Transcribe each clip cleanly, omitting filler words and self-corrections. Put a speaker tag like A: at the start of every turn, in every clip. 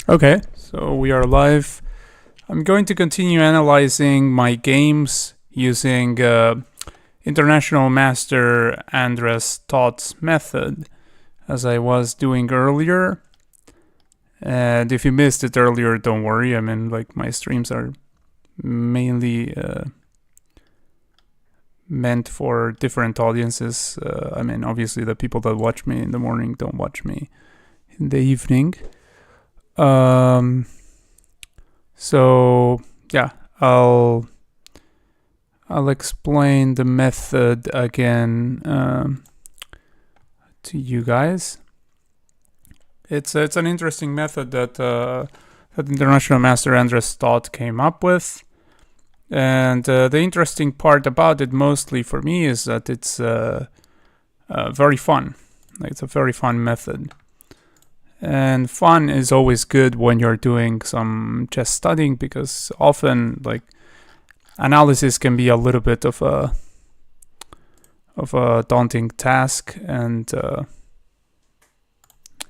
A: Okay, so we are live. I'm going to continue analyzing my games using International Master Andres Todd's method, as I was doing earlier. And if you missed it earlier, don't worry. I mean, like, my streams are mainly meant for different audiences. I mean, obviously, the people that watch me in the morning don't watch me in the evening. So yeah, I'll explain the method again to you guys. It's an interesting method that International Master Andres Todd came up with, and the interesting part about it, mostly for me, is that it's very fun. It's a very fun method. And fun is always good when you're doing some chess studying, because often, like, analysis can be a little bit of a daunting task, and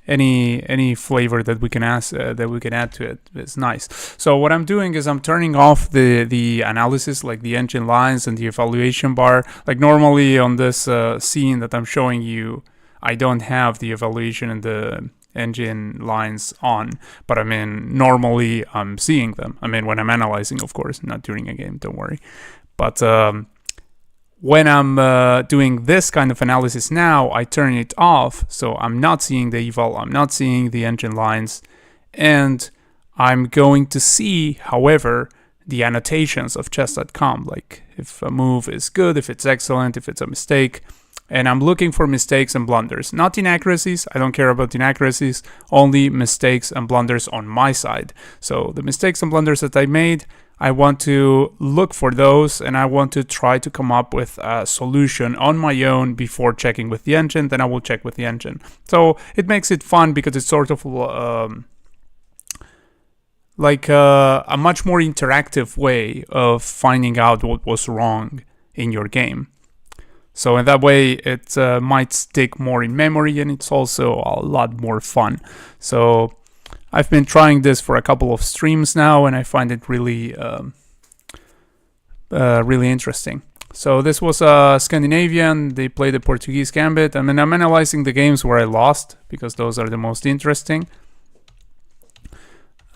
A: any flavor that we can add to it is nice. So what I'm doing is I'm turning off the analysis, like the engine lines and the evaluation bar. Like, normally on this scene that I'm showing you, I don't have the evaluation and the engine lines on, but I mean, normally I'm seeing them. I mean, when I'm analyzing, of course, not during a game, don't worry. But when I'm doing this kind of analysis now, I turn it off, so I'm not seeing the eval, I'm not seeing the engine lines, and I'm going to see, however, the annotations of chess.com, like if a move is good, if it's excellent, if it's a mistake. And I'm looking for mistakes and blunders, not inaccuracies. I don't care about inaccuracies, only mistakes and blunders on my side. So the mistakes and blunders that I made, I want to look for those, and I want to try to come up with a solution on my own before checking with the engine. Then I will check with the engine. So it makes it fun because it's sort of like a much more interactive way of finding out what was wrong in your game. So in that way, it might stick more in memory, and it's also a lot more fun. So I've been trying this for a couple of streams now, and I find it really, really interesting. So this was a Scandinavian. They played the Portuguese Gambit. I mean, I'm analyzing the games where I lost, because those are the most interesting.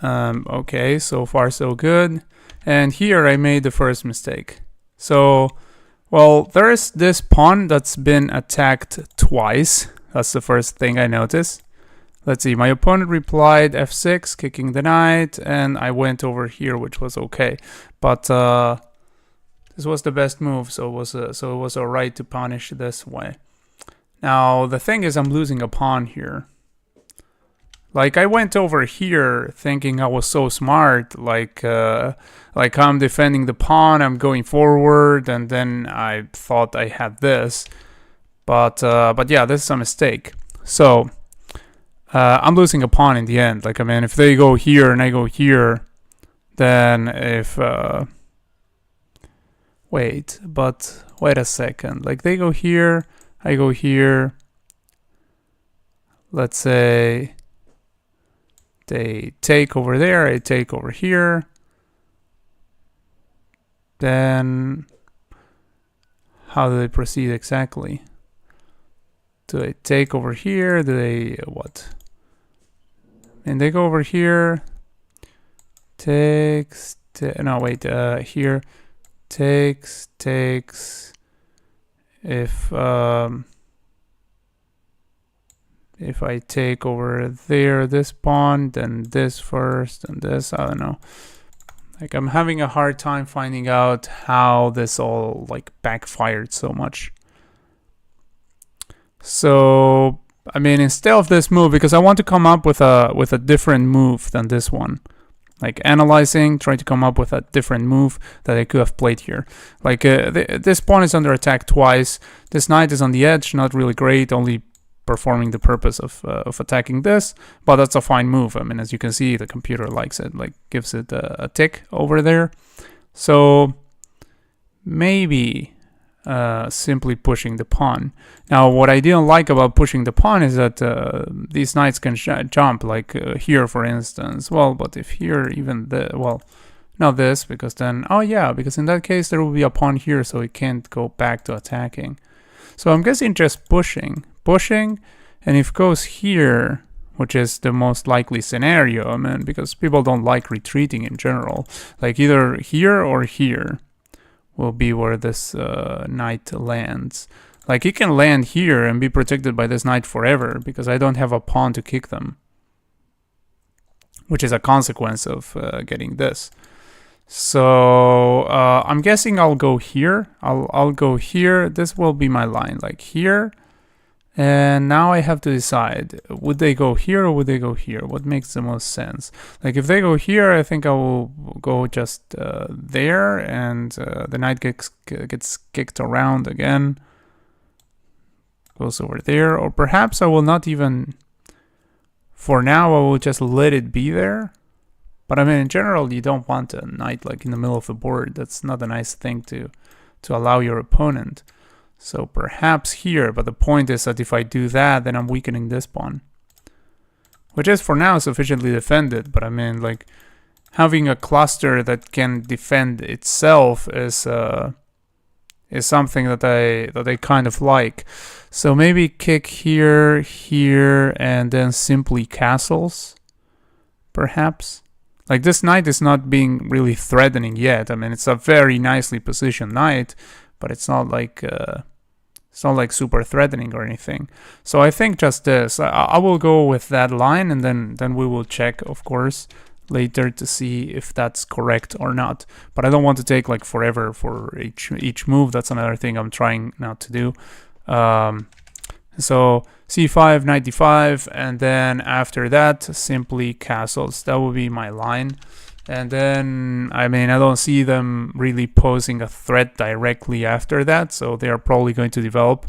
A: Okay, so far so good. And here I made the first mistake. So, well, there is this pawn that's been attacked twice. That's the first thing I noticed. Let's see, my opponent replied f6, kicking the knight, and I went over here, which was okay. But this was the best move, so it was alright to punish this way. Now, the thing is, I'm losing a pawn here. Like, I went over here thinking I was so smart, like I'm defending the pawn, I'm going forward, and then I thought I had this. But yeah, this is a mistake. So, I'm losing a pawn in the end. Like, I mean, if they go here and I go here, then if... wait a second. Like, they go here, I go here. Let's say... they take over there, I take over here. Then how do they proceed exactly? Do they take over here? Do they what? And they go over here. Takes. No, wait. Here. Takes. If I take over there, this pawn, then this first, and this, I don't know. Like, I'm having a hard time finding out how this all, like, backfired so much. So, I mean, instead of this move, because I want to come up with a different move than this one. Like, analyzing, trying to come up with a different move that I could have played here. Like, this pawn is under attack twice. This knight is on the edge, not really great, only performing the purpose of attacking this, but that's a fine move. I mean, as you can see, the computer likes it, like gives it a tick over there. So maybe simply pushing the pawn. Now, what I didn't like about pushing the pawn is that these knights can jump, like here, for instance. Well, but if here, even well, not this, because then, oh yeah, because in that case there will be a pawn here, so it can't go back to attacking. So I'm guessing just pushing, and if it goes here, which is the most likely scenario, I mean, because people don't like retreating in general, like either here or here will be where this knight lands. Like, he can land here and be protected by this knight forever, because I don't have a pawn to kick them, which is a consequence of getting this. So I'm guessing I'll go here. I'll go here. This will be my line, like here. And now I have to decide, would they go here or would they go here? What makes the most sense? Like, if they go here, I think I will go just there, and the knight gets kicked around again. Goes over there. Or perhaps I will not even... For now, I will just let it be there. But I mean, in general, you don't want a knight like in the middle of the board. That's not a nice thing to allow your opponent. So perhaps here, but the point is that if I do that, then I'm weakening this pawn, which is for now sufficiently defended. But I mean, like, having a cluster that can defend itself is something that I kind of like. So maybe kick here, here, and then simply castles, perhaps. Like, this knight is not being really threatening yet. I mean, it's a very nicely positioned knight, but it's not like super threatening or anything. So I think just this. I will go with that line, and then we will check, of course, later to see if that's correct or not. But I don't want to take like forever for each move. That's another thing I'm trying not to do. So c5, knight d5, and then after that, simply castles. That will be my line. And then, I mean, I don't see them really posing a threat directly after that, so they are probably going to develop.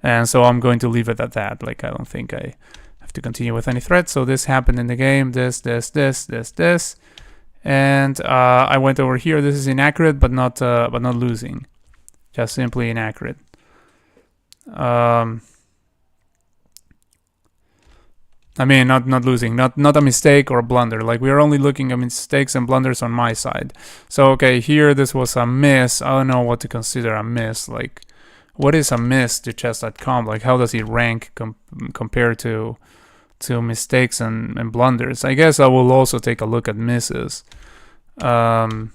A: And so I'm going to leave it at that. Like, I don't think I have to continue with any threat. So this happened in the game, this. And I went over here. This is inaccurate, but not losing. Just simply inaccurate. I mean, not losing, not a mistake or a blunder. Like, we are only looking at mistakes and blunders on my side. So, okay, here this was a miss. I don't know what to consider a miss. Like, what is a miss to chess.com? Like, how does it rank compared to mistakes and blunders? I guess I will also take a look at misses. Like,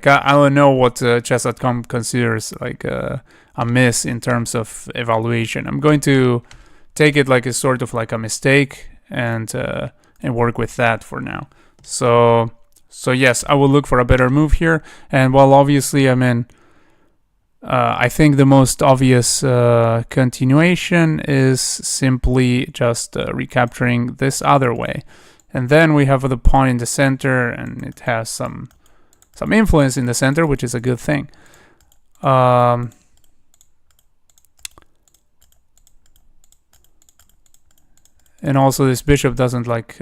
A: I don't know what chess.com considers like a miss in terms of evaluation. I'm going to take it like a sort of like a mistake and work with that for now. So yes, I will look for a better move here. And well, obviously, I mean, I think the most obvious continuation is simply just recapturing this other way. And then we have the pawn in the center, and it has some influence in the center, which is a good thing. And also, this bishop doesn't like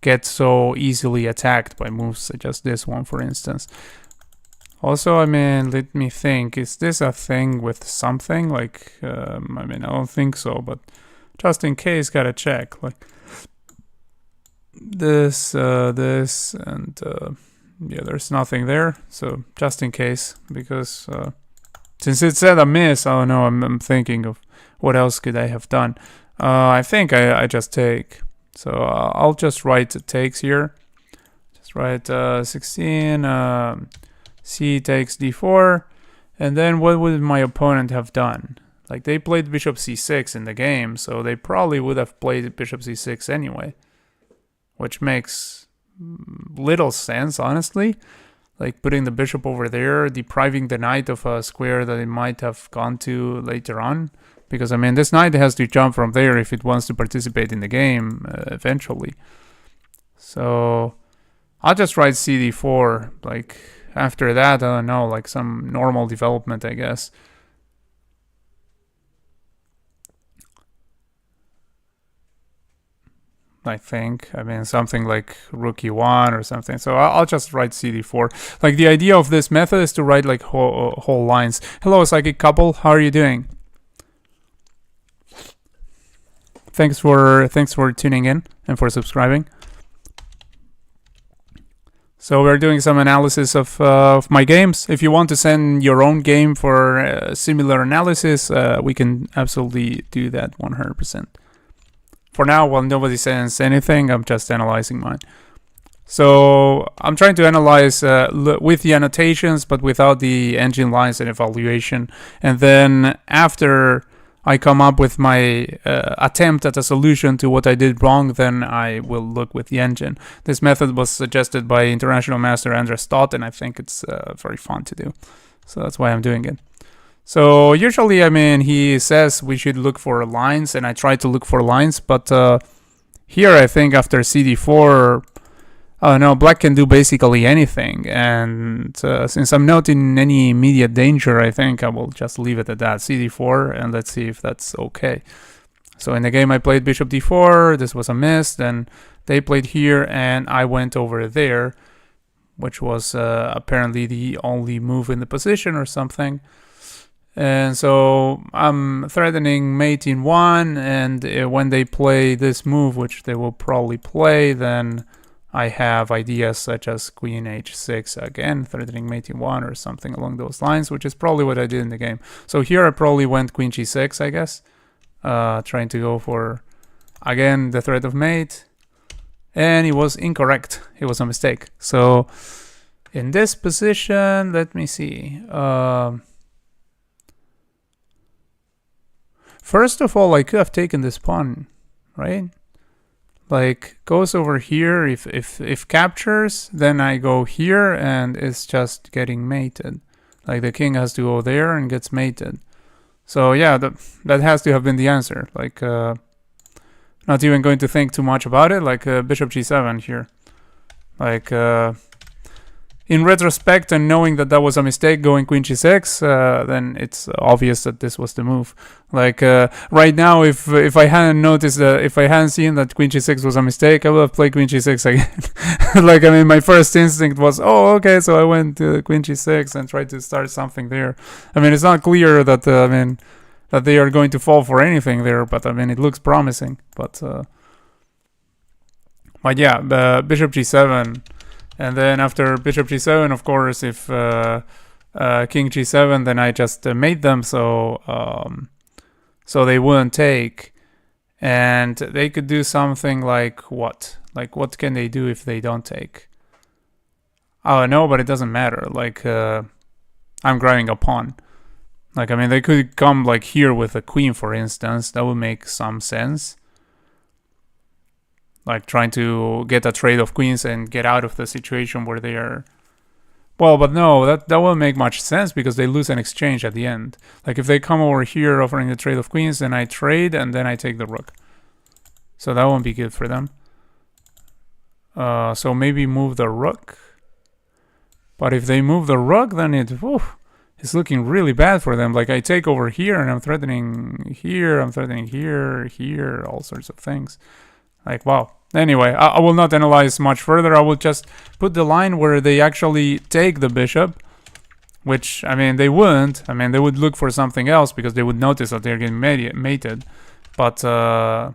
A: get so easily attacked by moves such as this one, for instance. Also, I mean, let me think. Is this a thing with something? Like, I mean, I don't think so, but just in case, gotta check. Like, this, and yeah, there's nothing there. So just in case, because since it said a miss, I don't know. I'm thinking of what else could I have done. I think I just take. So I'll just write takes here. Just write 16. C takes d4, and then what would my opponent have done? Like, they played bishop c6 in the game, so they probably would have played bishop c6 anyway, which makes little sense, honestly. Like, putting the bishop over there, depriving the knight of a square that it might have gone to later on, because I mean, this knight has to jump from there if it wants to participate in the game eventually. So I'll just write cd4, like. After that, I don't know, like some normal development, I guess. I think. I mean, something like rook e1 or something. So I'll just write cd4. Like, the idea of this method is to write like whole lines. Hello, psychic couple. How are you doing? Thanks for tuning in and for subscribing. So we're doing some analysis of my games. If you want to send your own game for similar analysis, we can absolutely do that 100%. For now, while nobody sends anything, I'm just analyzing mine. So I'm trying to analyze with the annotations, but without the engine lines and evaluation. And then after I come up with my attempt at a solution to what I did wrong, then I will look with the engine. This method was suggested by International Master Andres Stott, and I think it's very fun to do. So that's why I'm doing it. So usually, I mean, he says we should look for lines, and I try to look for lines, but here I think after cd4, no, black can do basically anything, and since I'm not in any immediate danger, I think I will just leave it at that, cd4, and let's see if that's okay. So in the game I played bishop d4, this was a miss, then they played here, and I went over there, which was apparently the only move in the position or something. And so I'm threatening mate in 1, and when they play this move, which they will probably play, then I have ideas such as queen h6, again threatening mate in 1 or something along those lines, which is probably what I did in the game. So here I probably went queen g6, I guess, trying to go for, again, the threat of mate, and it was incorrect. It was a mistake. So in this position, let me see. First of all, I could have taken this pawn, right? Like, goes over here. If captures, then I go here, and it's just getting mated. Like, the king has to go there and gets mated. So yeah, that has to have been the answer. Like, not even going to think too much about it. Like, bishop g7 here. Like, in retrospect, and knowing that that was a mistake going queen g6, then it's obvious that this was the move. Like, right now, if I hadn't noticed that, if I hadn't seen that queen g6 was a mistake, I would have played queen g6 again. Like, I mean, my first instinct was, oh, okay, so I went to queen g6 and tried to start something there. I mean, it's not clear that that they are going to fall for anything there, but I mean, it looks promising. But yeah, bishop g7. And then after bishop g7, of course, if king g7, then I just made them so they wouldn't take. And they could do something like what? Like, what can they do if they don't take? Oh, no, but it doesn't matter. Like, I'm grabbing a pawn. Like, I mean, they could come like here with a queen, for instance. That would make some sense. Like, trying to get a trade of queens and get out of the situation where they are. Well, but no, that won't make much sense because they lose an exchange at the end. Like, if they come over here offering the trade of queens, then I trade and then I take the rook. So that won't be good for them. So maybe move the rook. But if they move the rook, then it's looking really bad for them. Like, I take over here and I'm threatening here, I'm threatening here, here, all sorts of things. Like, wow. Anyway, I will not analyze much further. I will just put the line where they actually take the bishop, which, I mean, they wouldn't. I mean, they would look for something else because they would notice that they're getting mated. But I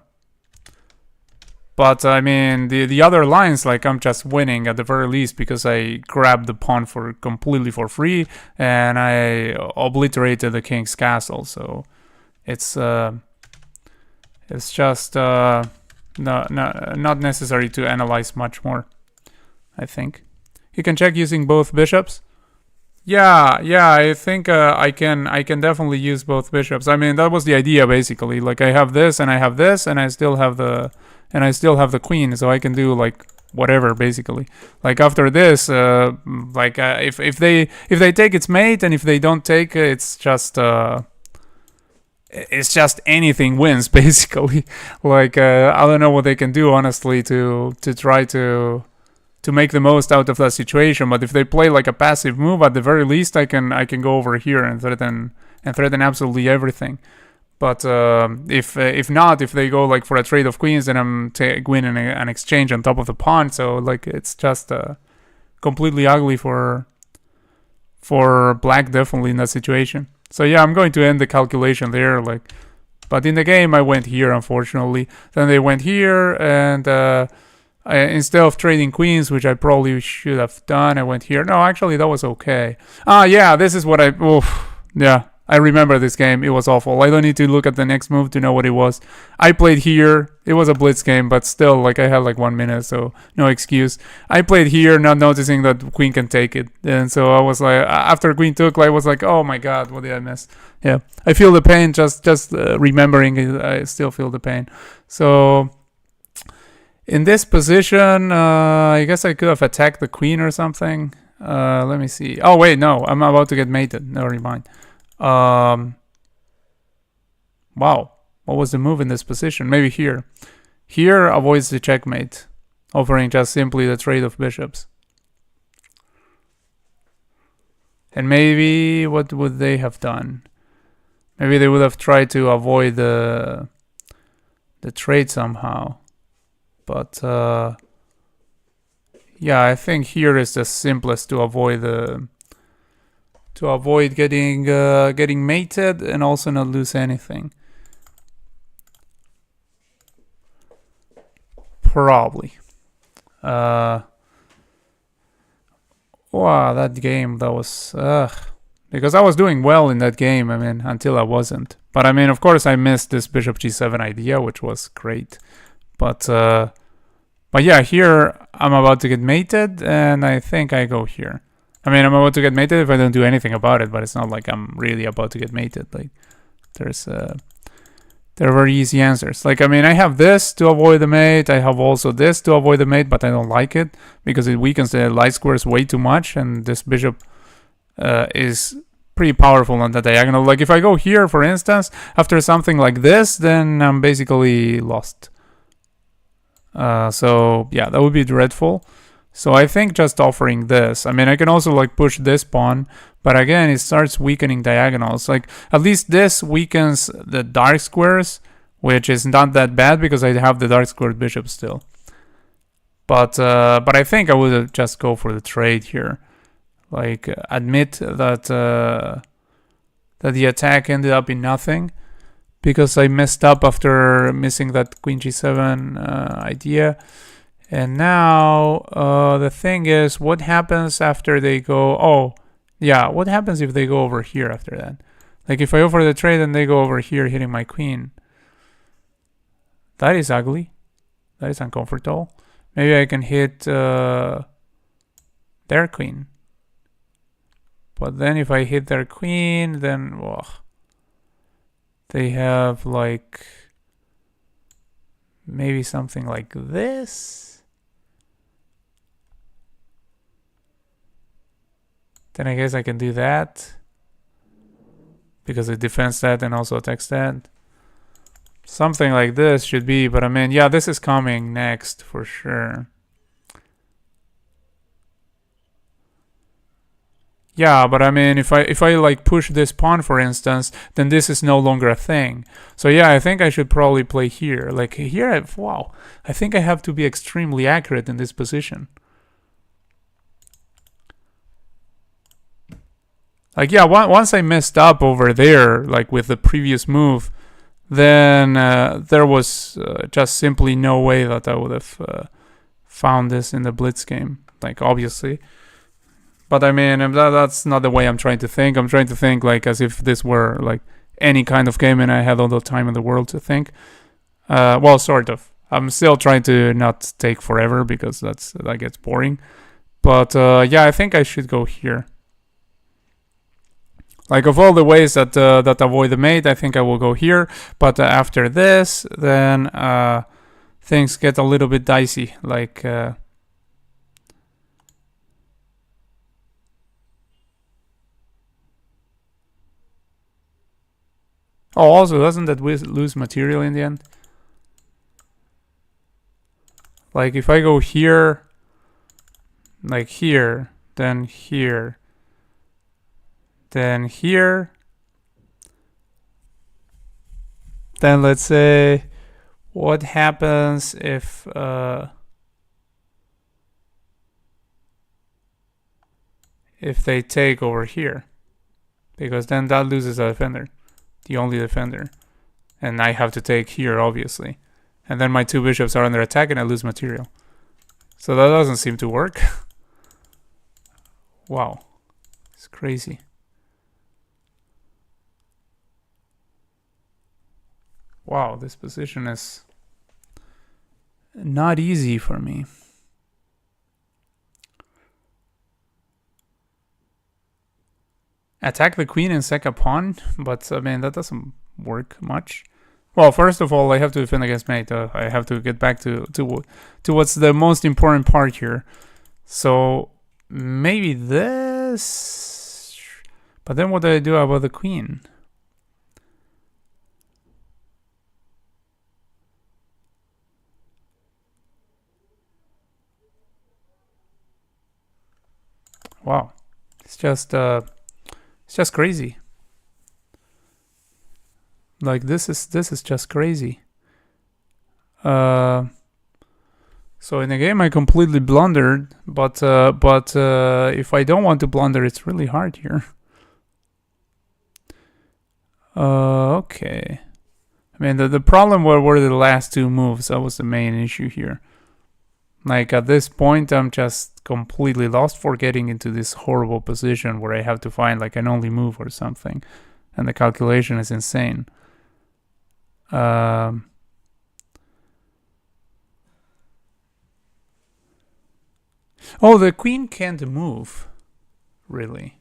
A: mean, the other lines, like, I'm just winning at the very least because I grabbed the pawn completely for free and I obliterated the king's castle. So it's just not necessary to analyze much more, I think. You can check using both bishops. Yeah, I think I can definitely use both bishops. I mean, that was the idea basically. Like, I have this and I have this and I still have the queen, so I can do like whatever basically. Like, after this, if they take, it's mate, and if they don't take, it's just anything wins basically. Like, I don't know what they can do honestly to try to make the most out of that situation. But if they play like a passive move, at the very least I can go over here and threaten absolutely everything. But if not, if they go like for a trade of queens, then I'm winning an exchange on top of the pawn. So like it's just completely ugly for black, definitely in that situation. So yeah, I'm going to end the calculation there. Like, but in the game I went here, unfortunately. Then they went here, and instead of trading queens, which I probably should have done, I went here. No, actually that was okay. Yeah, this is what I. Oof, yeah. I remember this game. It was awful. I don't need to look at the next move to know what it was. I played here. It was a blitz game, but still, like, I had like 1 minute, so no excuse. I played here, not noticing that queen can take it. And so I was like, after queen took, I was like, oh my god, what did I miss? Yeah, I feel the pain just remembering it. I still feel the pain. So in this position, I guess I could have attacked the queen or something. Let me see. Oh, wait, no. I'm about to get mated. Never mind. Wow, what was the move in this position? Maybe here. Here avoids the checkmate, offering just simply the trade of bishops. And maybe what would they have done? Maybe they would have tried to avoid the trade somehow. But yeah, I think here is the simplest to avoid the getting mated and also not lose anything. Probably. Wow, that game, that was because I was doing well in that game, I mean, until I wasn't. But I mean, of course I missed this bishop g7 idea, which was great. But yeah, here I'm about to get mated, and I think I go here. I mean, I'm about to get mated if I don't do anything about it, but it's not like I'm really about to get mated. Like, there are very easy answers. Like, I mean, I have this to avoid the mate. I have also this to avoid the mate, but I don't like it because it weakens the light squares way too much, and this bishop is pretty powerful on the diagonal. Like, if I go here, for instance, after something like this, then I'm basically lost. So, yeah, that would be dreadful. So I think just offering this. I mean, I can also like push this pawn, but again, it starts weakening diagonals. Like, at least this weakens the dark squares, which is not that bad because I have the dark squared bishop still. But I think I would just go for the trade here. Like, admit that that the attack ended up in nothing because I messed up after missing that queen g7 idea. And now, the thing is, what happens after they go... Oh, yeah, what happens if they go over here after that? Like, if I offer the trade and they go over here hitting my queen. That is ugly. That is uncomfortable. Maybe I can hit their queen. But then if I hit their queen, then... Ugh, they have, like... maybe something like this. Then I guess I can do that because it defends that and also attacks that. Something like this should be, but I mean, yeah, this is coming next for sure. Yeah, but I mean, if I like push this pawn, for instance, then this is no longer a thing. So yeah, I think I should probably play here. Like here, wow, I think I have to be extremely accurate in this position. Like, yeah, once I messed up over there, like with the previous move, then there was just simply no way that I would have found this in the blitz game. Like, obviously. But I mean, that's not the way I'm trying to think. I'm trying to think like as if this were like any kind of game and I had all the time in the world to think. Well, sort of. I'm still trying to not take forever because that gets boring. But yeah, I think I should go here. Like, of all the ways that that avoid the mate, I think I will go here. But after this, then things get a little bit dicey. Like, oh, also, doesn't that lose material in the end? Like, if I go here, like here, then here, then here, then let's say, what happens if they take over here? Because then that loses a defender, the only defender. And I have to take here, obviously. And then my 2 bishops are under attack and I lose material. So that doesn't seem to work. Wow. It's crazy. Wow, this position is not easy for me. Attack the queen and sack a pawn, but I mean, that doesn't work much. Well, first of all, I have to defend against mate. I have to get back to what's the most important part here. So maybe this. But then what do I do about the queen? Wow, it's just crazy. Like this is just crazy. So in the game I completely blundered, but if I don't want to blunder, it's really hard here. Okay. I mean the problem were the last 2 moves. That was the main issue here. Like at this point I'm just completely lost for getting into this horrible position where I have to find like an only move or something, and the calculation is insane. Oh, the queen can't move, really.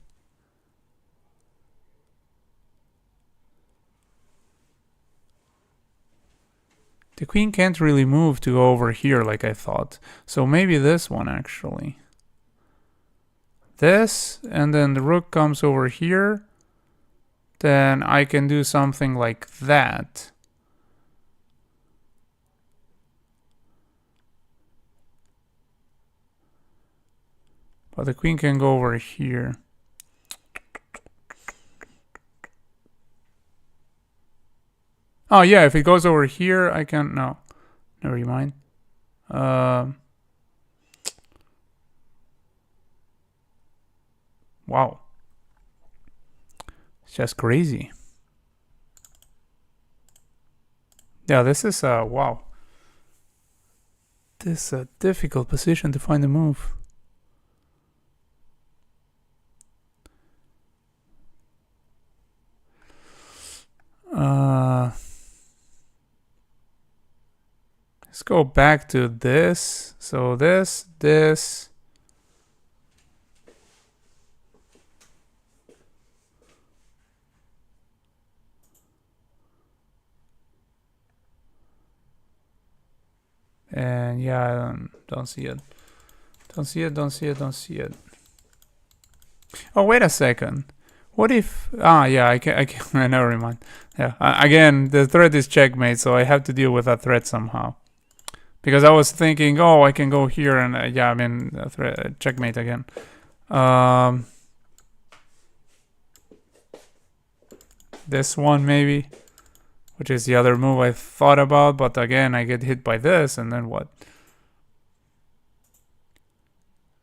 A: The queen can't really move to go over here like I thought. So maybe this one actually. This, and then the rook comes over here. Then I can do something like that. But the queen can go over here. Oh yeah, if it goes over here, I can... No, never mind. Wow. It's just crazy. Yeah, this is wow. This is a difficult position to find a move. Let's go back to this. So this. And yeah, I don't see it. Don't see it. Oh, wait a second. What if... Ah, yeah, I can never mind. Yeah, again, the threat is checkmate, so I have to deal with that threat somehow. Because I was thinking, oh, I can go here and... yeah, I mean, checkmate again. This one, maybe. Which is the other move I thought about, but again, I get hit by this, and then what?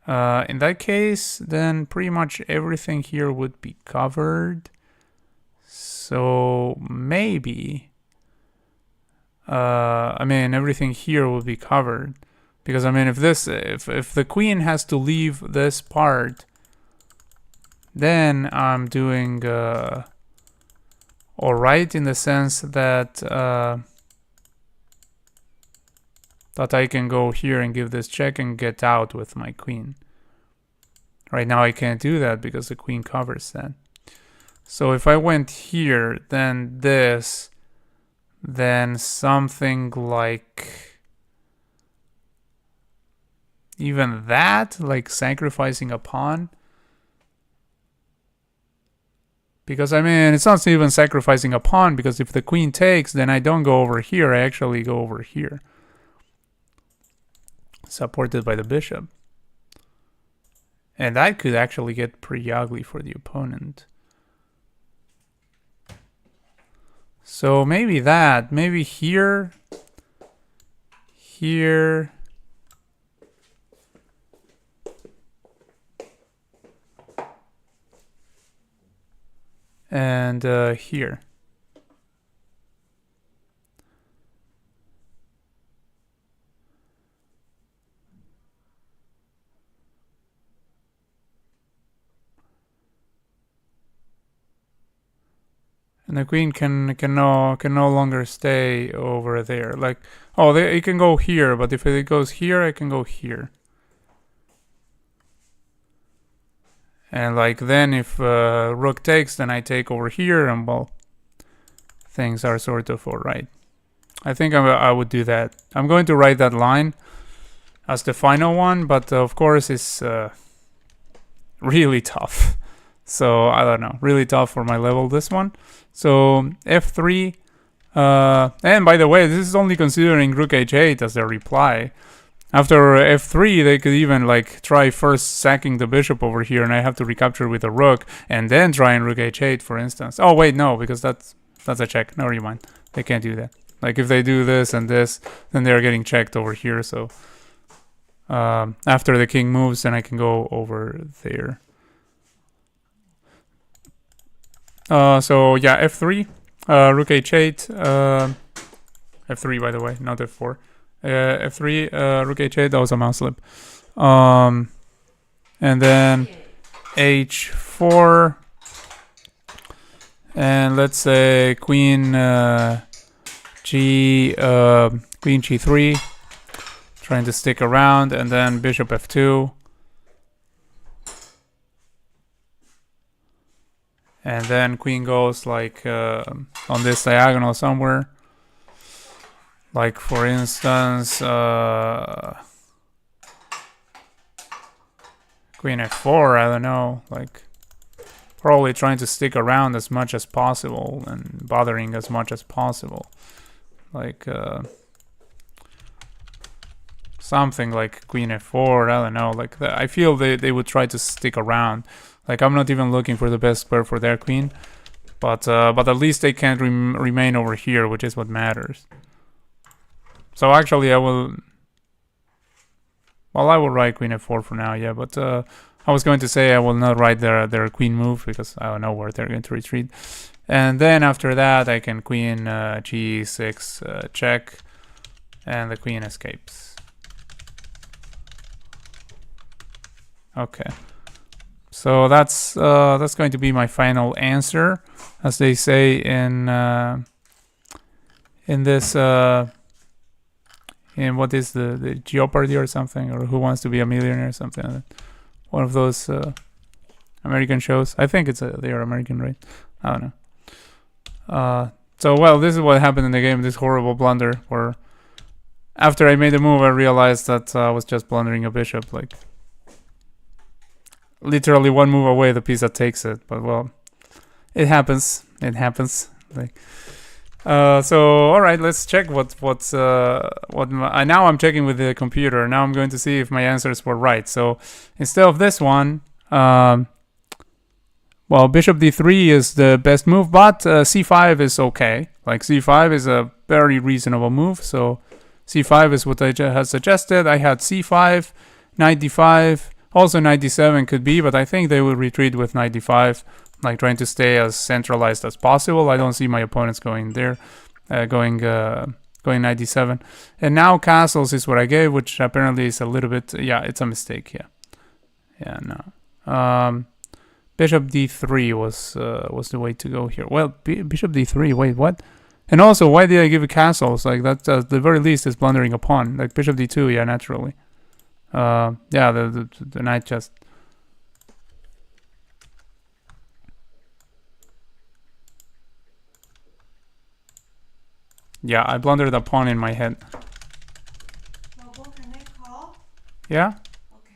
A: In that case, then pretty much everything here would be covered. So maybe... I mean, everything here will be covered. Because, I mean, if the queen has to leave this part, then I'm doing... alright, in the sense that that I can go here and give this check and get out with my queen. Right now I can't do that because the queen covers that. So if I went here, then this, then something like even that, like sacrificing a pawn. Because, I mean, it's not even sacrificing a pawn, because if the queen takes, then I don't go over here, I actually go over here. Supported by the bishop. And that could actually get pretty ugly for the opponent. So maybe that. Maybe here. Here. And here. And the queen can no longer stay over there. Like, oh, it can go here, but if it goes here, it can go here. And like then if rook takes, then I take over here, and well, things are sort of alright. I think I would do that. I'm going to write that line as the final one, but of course it's really tough. So I don't know, really tough for my level, this one. So f3, and by the way, this is only considering rook h8 as their reply. After f3, they could even like try first sacking the bishop over here, and I have to recapture with a rook, and then try in rook h8, for instance. Oh wait, no, because that's a check. Never mind, they can't do that. Like if they do this and this, then they're getting checked over here. So after the king moves, then I can go over there. So yeah, f3, rook h8, f3 by the way, not f4. F3, rook h8, that was a mouse slip. And then h4, and let's say queen queen g3, trying to stick around, and then bishop f2. And then queen goes like on this diagonal somewhere. Like for instance, queen f4, I don't know, like probably trying to stick around as much as possible and bothering as much as possible. Like something like queen f4, I don't know, like I feel they would try to stick around. Like I'm not even looking for the best square for their queen, but at least they can't remain over here, which is what matters. So actually I will write queen f4 for now, yeah, but I was going to say I will not write their queen move because I don't know where they're going to retreat. And then after that I can queen g6 check, and the queen escapes. Okay. So that's going to be my final answer, as they say in this in what is the Jeopardy or something, or Who Wants to Be a Millionaire or something like that. One of those American shows. I think they are American, right? I don't know. So well, this is what happened in the game. This horrible blunder where after I made the move, I realized that I was just blundering a bishop, like literally one move away, the piece that takes it. But well, it happens. It happens. Like, so all right, let's check now I'm checking with the computer. Now I'm going to see if my answers were right. So instead of this one, well, bishop d3 is the best move, but c5 is okay. Like c5 is a very reasonable move. So c5 is what I had suggested. I had c5, knight d5. Also knight d7 could be, but I think they will retreat with knight d5, like trying to stay as centralized as possible. I don't see my opponents going there, going knight d7. And now castles is what I gave, which apparently is a little bit, yeah, it's a mistake, yeah. Yeah, no. Bishop d3 was the way to go here. Well, bishop d3, wait, what? And also, why did I give it castles? Like, that at the very least is blundering a pawn. Like, bishop d2, yeah, naturally. Yeah, the knight just... Yeah, I blundered a pawn in my head.
B: Mobile, can I call?
A: Yeah?
B: Okay.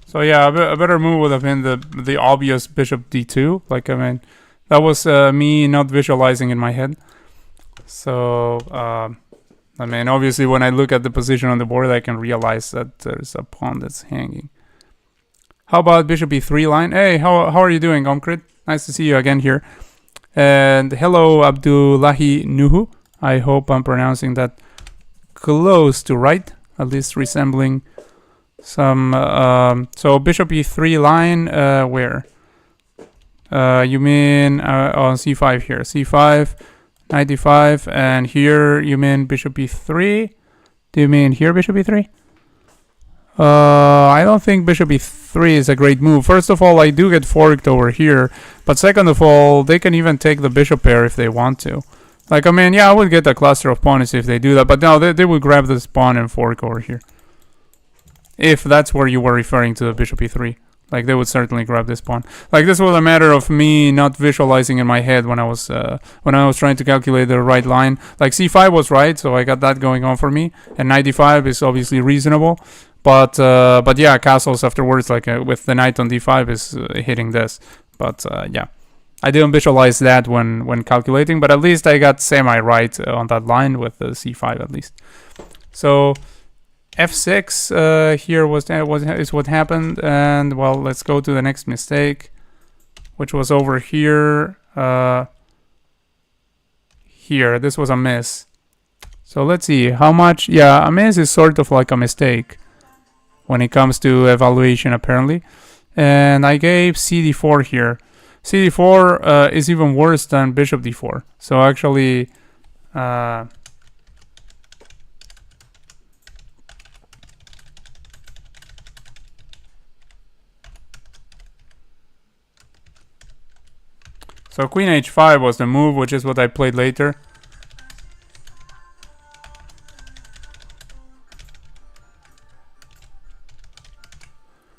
A: So yeah, a better move would have been the obvious bishop d2. Like, I mean, that was me not visualizing in my head. So I mean, obviously, when I look at the position on the board, I can realize that there's a pawn that's hanging. How about bishop e3 line? Hey, how are you doing, Omkrit? Nice to see you again here. And hello, Abdullahi Nuhu. I hope I'm pronouncing that close to right, at least resembling some. So bishop e3 line, where? You mean on c5 here? c5, knight d5, and here you mean bishop e3? Do you mean here bishop e3? I don't think bishop e3 is a great move. First of all, I do get forked over here, but second of all, they can even take the bishop pair if they want to. Like, I mean, yeah, I would get a cluster of pawns if they do that, but no, they would grab this pawn and fork over here. If that's where you were referring to the bishop e3. Like, they would certainly grab this pawn. Like, this was a matter of me not visualizing in my head when I was trying to calculate the right line. Like, c5 was right, so I got that going on for me, and knight d5 is obviously reasonable. But yeah, castles afterwards, like with the knight on d5 is hitting this. But yeah, I didn't visualize that when calculating, but at least I got semi-right on that line with the c5 at least. So f6 here is what happened, and well, let's go to the next mistake, which was over here. Here, this was a miss. So let's see how much. Yeah, a miss is sort of like a mistake when it comes to evaluation, apparently. And I gave cd4 here. cd4 is even worse than bishop d4. So actually, so queen h5 was the move, which is what I played later.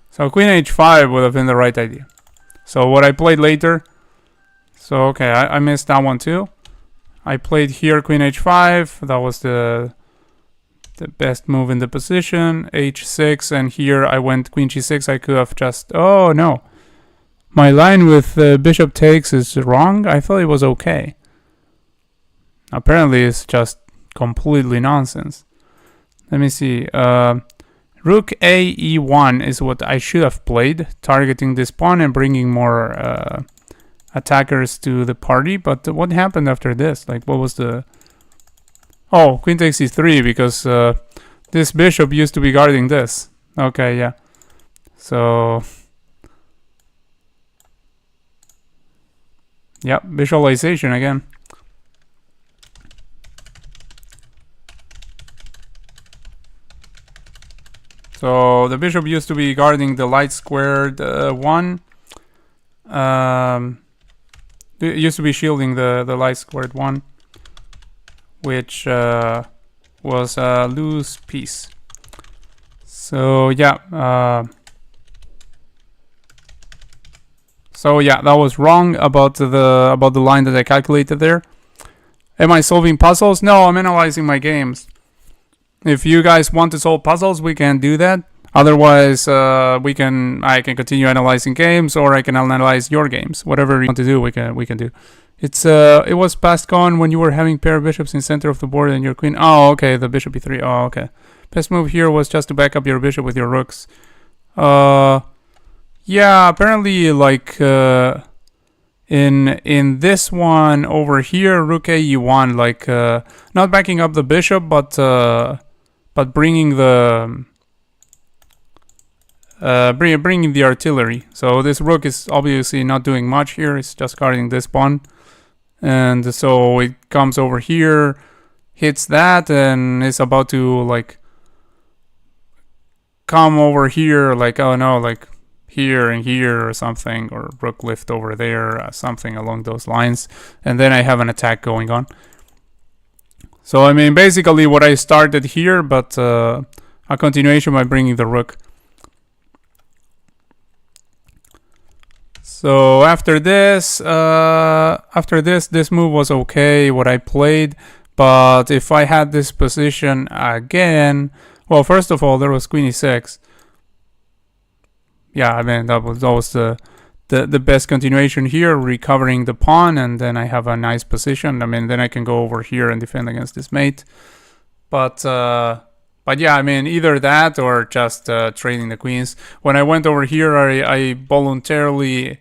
A: So queen h5 would have been the right idea. So what I played later, so okay, I missed that one too. I played here queen h5, that was the best move in the position, h6, and here I went queen g6. I could have just, oh no, my line with bishop takes is wrong. I thought it was okay. Apparently it's just completely nonsense. Let me see. Rook a e1 is what I should have played, targeting this pawn and bringing more attackers to the party. But what happened after this? Like, what was the... Oh, queen takes e3 because this bishop used to be guarding this. Okay, yeah. So... yeah, visualization again. So the bishop used to be guarding the light squared one. It used to be shielding the light squared one, which was a loose piece. So yeah. So yeah, that was wrong about the line that I calculated there. Am I solving puzzles? No, I'm analyzing my games. If you guys want to solve puzzles, we can do that. Otherwise, I can continue analyzing games, or I can analyze your games. Whatever you want to do, we can do. It was passed on when you were having pair of bishops in center of the board and your queen. Oh, okay, the bishop e3. Oh, okay. Best move here was just to back up your bishop with your rooks. Yeah, apparently, like in this one over here, rook a e1, like not backing up the bishop, but bringing the bringing the artillery. So this rook is obviously not doing much here. It's just guarding this pawn, and so it comes over here, hits that, and is about to like come over here. Like, oh no, like here and here or something, or rook lift over there, something along those lines, and then I have an attack going on. So I mean, basically what I started here, but a continuation by bringing the rook. So after this, this move was okay, what I played, but if I had this position again, well, first of all, there was queen e6. Yeah, I mean, that was the best continuation here, recovering the pawn, and then I have a nice position. I mean, then I can go over here and defend against this mate. But yeah, I mean, either that or just trading the queens. When I went over here, I voluntarily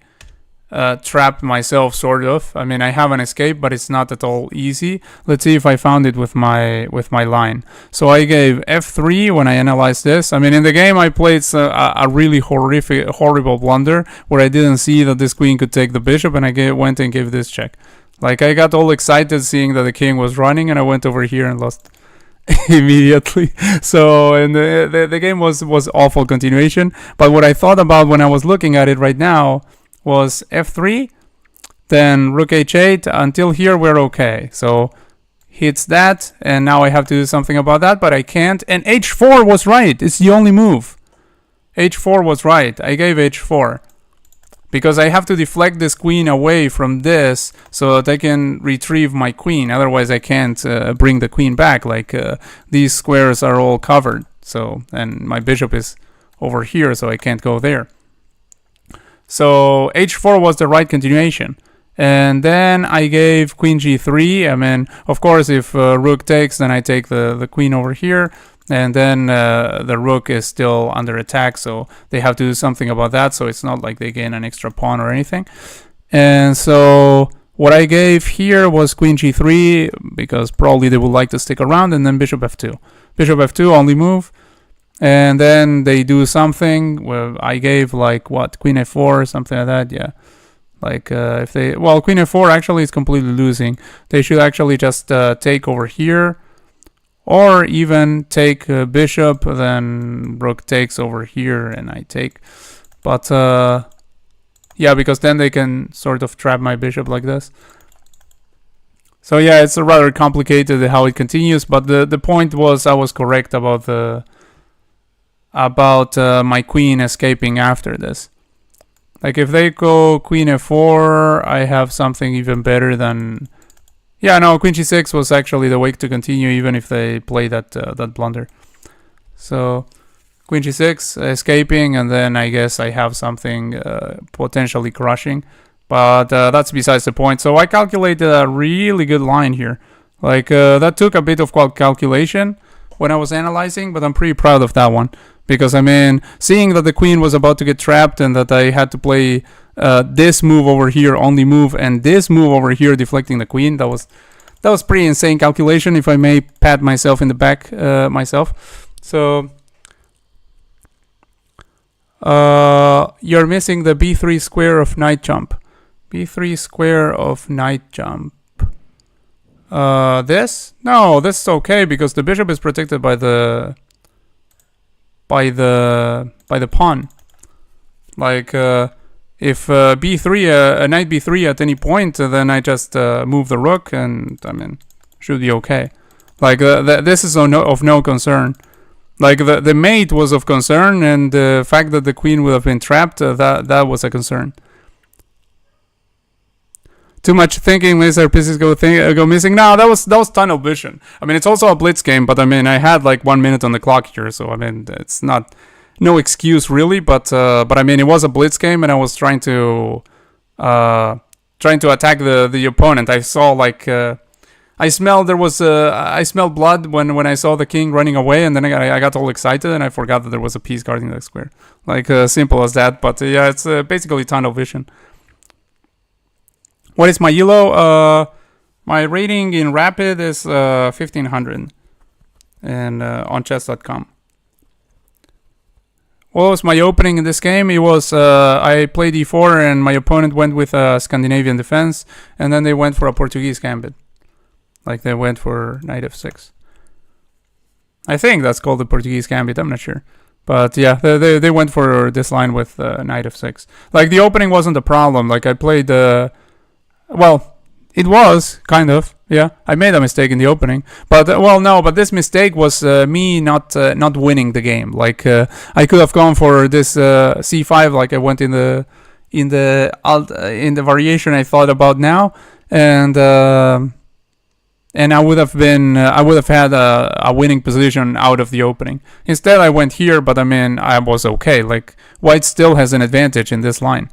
A: trapped myself, sort of. I mean, I have an escape, but it's not at all easy. Let's see if I found it with my line. So I gave f3 when I analyzed this. I mean, in the game I played a really horrible blunder where I didn't see that this queen could take the bishop, and I went and gave this check. Like, I got all excited seeing that the king was running, and I went over here and lost immediately. So, and the game was awful continuation. But what I thought about when I was looking at it right now was f3, then rook h8. Until here we're okay. So hits that, and now I have to do something about that, but I can't. And h4 was right. It's the only move. h4 was right. I gave h4 because I have to deflect this queen away from this so that I can retrieve my queen. Otherwise I can't bring the queen back. Like these squares are all covered. So, and my bishop is over here, so I can't go there. So h4 was the right continuation. And then I gave queen g3. I mean, of course, if rook takes, then I take the queen over here. And then the rook is still under attack, so they have to do something about that. So it's not like they gain an extra pawn or anything. And so what I gave here was queen g3, because probably they would like to stick around, and then bishop f2. Bishop f2, only move. And then they do something where I gave like what, queen f4 or something like that. Yeah, like if they, well, queen f4 actually is completely losing. They should actually just take over here, or even take bishop, then rook takes over here and I take. But yeah, because then they can sort of trap my bishop like this. So yeah, it's rather complicated how it continues, but the point was I was correct about the my queen escaping after this. Like if they go queen f4, I have something even better than... Yeah, no, queen g6 was actually the way to continue, even if they play that blunder. So queen g6 escaping, and then I guess I have something potentially crushing, but that's besides the point. So I calculated a really good line here. Like that took a bit of calculation when I was analyzing, but I'm pretty proud of that one. Because, I mean, seeing that the queen was about to get trapped and that I had to play this move over here, only move, and this move over here, deflecting the queen, that was pretty insane calculation, if I may pat myself in the back myself. So, you're missing the b3 square of knight jump. b3 square of knight jump. This? No, this is okay, because the bishop is protected by the pawn. Like if b3 a knight b3 at any point, then I just move the rook, and I mean should be okay. Like this is of no concern. Like the mate was of concern, and the fact that the queen would have been trapped, that was a concern. Too much thinking, laser pieces go missing. No, that was tunnel vision. I mean, it's also a blitz game, but I mean, I had like 1 minute on the clock here, so I mean, it's no excuse really. But I mean, it was a blitz game, and I was trying to attack the opponent. I saw like I smelled blood when I saw the king running away, and then I got all excited and I forgot that there was a piece guarding that square. Like simple as that. But yeah, it's basically tunnel vision. What is my elo? My rating in Rapid is 1500, and on chess.com. What was my opening in this game? It was I played e4, and my opponent went with a Scandinavian defense, and then they went for a Portuguese gambit. Like they went for knight f6. I think that's called the Portuguese gambit. I'm not sure. But yeah, they went for this line with knight f6. Like the opening wasn't a problem. Like I played... well, it was, kind of, yeah. I made a mistake in the opening. But, well, no, but this mistake was me not winning the game. Like, I could have gone for this c5, like I went in the variation I thought about now. And I would have had a winning position out of the opening. Instead, I went here, but I mean, I was okay. Like, white still has an advantage in this line.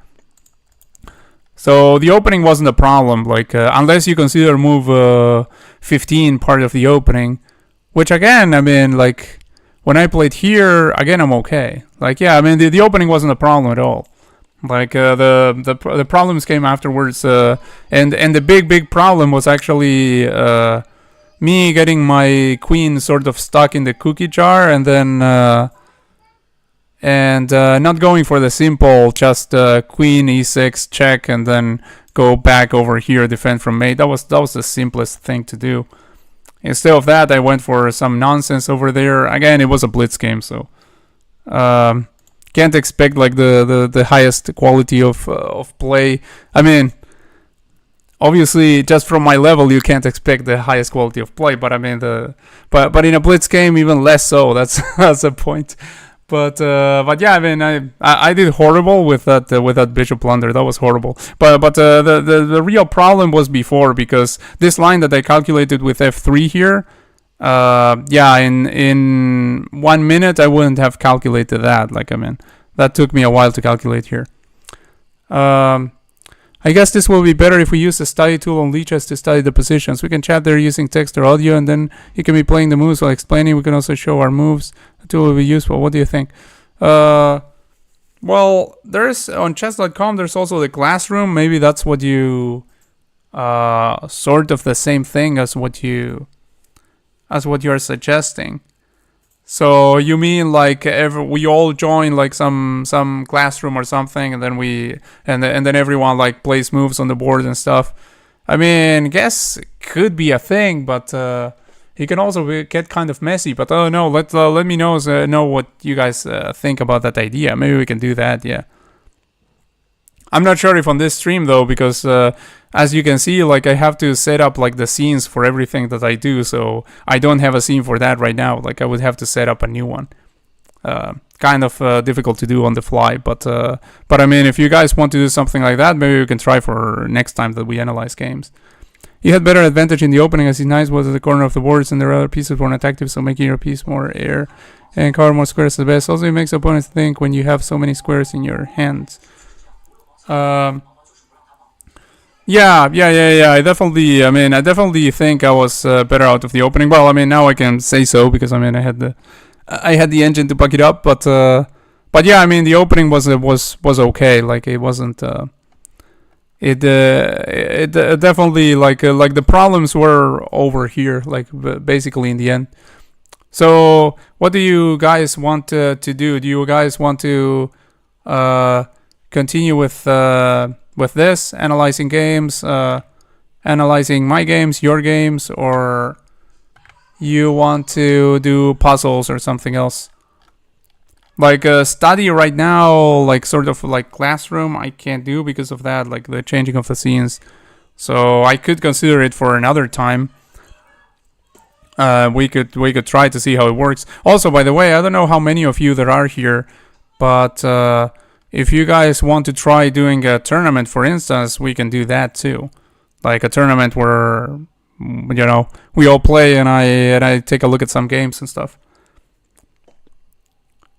A: So the opening wasn't a problem, like unless you consider move 15 part of the opening, which again, I mean, like when I played here, again, I'm okay. Like, yeah, I mean, the opening wasn't a problem at all. Like the problems came afterwards, and the big problem was actually me getting my queen sort of stuck in the cookie jar, and then not going for the simple just queen e6 check and then go back over here, defend from mate. That was the simplest thing to do. Instead of that, I went for some nonsense over there. Again, it was a blitz game, so can't expect like the highest quality of play. I mean, obviously, just from my level, you can't expect the highest quality of play. But I mean, but in a blitz game, even less so. That's a point. But yeah, I mean, I did horrible with that bishop blunder. That was horrible. But the real problem was before, because this line that I calculated with f3 here, yeah, in 1 minute I wouldn't have calculated that. Like, I mean, that took me a while to calculate here. I guess this will be better if we use the study tool on Lichess to study the positions. We can chat there using text or audio, and then you can be playing the moves while explaining. We can also show our moves. The tool will be useful. What do you think? Well, there's on chess.com, there's also the classroom. Maybe that's what you sort of the same thing as what you're suggesting. So you mean like we all join like some classroom or something, and then then everyone like plays moves on the board and stuff. I mean, guess could be a thing, but it can also get kind of messy. But oh no, let me know what you guys think about that idea. Maybe we can do that. Yeah. I'm not sure if on this stream though, because as you can see, like I have to set up like the scenes for everything that I do, so I don't have a scene for that right now. Like I would have to set up a new one. Kind of difficult to do on the fly, but I mean, if you guys want to do something like that, maybe we can try for next time that we analyze games. You had better advantage in the opening, as his knight was at the corner of the boards and their other pieces were not active, so making your piece more air and cover more squares is the best. Also, it makes opponents think when you have so many squares in your hands. Yeah. I definitely think I was better out of the opening. Well, I mean, now I can say so because I mean I had the engine to back it up, but yeah, I mean the opening was okay. Like it wasn't. It definitely like the problems were over here. Like basically in the end. So what do you guys want to do? Do you guys want to continue with this, analyzing games, analyzing my games, your games, or you want to do puzzles or something else? Like study right now, like sort of like classroom, I can't do because of that, like the changing of the scenes. So I could consider it for another time. We could try to see how it works. Also, by the way, I don't know how many of you there are here, but if you guys want to try doing a tournament, for instance, we can do that too. Like a tournament where, you know, we all play and I take a look at some games and stuff.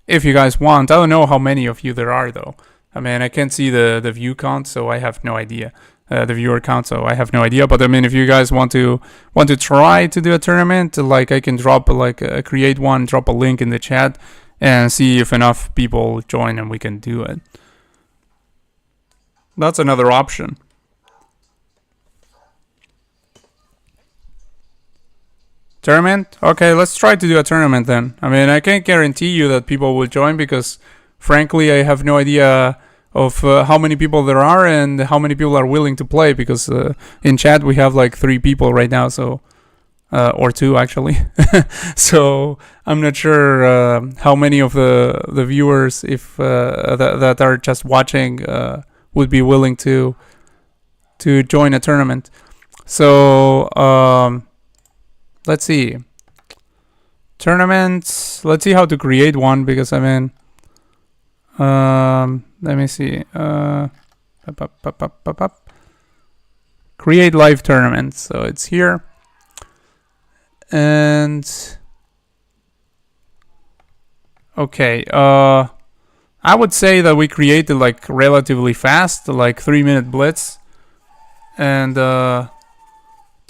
A: If you guys want. I don't know how many of you there are though. I mean, I can't see the view count, so I have no idea. The viewer count, so I have no idea. But I mean, if you guys want to try to do a tournament, like I can drop create one, drop a link in the chat, and see if enough people join and we can do it. That's another option. Tournament? Okay, let's try to do a tournament then. I mean, I can't guarantee you that people will join because, frankly, I have no idea of how many people there are and how many people are willing to play, because in chat we have like 3 people right now, so or 2 actually. So I'm not sure how many of the viewers, if that are just watching, would be willing to join a tournament. So let's see. Tournaments. Let's see how to create one, because I mean, let me see. Create live tournaments. So it's here. And okay, I would say that we created like relatively fast, like 3-minute blitz, and to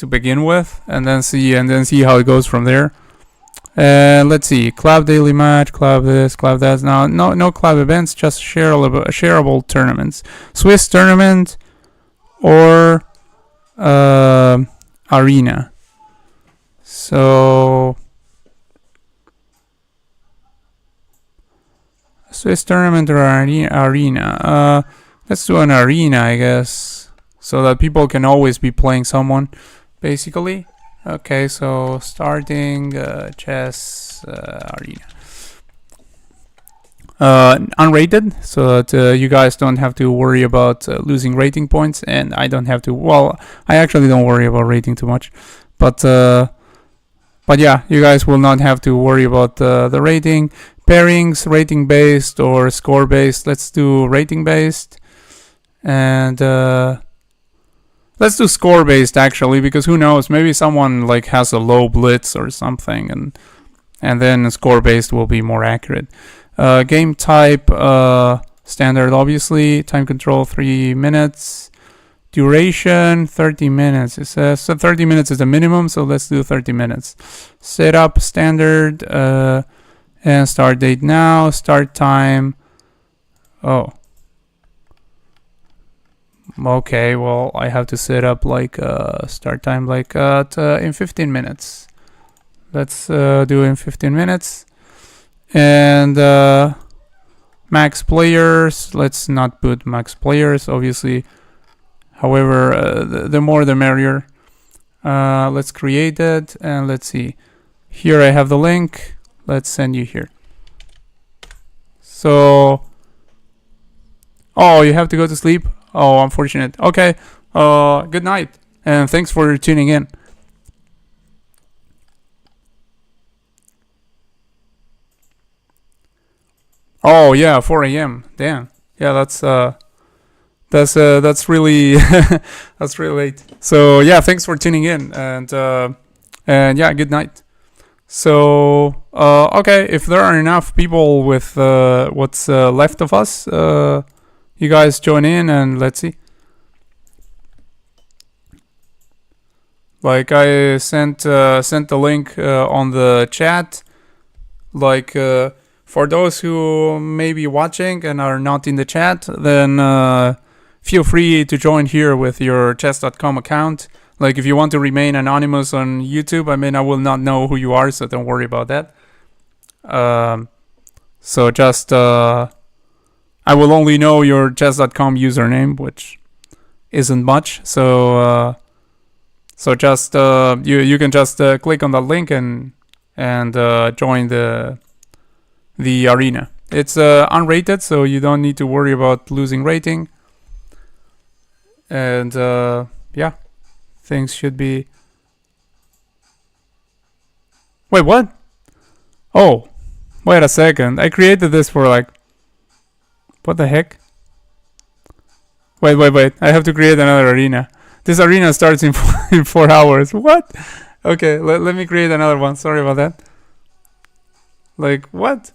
A: begin with, and then see how it goes from there. Let's see, club daily match, club this, club that. Now, no club events, just shareable tournaments. Swiss tournament or arena. So Swiss tournament or arena. Let's do an arena, I guess, so that people can always be playing someone, basically. Okay, so starting chess arena. Unrated, so that you guys don't have to worry about losing rating points, and I don't have to. Well, I actually don't worry about rating too much, but yeah, you guys will not have to worry about the rating. Pairings, rating based or score based. Let's do rating based, and let's do score based actually, because who knows, maybe someone like has a low blitz or something, and then score based will be more accurate. Game type, standard obviously. Time control 3 minutes. Duration 30 minutes. It says so 30 minutes is the minimum, so let's do 30 minutes. Setup standard, and start date now. Start time. Oh. Okay, well, I have to set up like start time like in 15 minutes. Let's do in 15 minutes. And max players. Let's not put max players, obviously. However, the more the merrier. Let's create it, and let's see. Here I have the link. Let's send you here. So, oh, you have to go to sleep? Oh, unfortunate. Okay. Good night, and thanks for tuning in. Oh yeah, 4 a.m. Damn. Yeah, that's really that's really late. So yeah, thanks for tuning in, and yeah, good night. So okay, if there are enough people with what's left of us, you guys join in, and let's see. Like I sent the link on the chat. Like for those who may be watching and are not in the chat, then feel free to join here with your chess.com account. Like if you want to remain anonymous on YouTube, I mean, I will not know who you are, so don't worry about that. So just I will only know your chess.com username, which isn't much. So so just you can just click on the link and join the arena. It's unrated, so you don't need to worry about losing rating. And yeah, things should be. Wait, what? Oh, wait a second. I created this for like. What the heck? Wait. I have to create another arena. This arena starts in in 4 hours. What? Okay, let me create another one. Sorry about that. Like what?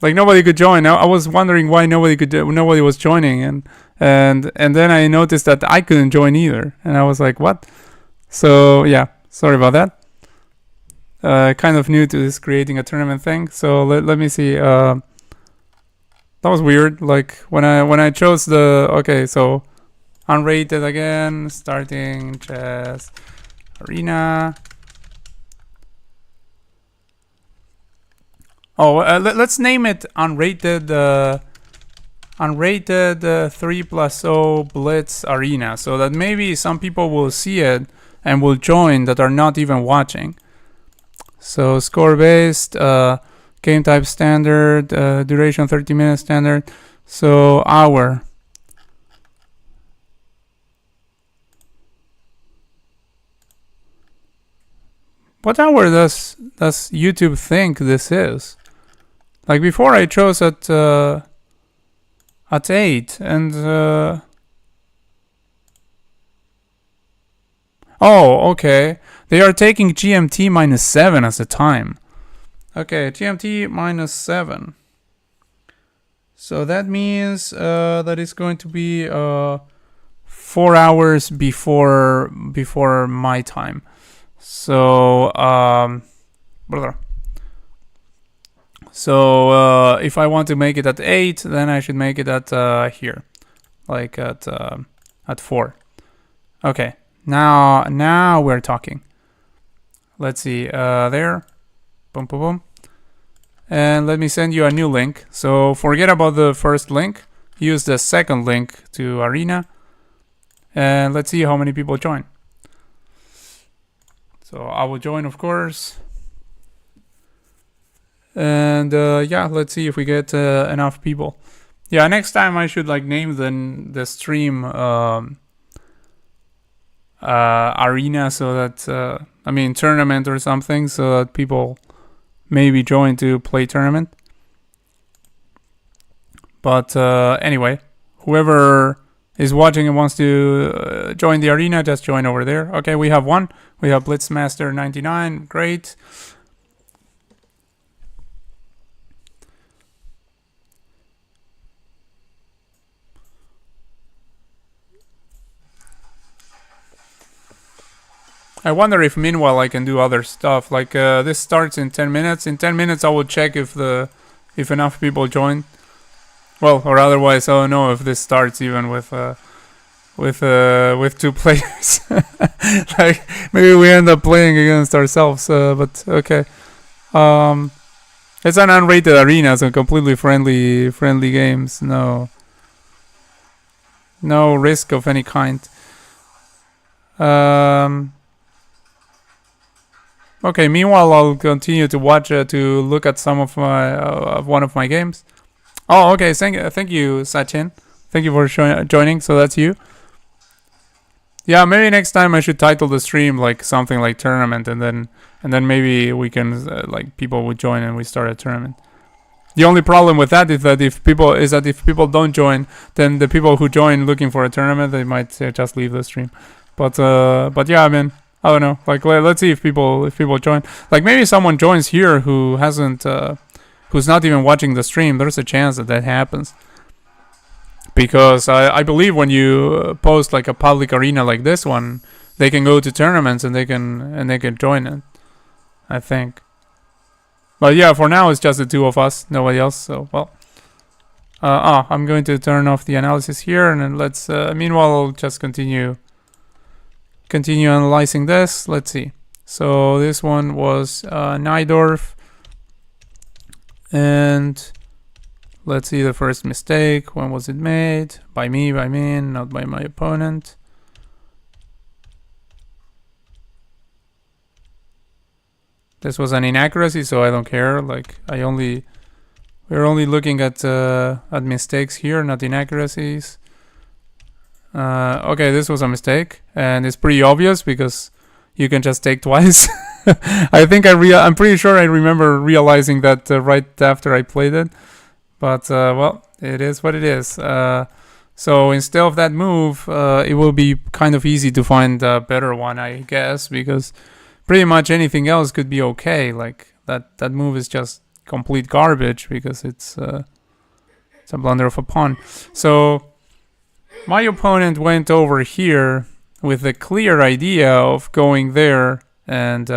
A: Like nobody could join. I was wondering why nobody was joining, and then I noticed that I couldn't join either, and I was like, what? So yeah, sorry about that. Kind of new to this creating a tournament thing. So let me see. That was weird. Like when I chose the okay, so unrated again, starting chess arena. Oh, let's name it unrated 3+0 Blitz Arena, so that maybe some people will see it and will join that are not even watching. So score based, game type standard, duration 30 minutes standard. So hour. What hour does YouTube think this is? Like before I chose at 8, and oh, okay. They are taking GMT -7 as a time. Okay, GMT -7. So that means that it's going to be 4 hours before my time. So Brother. So if I want to make it at 8, then I should make it at here, like at 4. Okay, now we're talking. Let's see, there, boom, boom, boom, and let me send you a new link. So forget about the first link. Use the second link to Arena, and let's see how many people join. So I will join, of course. And yeah, let's see if we get enough people. Yeah, next time I should like name the stream Arena, so that I mean tournament or something, so that people maybe join to play tournament. But anyway, whoever is watching and wants to join the Arena, just join over there. Okay, we have one. We have Blitzmaster 99. Great. I wonder if meanwhile I can do other stuff. Like this starts in 10 minutes. In 10 minutes I will check if enough people join. Well, or otherwise I don't know if this starts even with 2 players. Like maybe we end up playing against ourselves. But okay. It's an unrated arena, so completely friendly games. No risk of any kind. Okay. Meanwhile, I'll continue to watch to look at some of my one of my games. Oh, okay. Thank you, Sachin. Thank you for joining. So that's you. Yeah, maybe next time I should title the stream like something like tournament, and then maybe we can like people would join and we start a tournament. The only problem with that is that if people don't join, then the people who join looking for a tournament, they might just leave the stream. But yeah, I mean, I don't know. Like let's see if people join. Like maybe someone joins here who hasn't who's not even watching the stream. There's a chance that happens. Because I believe when you post like a public arena like this one, they can go to tournaments and they can join it, I think. But yeah, for now it's just the 2 of us, nobody else. So well, I'm going to turn off the analysis here, and then let's. Meanwhile, I'll just continue analyzing this. Let's see. So this one was Nydorf, and let's see the first mistake. When was it made? By me, not by my opponent. This was an inaccuracy, so I don't care. Like we're only looking at mistakes here, not inaccuracies. Okay, this was a mistake, and it's pretty obvious because you can just take twice. I think I'm pretty sure I remember realizing that right after I played it. But well, it is what it is. So instead of that move, it will be kind of easy to find a better one, I guess, because pretty much anything else could be okay. Like that move is just complete garbage because it's a blunder of a pawn. So my opponent went over here with the clear idea of going there, and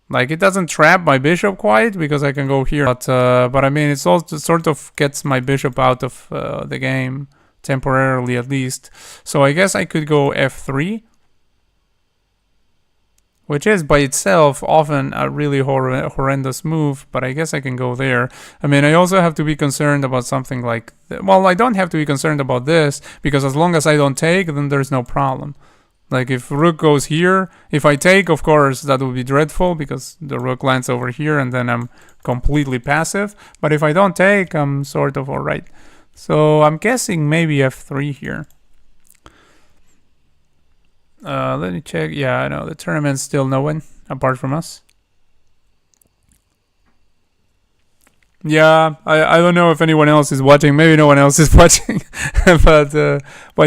A: like it doesn't trap my bishop quite because I can go here, but I mean it's also sort of gets my bishop out of the game temporarily at least. So I guess I could go f3, which is by itself often a really horrendous move, but I guess I can go there. I mean, I also have to be concerned about something like, well, I don't have to be concerned about this, because as long as I don't take, then there's no problem. Like if rook goes here, if I take, of course, that would be dreadful, because the rook lands over here, and then I'm completely passive. But if I don't take, I'm sort of alright. So I'm guessing maybe f3 here. Let me check. Yeah, I know the tournament's still no one apart from us. Yeah, I don't know if anyone else is watching. Maybe no one else is watching. but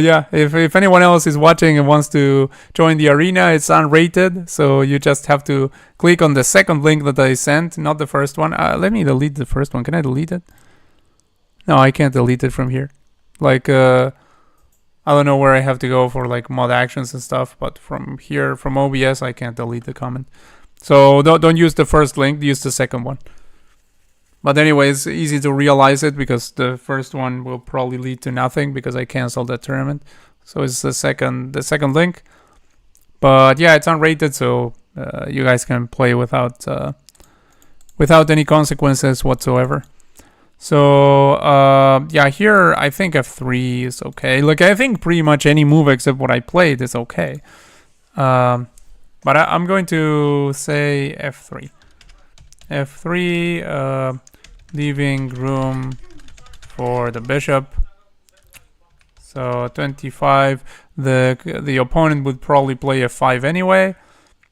A: yeah, if anyone else is watching and wants to join the arena, it's unrated, so you just have to click on the second link that I sent, not the first one. Let me delete the first one. Can I delete it? No, I can't delete it from here. Like I don't know where I have to go for like mod actions and stuff, but from here, from OBS, I can't delete the comment. So don't use the first link, use the second one. But anyways, easy to realize it because the first one will probably lead to nothing because I canceled that tournament. So it's the second link. But yeah, it's unrated, so you guys can play without any consequences whatsoever. So yeah, here I think f3 is okay. Like I think pretty much any move except what I played is okay. But I'm going to say f3. f3, leaving room for the bishop. So 25. The opponent would probably play f5 anyway,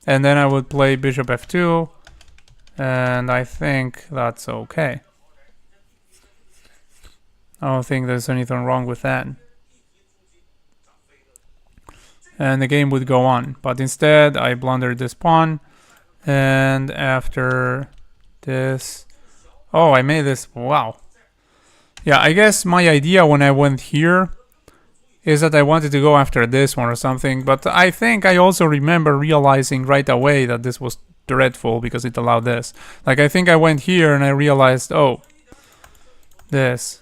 A: and then I would play bishop f2, and I think that's okay. I don't think there's anything wrong with that. And the game would go on, but instead I blundered this pawn, and after this, oh, I made this. Wow. Yeah, I guess my idea when I went here is that I wanted to go after this one or something, but I think I also remember realizing right away that this was dreadful because it allowed this. Like I think I went here and I realized, oh, this.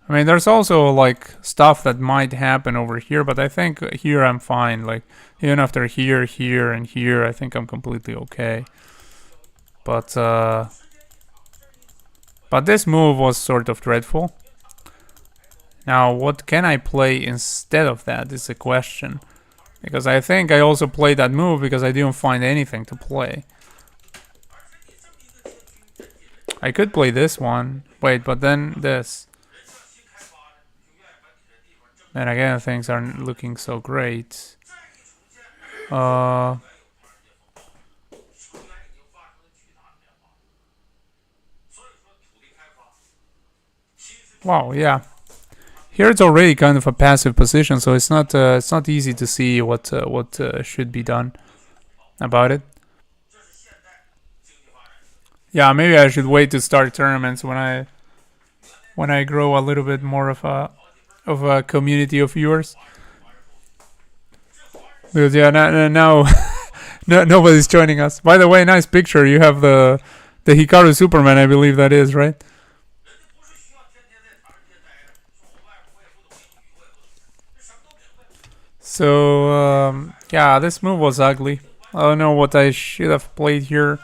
A: I mean, there's also like stuff that might happen over here, but I think here I'm fine. Like even after here, here, and here, I think I'm completely okay. But this move was sort of dreadful. Now, what can I play instead of that is the question. Because I think I also played that move because I didn't find anything to play. I could play this one. Wait, but then this. And again, things aren't looking so great. Wow, yeah. Here it's already kind of a passive position, so it's not easy to see what should be done about it. Yeah, maybe I should wait to start tournaments when I grow a little bit more of a community of viewers. Because yeah, now no, nobody's joining us. By the way, nice picture. You have the Hikaru Superman, I believe that is, right? So yeah, this move was ugly. I don't know what I should have played here.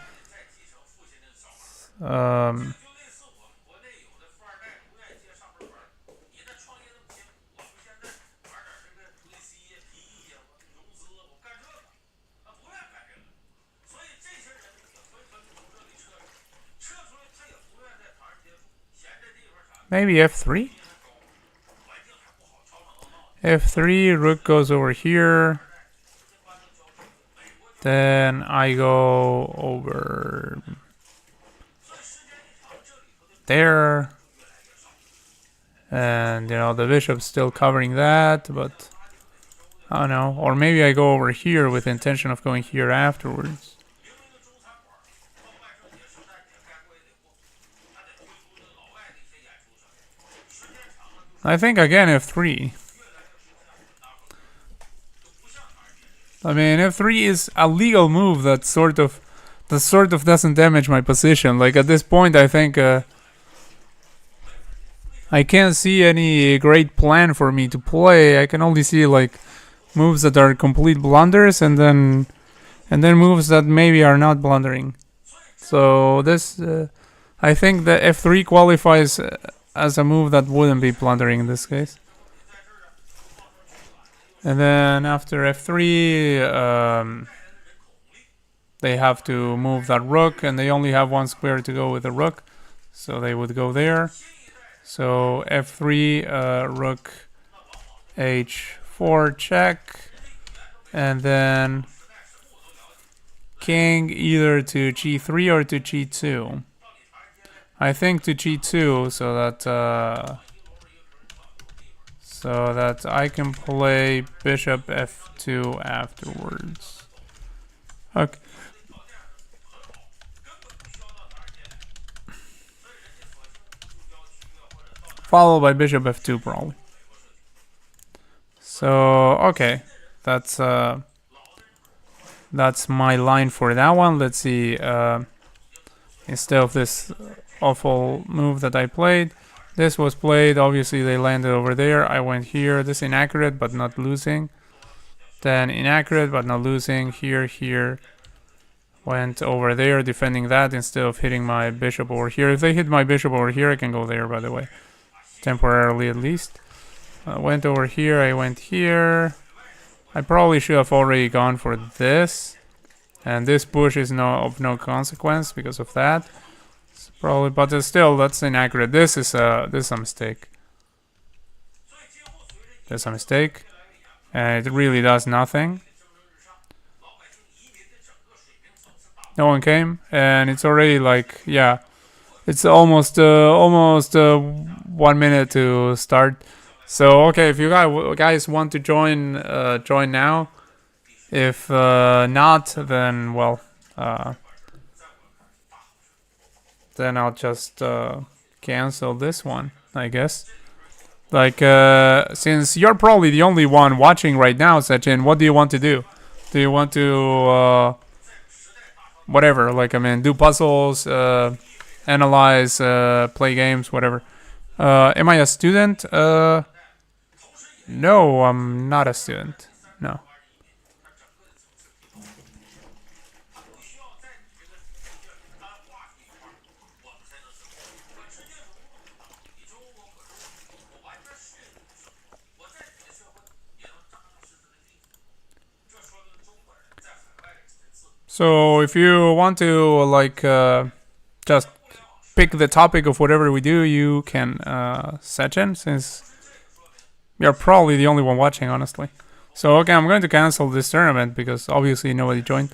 A: Maybe f3? f3, rook goes over here. Then I go over there. And, you know, the bishop's still covering that, but I don't know. Or maybe I go over here with the intention of going here afterwards. I think again f3. I mean, f3 is a legal move that sort of doesn't damage my position. Like at this point, I think I can't see any great plan for me to play. I can only see like moves that are complete blunders, and then moves that maybe are not blundering. So this, I think the f3 qualifies as a move that wouldn't be blundering in this case. And then after f3, they have to move that rook, and they only have one square to go with the rook, so they would go there. So f3, rook h4 check, and then king either to g3 or to g2. I think to g2, so that I can play bishop f2 afterwards. Okay. Followed by bishop f2 probably. So okay, that's That's my line for that one. Let's see. Instead of this awful move that I played, this was played. Obviously, they landed over there. I went here. This inaccurate, but not losing. Then inaccurate, but not losing. Here. Went over there, defending that instead of hitting my bishop over here. If they hit my bishop over here, I can go there, by the way. Temporarily, at least. Went over here. I went here. I probably should have already gone for this. And this push is of no consequence because of that. It's probably, but still, that's inaccurate. This is a mistake. That's a mistake. And it really does nothing. No one came, and it's already like, yeah, it's almost 1 minute to start. So okay, if you guys want to join, join now. If not, then well, then I'll just cancel this one, I guess. Like, since you're probably the only one watching right now, Sechin, what do you want to do? Do you want to whatever? Like, I mean, do puzzles, analyze, play games, whatever. Am I a student? No, I'm not a student. No. So if you want to like just pick the topic of whatever we do, you can Sechin, since you're probably the only one watching, honestly. So okay, I'm going to cancel this tournament because obviously nobody joined.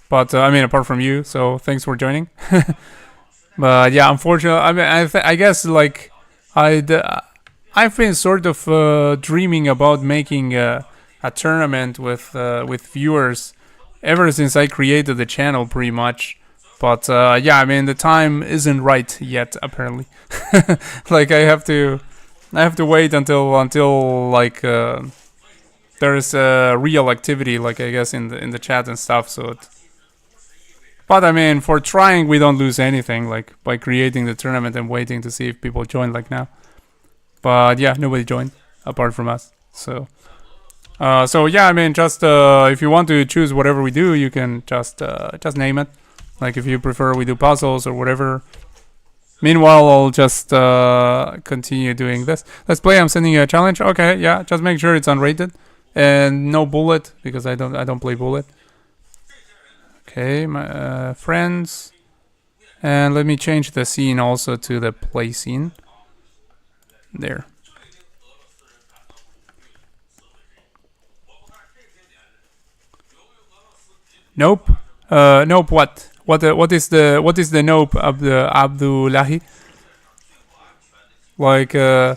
A: But I mean, apart from you, so thanks for joining. But yeah, unfortunately, I mean, I guess like I've been sort of dreaming about making a tournament with viewers ever since I created the channel, pretty much. But yeah, I mean, the time isn't right yet, apparently. Like I have to wait until like there's real activity, like I guess in the chat and stuff. So, but I mean, for trying, we don't lose anything, like by creating the tournament and waiting to see if people join, like now. But yeah, nobody joined apart from us. So. So yeah, I mean, just if you want to choose whatever we do, you can just name it. Like if you prefer we do puzzles or whatever. Meanwhile, I'll just continue doing this. Let's play. I'm sending you a challenge. Okay, yeah, just make sure it's unrated and no bullet because I don't play bullet. Okay, my friends, and let me change the scene also to the play scene. There. Nope. Nope. What? What is the nope of the Abdullahi? Like, okay,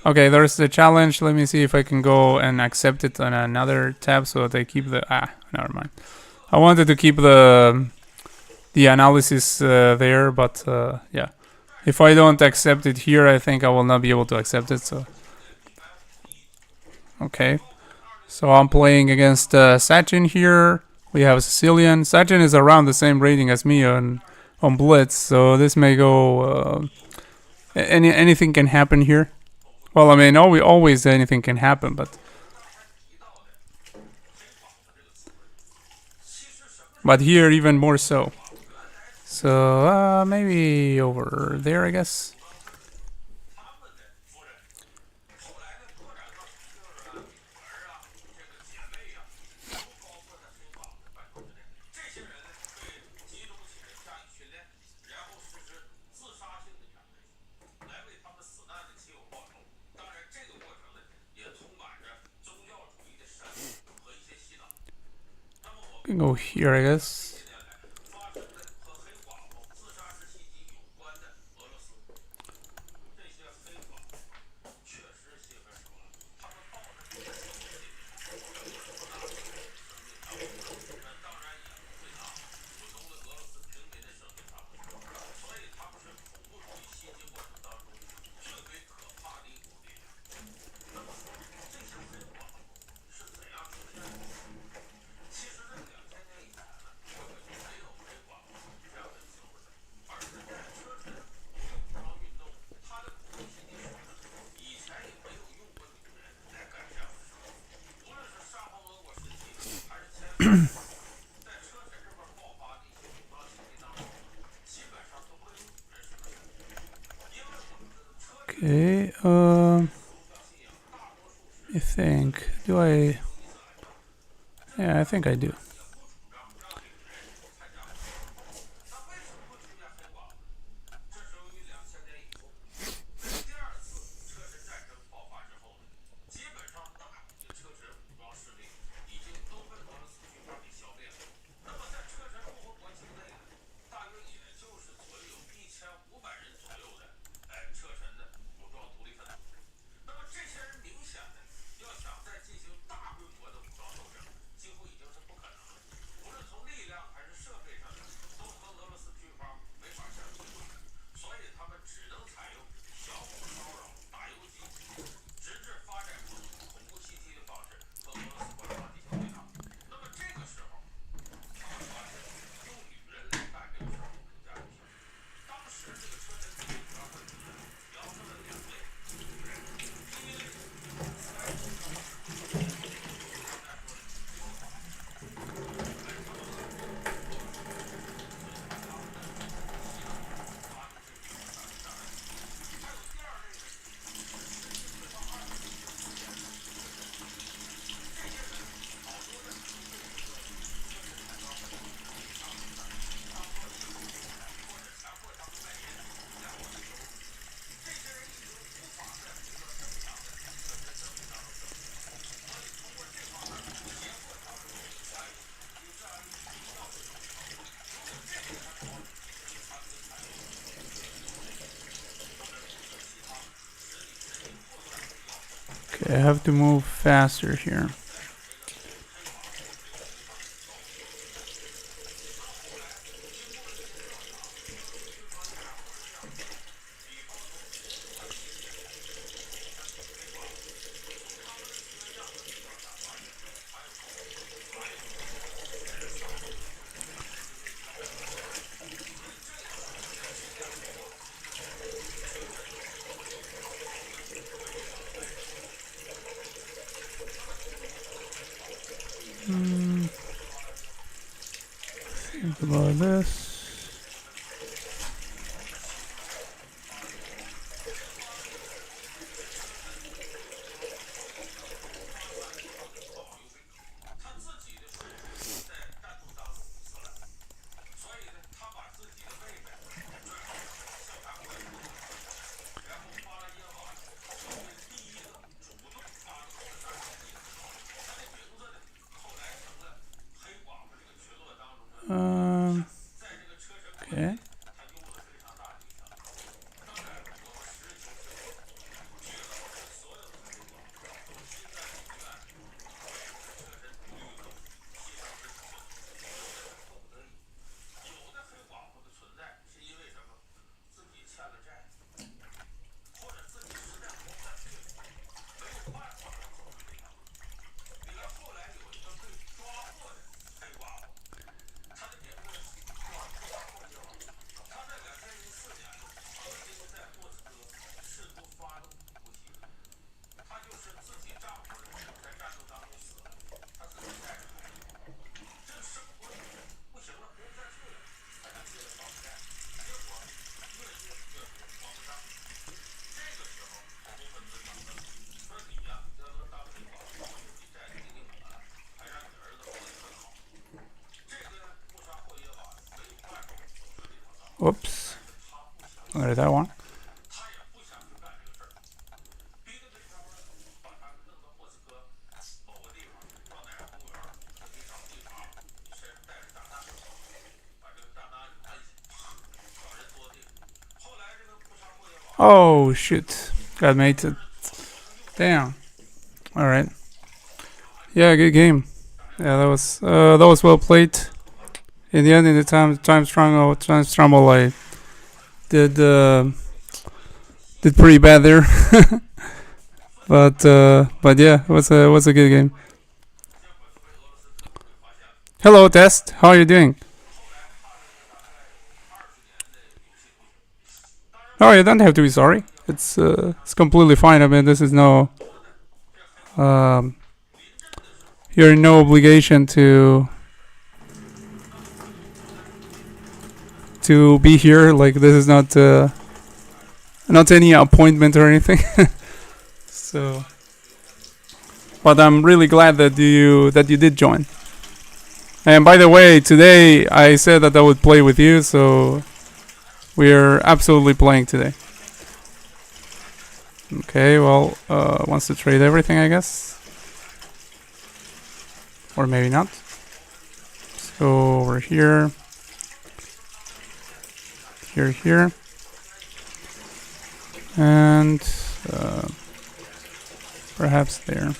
A: there's the challenge. Let me see if I can go and accept it on another tab so that I keep the never mind. I wanted to keep the analysis there, but yeah, if I don't accept it here, I think I will not be able to accept it. So, okay, so I'm playing against Sachin here. We have Sicilian. Sachin is around the same rating as me on Blitz, so this may go. Anything can happen here. Well, I mean, always anything can happen, but here even more so. So maybe over there, I guess. Can go here, I guess. Okay, I think, do I? Yeah, I think I do. Okay, I have to move faster here. Think about this. Okay. Whoops. What is that one? Oh shoot. Got mated. Damn. Alright. Yeah, good game. Yeah, that was well played. In the end, in the time struggle, I did did pretty bad there. But yeah, it was a good game. Hello, Test. How are you doing? Oh, you don't have to be sorry. It's completely fine. I mean, this is no you're in no obligation to to be here. Like this is not any appointment or anything. So, but I'm really glad that you did join. And by the way, today I said that I would play with you, so we're absolutely playing today. Okay, well, wants to trade everything, I guess. Or maybe not. So we're here. Here. And perhaps there.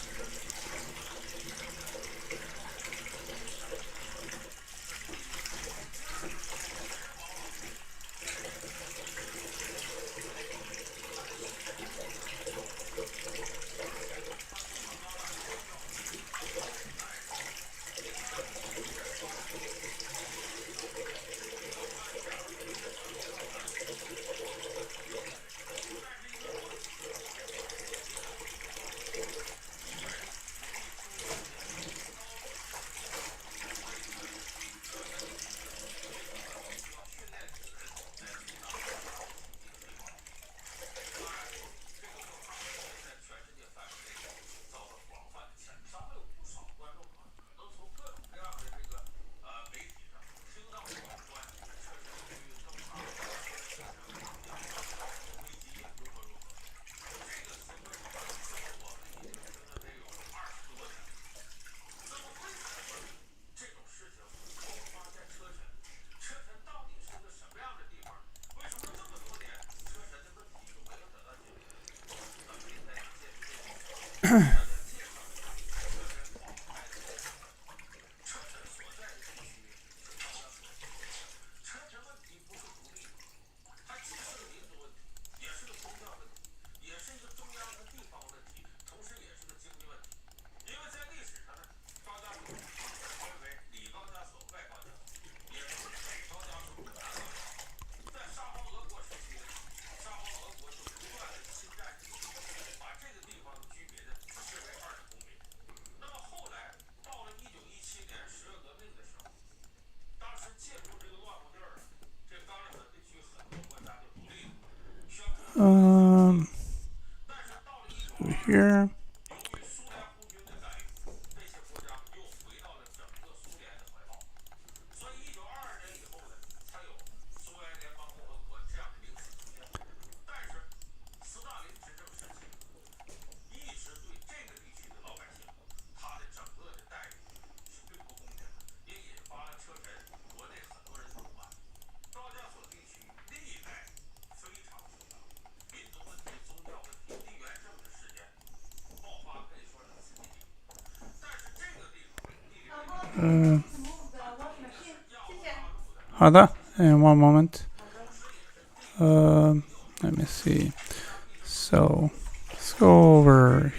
A: Here. Hada, in one moment. Let me see. So let's go over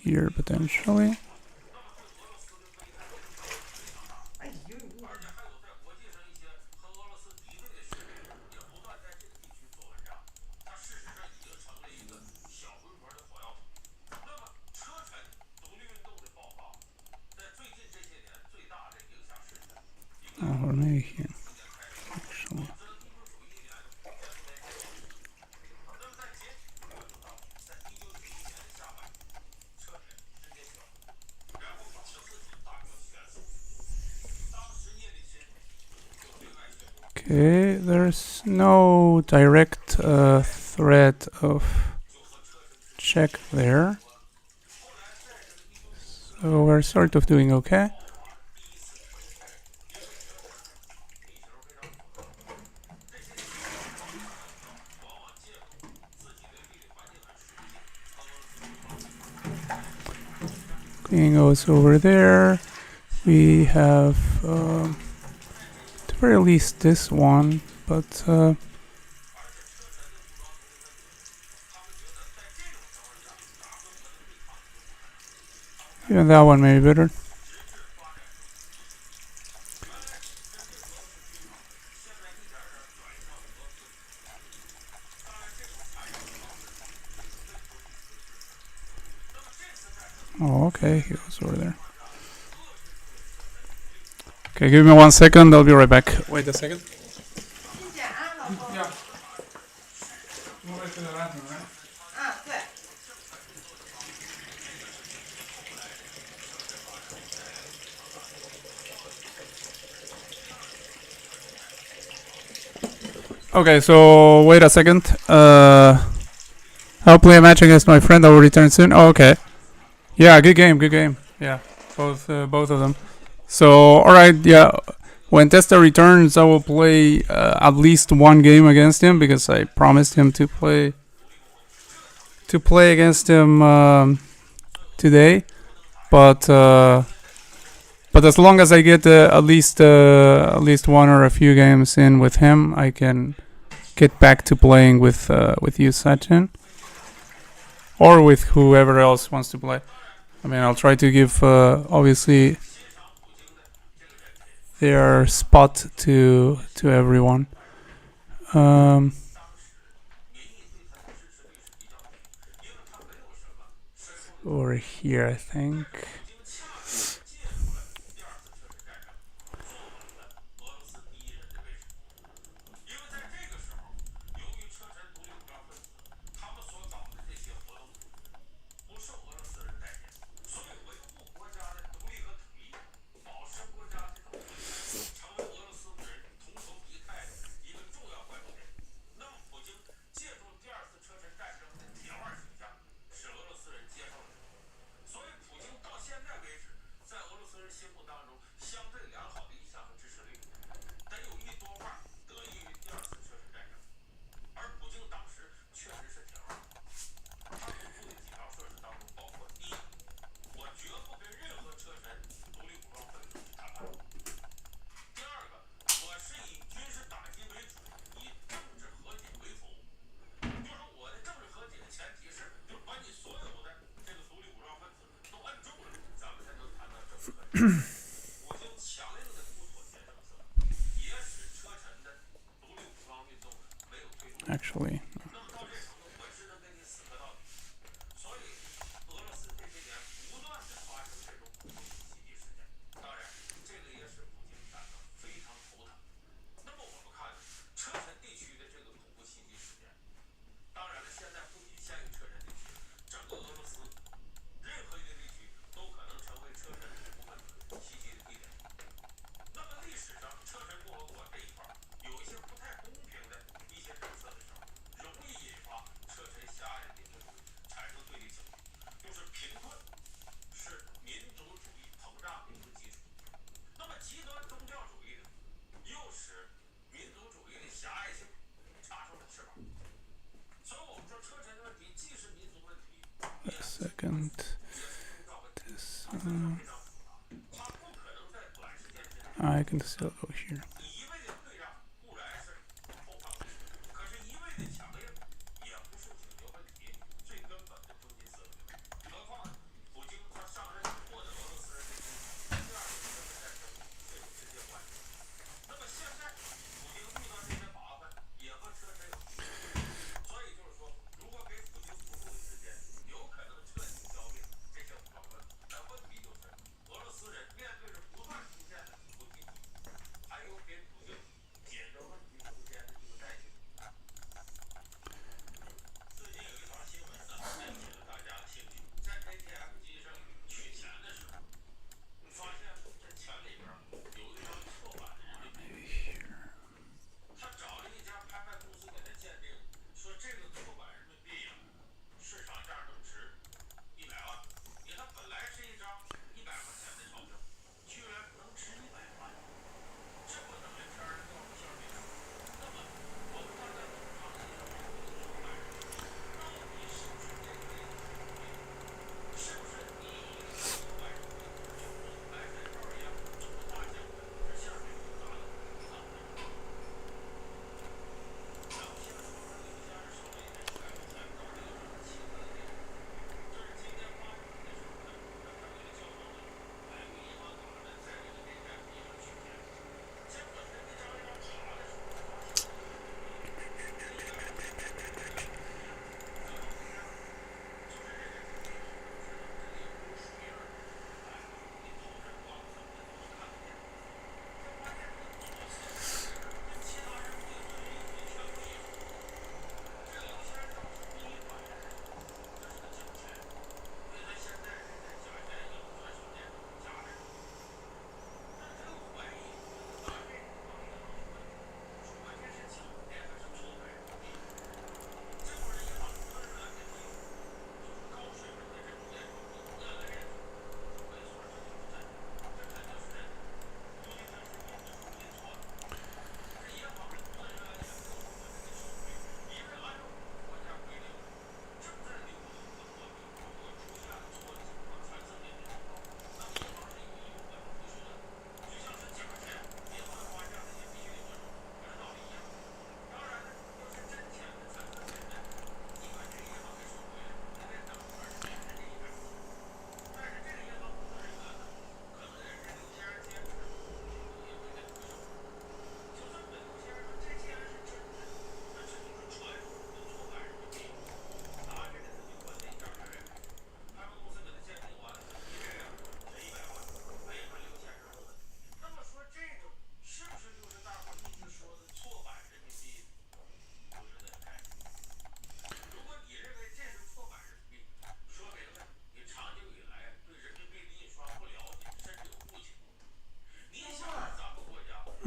A: here potentially. Or maybe here. Actually. Okay, there's no direct threat of check there. So we're sort of doing okay. Queen goes over there. We have at the very least this one, but even that one may be better. Oh, okay, he goes over there. Okay, give me 1 second, I'll be right back. Wait a second.
B: 对。
A: Okay, so wait a second. I'll play a match against my friend. I will return soon. Oh, okay. Yeah, good game, good game. Yeah, both of them. So, all right, yeah. When Testa returns, I will play at least one game against him because I promised him to play against him today. But as long as I get at least one or a few games in with him, I can get back to playing with you, Sachin, or with whoever else wants to play. I mean, I'll try to give obviously their spot to everyone. Over here, I think. Actually, a second. This, I can still go here.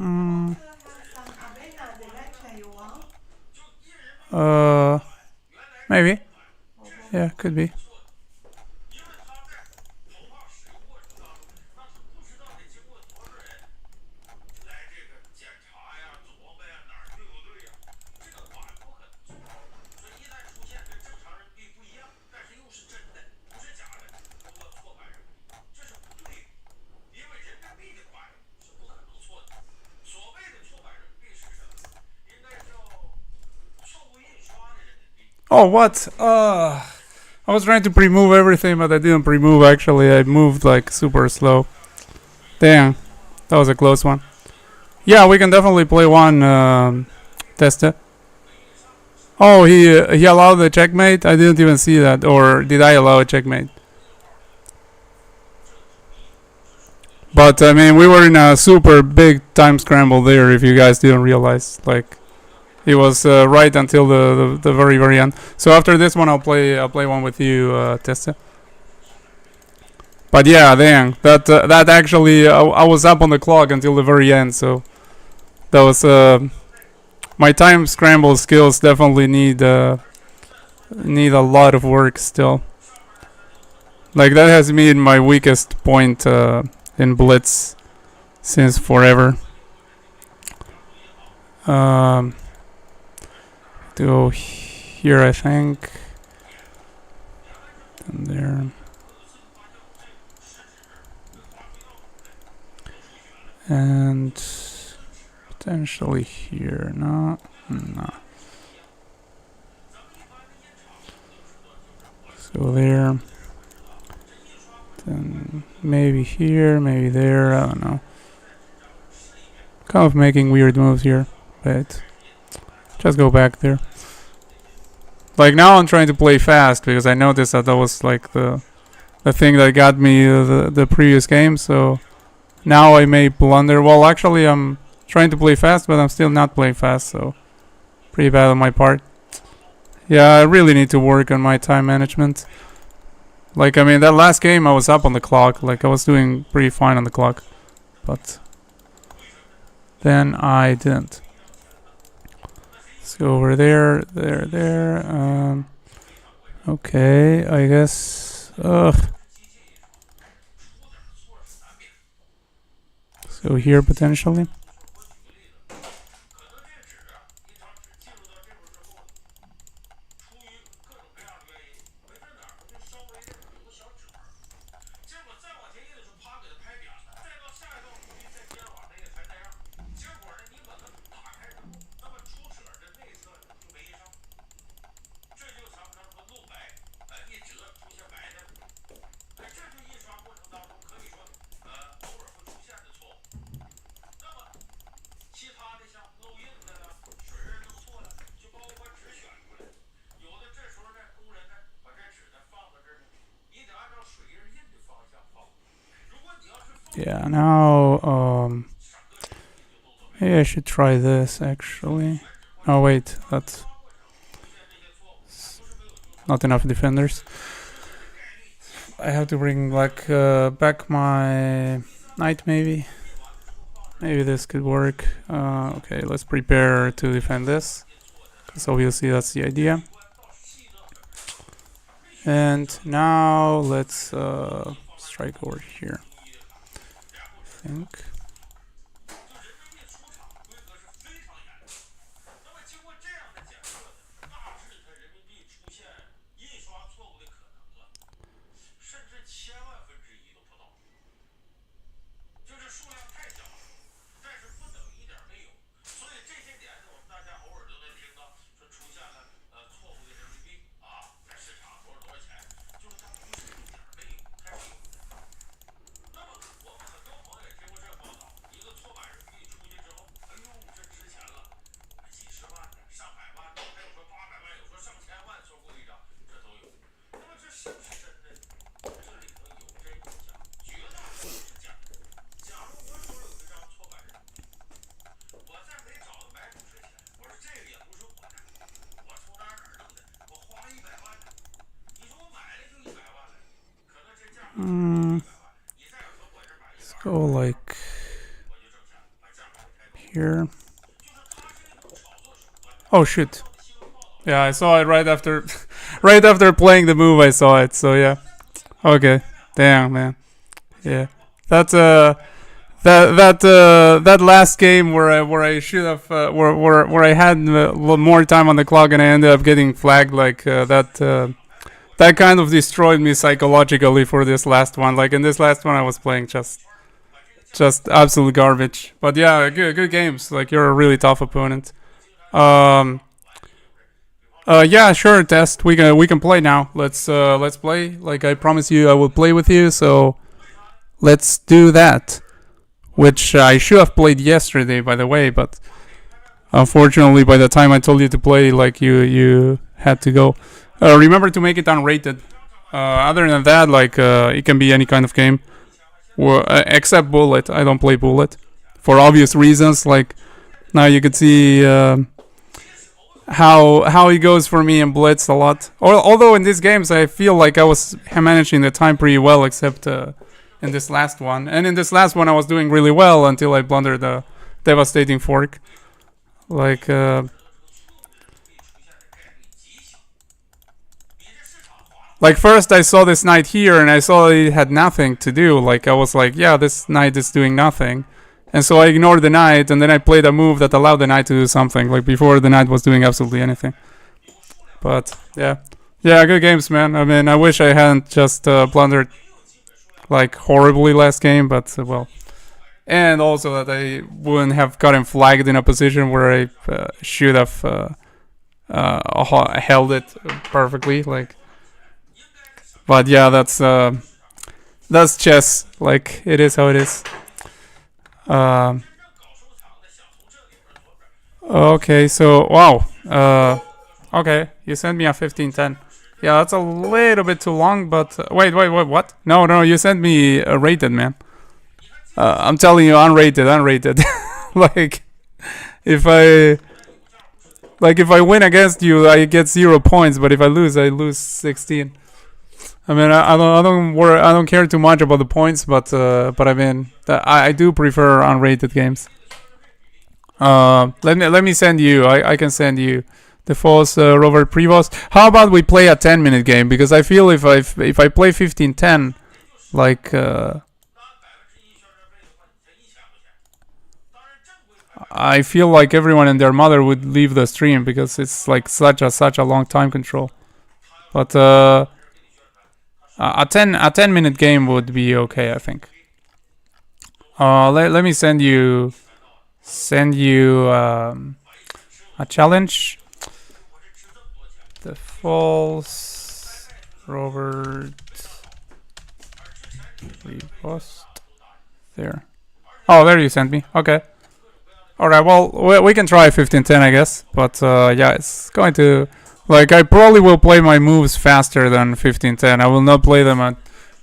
A: Mm,
B: Walker has some arena direction you want?
A: uh, maybe.
B: Or
A: Yeah,
B: Walker?
A: could be. Oh, what? I was trying to pre-move everything, but I didn't pre-move. Actually, I moved like super slow. Damn, that was a close one. Yeah, we can definitely play one. Test it. Oh, he allowed the checkmate. I didn't even see that, or did I allow a checkmate? But I mean, we were in a super big time scramble there. If you guys didn't realize, like it was right until the very end. So after this one, I'll play one with you, Testa. But yeah, dang, that actually I was up on the clock until the very end. So that was my time scramble skills definitely need a lot of work still. Like that has been my weakest point in Blitz since forever. Um, go here, I think, and there, and potentially here. No, no. So there, then maybe here, maybe there. I don't know. Kind of making weird moves here, but just go back there. Like now, I'm trying to play fast because I noticed that was like the thing that got me the previous game. So now I may blunder. Well, actually, I'm trying to play fast, but I'm still not playing fast. So pretty bad on my part. Yeah, I really need to work on my time management. Like, I mean, that last game I was up on the clock. Like, I was doing pretty fine on the clock. But then I didn't. Let's go over there, there. Okay, I guess. Ugh. So here potentially. Yeah, now maybe I should try this actually. Oh wait, that's not enough defenders. I have to bring like back my knight maybe. Maybe this could work. Okay, let's prepare to defend this. Because obviously that's the idea. And now let's strike over here. I think. Let's go like here. Oh shoot! Yeah, I saw it right after, right after playing the move. I saw it. So yeah. Okay. Damn, man. Yeah. That's that last game where I should have where I had a little more time on the clock and I ended up getting flagged like that kind of destroyed me psychologically for this last one. Like in this last one, I was playing just absolute garbage. But yeah, good games. Like you're a really tough opponent. Um. Yeah, sure. Test. We can play now. Let's play. Like I promised you, I will play with you. So let's do that. Which I should have played yesterday, by the way, but unfortunately, by the time I told you to play, like you had to go. Remember to make it unrated. Other than that, like it can be any kind of game, except bullet. I don't play bullet for obvious reasons. Like now you can see how it goes for me in blitz a lot. Although in these games I feel like I was managing the time pretty well, except. In this last one. And in this last one, I was doing really well until I blundered a devastating fork. Like, first I saw this knight here and I saw it had nothing to do. Like, I was like, yeah, this knight is doing nothing. And so I ignored the knight and then I played a move that allowed the knight to do something. Like, before the knight was doing absolutely anything. But, yeah. Yeah, good games, man. I mean, I wish I hadn't just blundered like horribly last game, but well, and also that I wouldn't have gotten flagged in a position where I should have held it perfectly. Like, but yeah, that's chess. Like it is how it is. Okay, so wow. Okay, you sent me a 1510. Yeah, that's a little bit too long, but wait, what? No, you sent me a rated, man. I'm telling you, unrated. like, if I win against you, I get 0 points, but if I lose 16. I mean, I don't care too much about the points, but I mean, I do prefer unrated games. Let me send you. I can send you. The false Robert Prevost. How about we play a 10-minute game? Because I feel if I play 15-10, like I feel like everyone and their mother would leave the stream because it's like such a long time control. But a 10-minute game would be okay, I think. Let me send you a challenge. The false Robert repost there. Oh, there you sent me. Okay. All right. Well, we can try 1510, I guess. But yeah, it's going to like I probably will play my moves faster than 1510. I will not play them at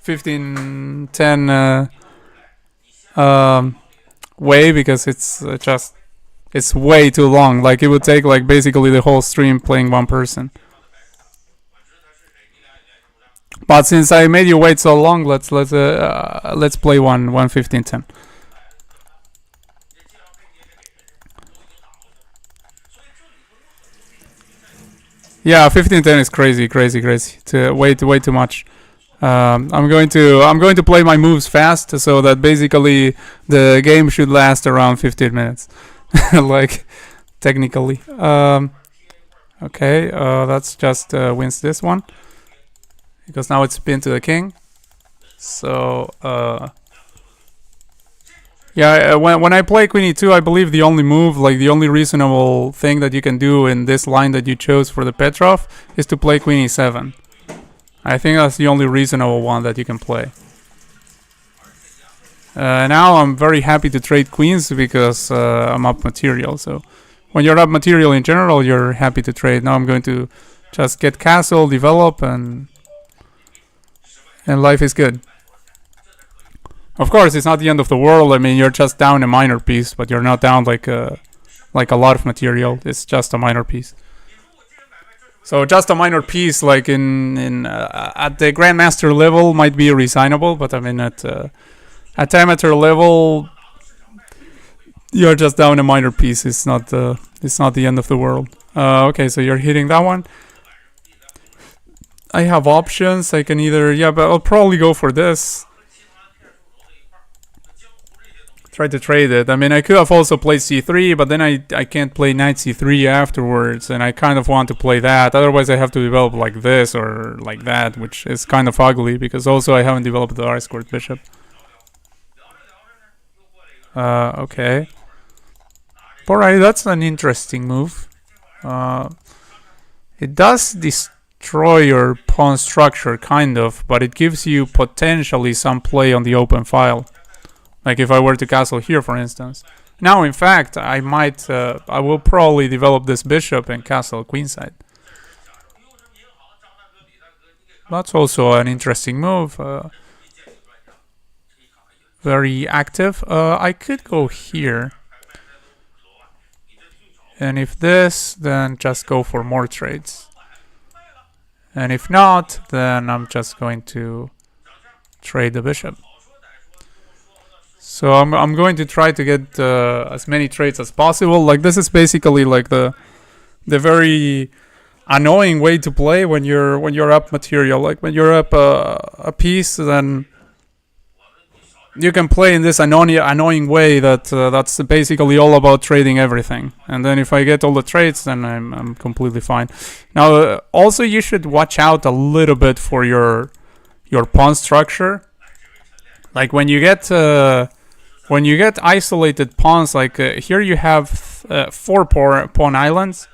A: 1510 way because it's it's way too long. Like it would take like basically the whole stream playing one person. But since I made you wait so long, let's play one 1510. Yeah, 1510 is crazy. To wait way too much. I'm going to play my moves fast, so that basically the game should last around 15 minutes, like technically. Okay, that's just wins this one. Because now it's pinned to the king. So, yeah, when I play Queen E2, I believe the only move, like the only reasonable thing that you can do in this line that you chose for the Petrov is to play Queen E7. I think that's the only reasonable one that you can play. Now I'm very happy to trade queens because I'm up material. So when you're up material in general, you're happy to trade. Now I'm going to just get castle, develop, and life is good. Of course, it's not the end of the world. I mean, you're just down a minor piece, but you're not down like a lot of material. It's just a minor piece. So just a minor piece, like in at the grandmaster level, might be resignable, but I mean at amateur level, You're just down a minor piece. It's not the end of the world. Okay, so you're hitting that one. I have options. I can either, yeah, but I'll probably go for this. Try to trade it. I mean, I could have also played c3, but then I can't play knight c3 afterwards, and I kind of want to play that. Otherwise, I have to develop like this or like that, which is kind of ugly, because also I haven't developed the r-squared bishop. Okay. Alright, that's an interesting move. It does destroy your pawn structure, kind of, but it gives you potentially some play on the open file. Like if I were to castle here, for instance. Now, in fact, I will probably develop this bishop and castle queenside. That's also an interesting move. Very active. I could go here. And if this, then just go for more trades. And if not, then I'm just going to trade the bishop. So I'm going to try to get as many trades as possible. Like this is basically like the very annoying way to play when you're up material. Like when you're up a piece, then you can play in this annoying way that's basically all about trading everything. And then if I get all the trades, then I'm completely fine. Now also you should watch out a little bit for your pawn structure. Like when you get isolated pawns, like here you have 4 pawn islands,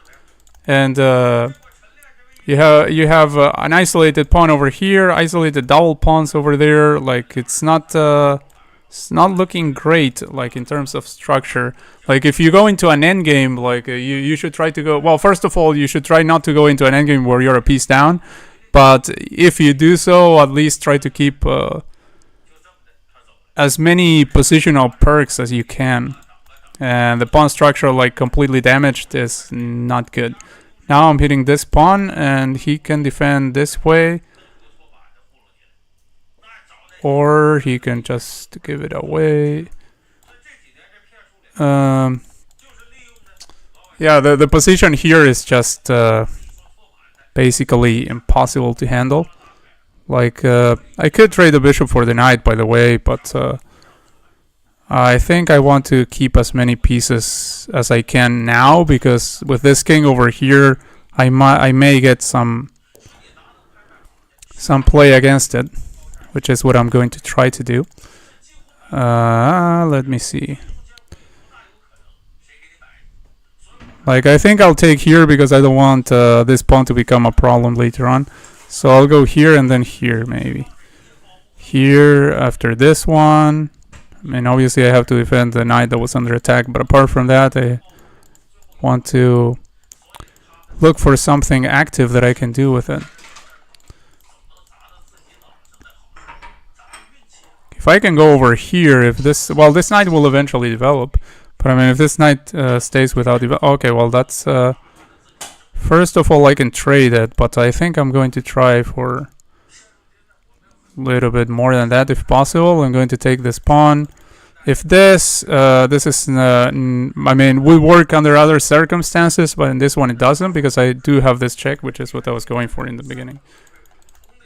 A: and you have an isolated pawn over here, isolated double pawns over there. Like it's not looking great, like in terms of structure. Like if you go into an endgame, like you should try to go. Well, first of all, you should try not to go into an endgame where you're a piece down. But if you do so, at least try to keep as many positional perks as you can. And the pawn structure, like completely damaged, is not good. Now I'm hitting this pawn, and he can defend this way, or he can just give it away. Yeah, the position here is just basically impossible to handle. Like, I could trade the bishop for the knight, by the way, but I think I want to keep as many pieces as I can now, because with this king over here, I may get some play against it, which is what I'm going to try to do. Let me see. Like, I think I'll take here because I don't want this pawn to become a problem later on. So I'll go here and then here, maybe. Here, after this one. I mean, obviously I have to defend the knight that was under attack, but apart from that, I want to look for something active that I can do with it. If I can go over here, if this... Well, this knight will eventually develop. But I mean, if this knight stays without... Okay, well, that's... First of all, I can trade it, but I think I'm going to try for a little bit more than that if possible. I'm going to take this pawn. If this is, I mean, would work under other circumstances, but in this one it doesn't, because I do have this check, which is what I was going for in the beginning.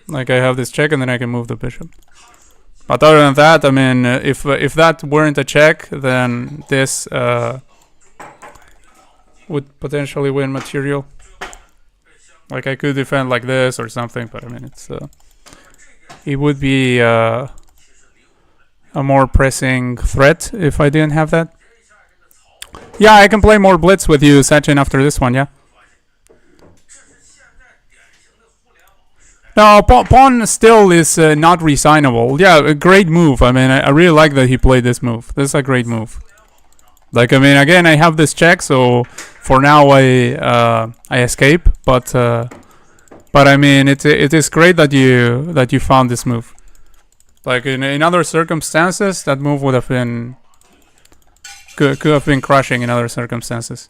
A: Like, I have this check and then I can move the bishop. But other than that, I mean, if that weren't a check, then this would potentially win material. Like, I could defend like this or something, but I mean, it would be a more pressing threat if I didn't have that. Yeah, I can play more blitz with you, Sachin, after this one, yeah. No, pawn still is not resignable. Yeah, a great move. I mean, I really like that he played this move. This is a great move. Like, I mean, again, I have this check, so for now I escape. But I mean, it is great that you found this move. Like in other circumstances, that move would have been could have been crushing in other circumstances.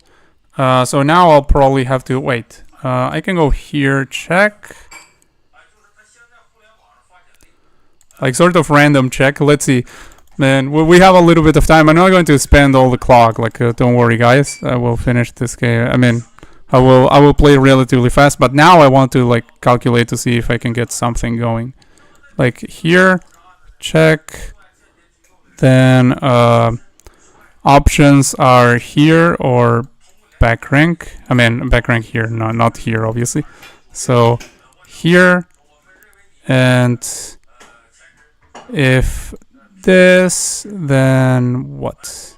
A: So now I'll probably have to wait. I can go here, check. Like sort of random check. Let's see. Man, we have a little bit of time. I'm not going to spend all the clock. Like, don't worry, guys. I will finish this game. I mean, I will play relatively fast. But now I want to like calculate to see if I can get something going. Like here, check. Then options are here or back rank. I mean, back rank here, not here, obviously. So here, and if this, then what?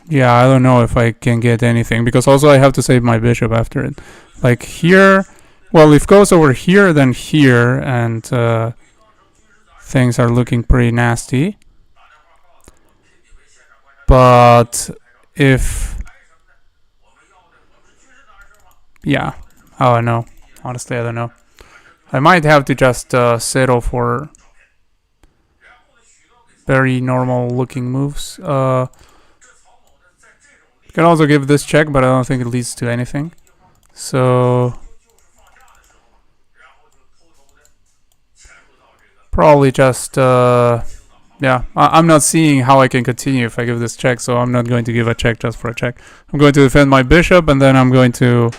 A: Yeah, I don't know if I can get anything because also I have to save my bishop after it. Like here, well, if it goes over here, then here, and things are looking pretty nasty. But if, yeah, oh no, honestly I don't know. I might have to just settle for very normal looking moves. Can also give this check, but I don't think it leads to anything. So probably just yeah, I'm not seeing how I can continue if I give this check, so I'm not going to give a check just for a check. I'm going to defend my bishop, and then I'm going to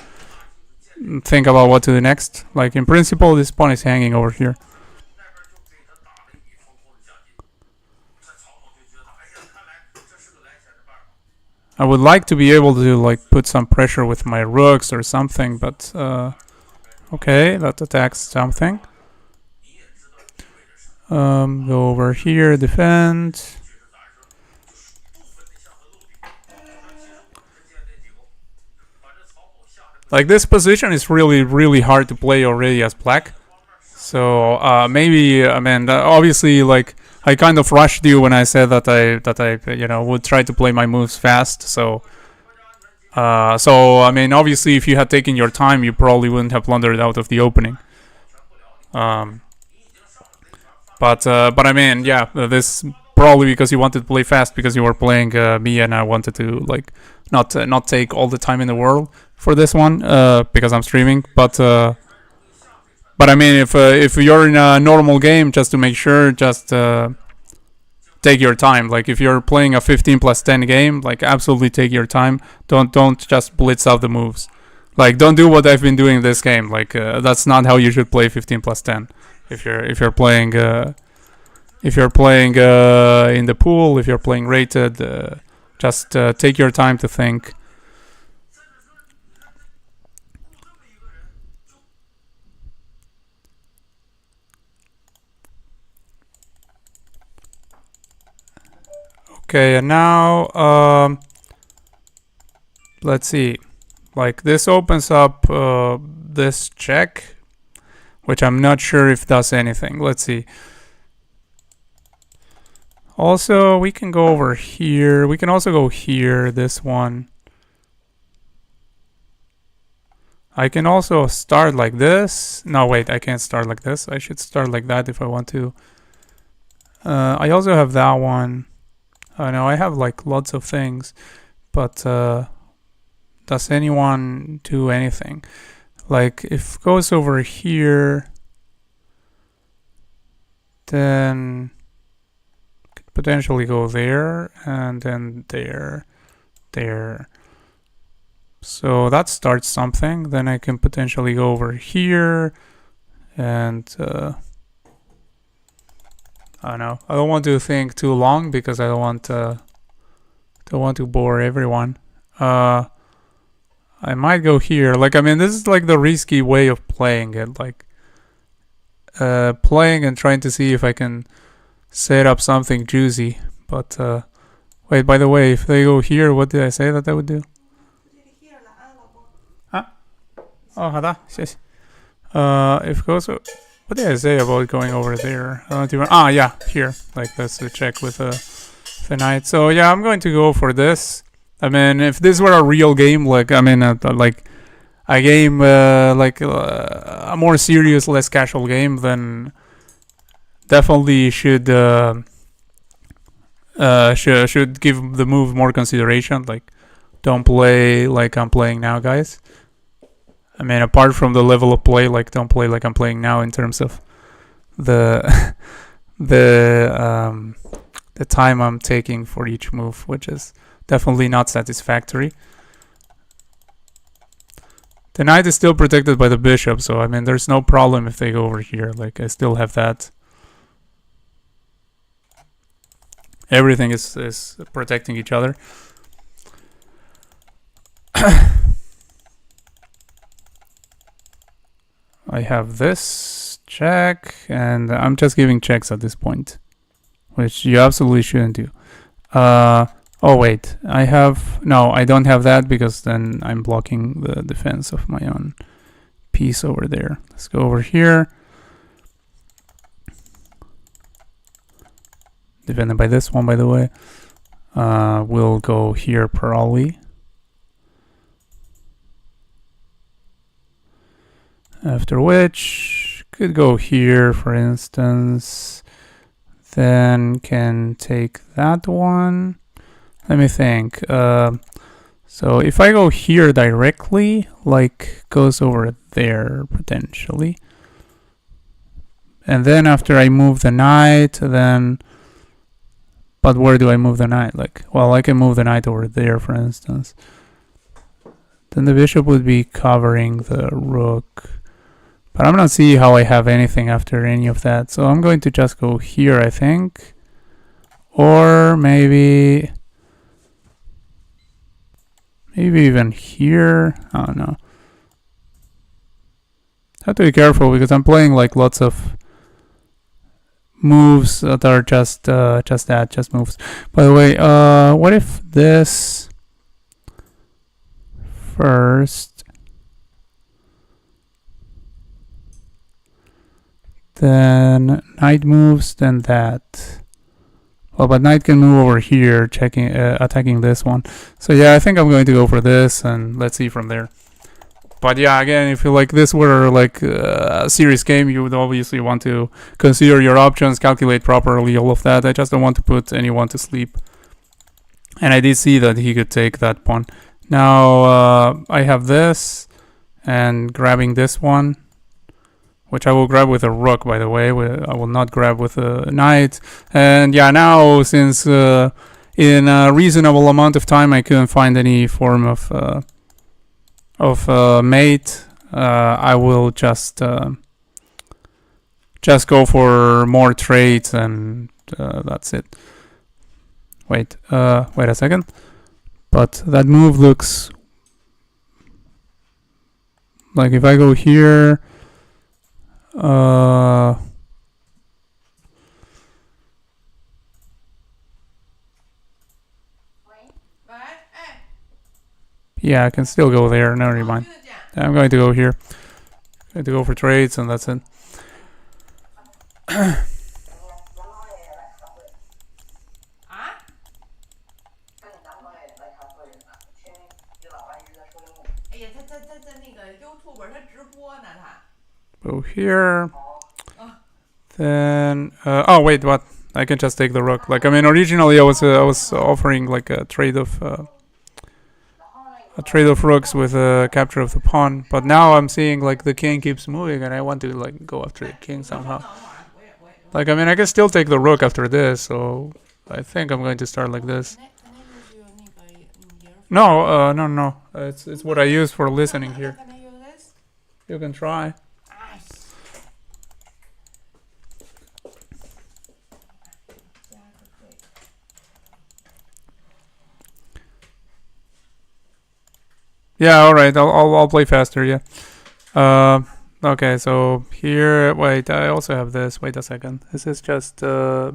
A: think about what to do next. Like, in principle, this pawn is hanging over here. I would like to be able to like put some pressure with my rooks or something, but okay, that attacks something. Go over here, defend. Like, this position is really hard to play already as black. So maybe, I mean, obviously, like, I kind of rushed you when I said that I would try to play my moves fast. So I mean, obviously, if you had taken your time, you probably wouldn't have blundered out of the opening. But I mean, yeah, this probably because you wanted to play fast because you were playing me, and I wanted to like not take all the time in the world for this one because I'm streaming. But I mean, if you're in a normal game, just to make sure, just take your time. Like, if you're playing a 15+10 game, like, absolutely take your time. Don't just blitz out the moves. Like, don't do what I've been doing this game. Like, that's not how you should play 15+10. If you're playing in the pool, if you're playing rated, just take your time to think. Okay, and now let's see. Like, this opens up this check, which I'm not sure if does anything. Let's see. Also, we can go over here. We can also go here, this one. I can also start like this. No, wait, I can't start like this. I should start like that if I want to. I also have that one. I know I have like lots of things, but does anyone do anything? Like, if it goes over here, then could potentially go there, and then there. So that starts something. Then I can potentially go over here, and I don't know. I don't want to think too long because I don't want to bore everyone. I might go here. Like, I mean, this is like the risky way of playing it. Like, playing and trying to see if I can set up something juicy. But wait, by the way, if they go here, what did I say that I would do? 哦，好的，谢谢。If goes, what did I say about going over there? I don't even. Ah, yeah, here. Like, that's the check with the knight. So yeah, I'm going to go for this. I mean, if this were a real game, like, I mean, like a game like a more serious, less casual game, then definitely should give the move more consideration. Like, don't play like I'm playing now, guys. I mean, apart from the level of play, like don't play like I'm playing now in terms of the the the time I'm taking for each move, which is definitely not satisfactory. The knight is still protected by the bishop, so I mean, there's no problem if they go over here. Like, I still have that. Everything is protecting each other. I have this check, and I'm just giving checks at this point, which you absolutely shouldn't do. Oh wait, I don't have that because then I'm blocking the defense of my own piece over there. Let's go over here. Defended by this one, by the way. We'll go here probably. After which, could go here, for instance. Then can take that one. Let me think. So if I go here directly, like goes over there potentially. And then after I move the knight, then... But where do I move the knight? Like, well, I can move the knight over there, for instance. Then the bishop would be covering the rook. But I'm not seeing how I have anything after any of that. So I'm going to just go here, I think. Or maybe even here. I don't know. Have to be careful because I'm playing like lots of moves that are just moves. By the way, what if this first, then knight moves, then that. Well, but knight can move over here, attacking this one. So yeah, I think I'm going to go for this, and let's see from there. But yeah, again, if you like this were like a serious game, you would obviously want to consider your options, calculate properly, all of that. I just don't want to put anyone to sleep. And I did see that he could take that pawn. Now I have this, and grabbing this one, which I will grab with a rook, by the way. I will not grab with a knight. And yeah, now since in a reasonable amount of time I couldn't find any form of mate, I will just go for more trades, and that's it. Wait a second. But that move looks like if I go here, yeah, I can still go there. Never mind. I'm going to go here. I'm going to go for trades, and that's it. Go here. Then oh wait, what? I can just take the rook. Like, I mean, originally I was offering like a trade of rooks with a capture of the pawn, but now I'm seeing like the king keeps moving, and I want to like go after the king somehow. Like, I mean, I can still take the rook after this, so I think I'm going to start like this. No, no. It's what I use for listening here. You can try. Yeah, all right. I'll play faster. Yeah. Okay. So here, wait. I also have this. Wait a second. This is just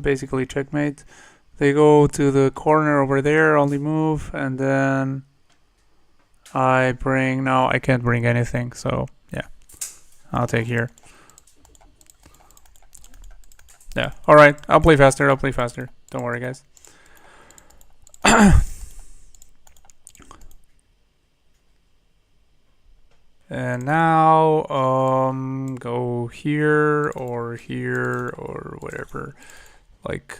A: basically checkmate. They go to the corner over there. Only move, and then I bring. No, I can't bring anything. So yeah, I'll take here. Yeah. All right. I'll play faster. Don't worry, guys. And now go here or whatever. Like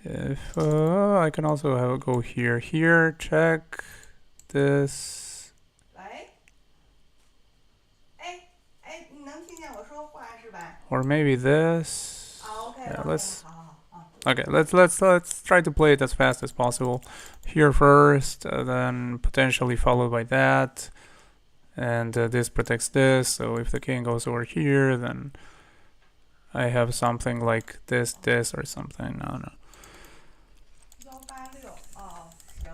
A: if I can also go here, check this. or maybe this.
B: 啊 OK
A: Yeah,
B: OK，
A: let's
B: 好好好。
A: okay. Let's try to play it as fast as possible. Here first, then potentially followed by that, and this protects this. So if the king goes over here, then I have something like this, or something. I don't know.
B: 186哦，行。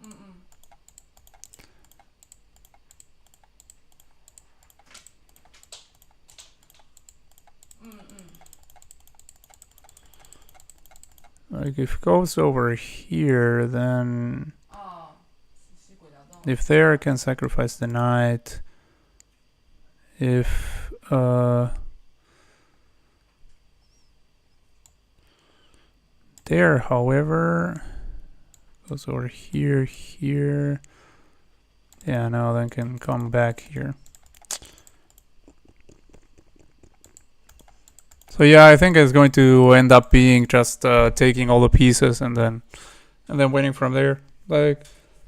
B: 嗯嗯。嗯嗯。
A: Like if it goes over here, then
B: 哦，磁吸轨道灯。
A: if there I can sacrifice the knight. If there, however, goes over here, here. Yeah, no, then can come back here. So yeah, I think it's going to end up being just taking all the pieces and then winning from there. Like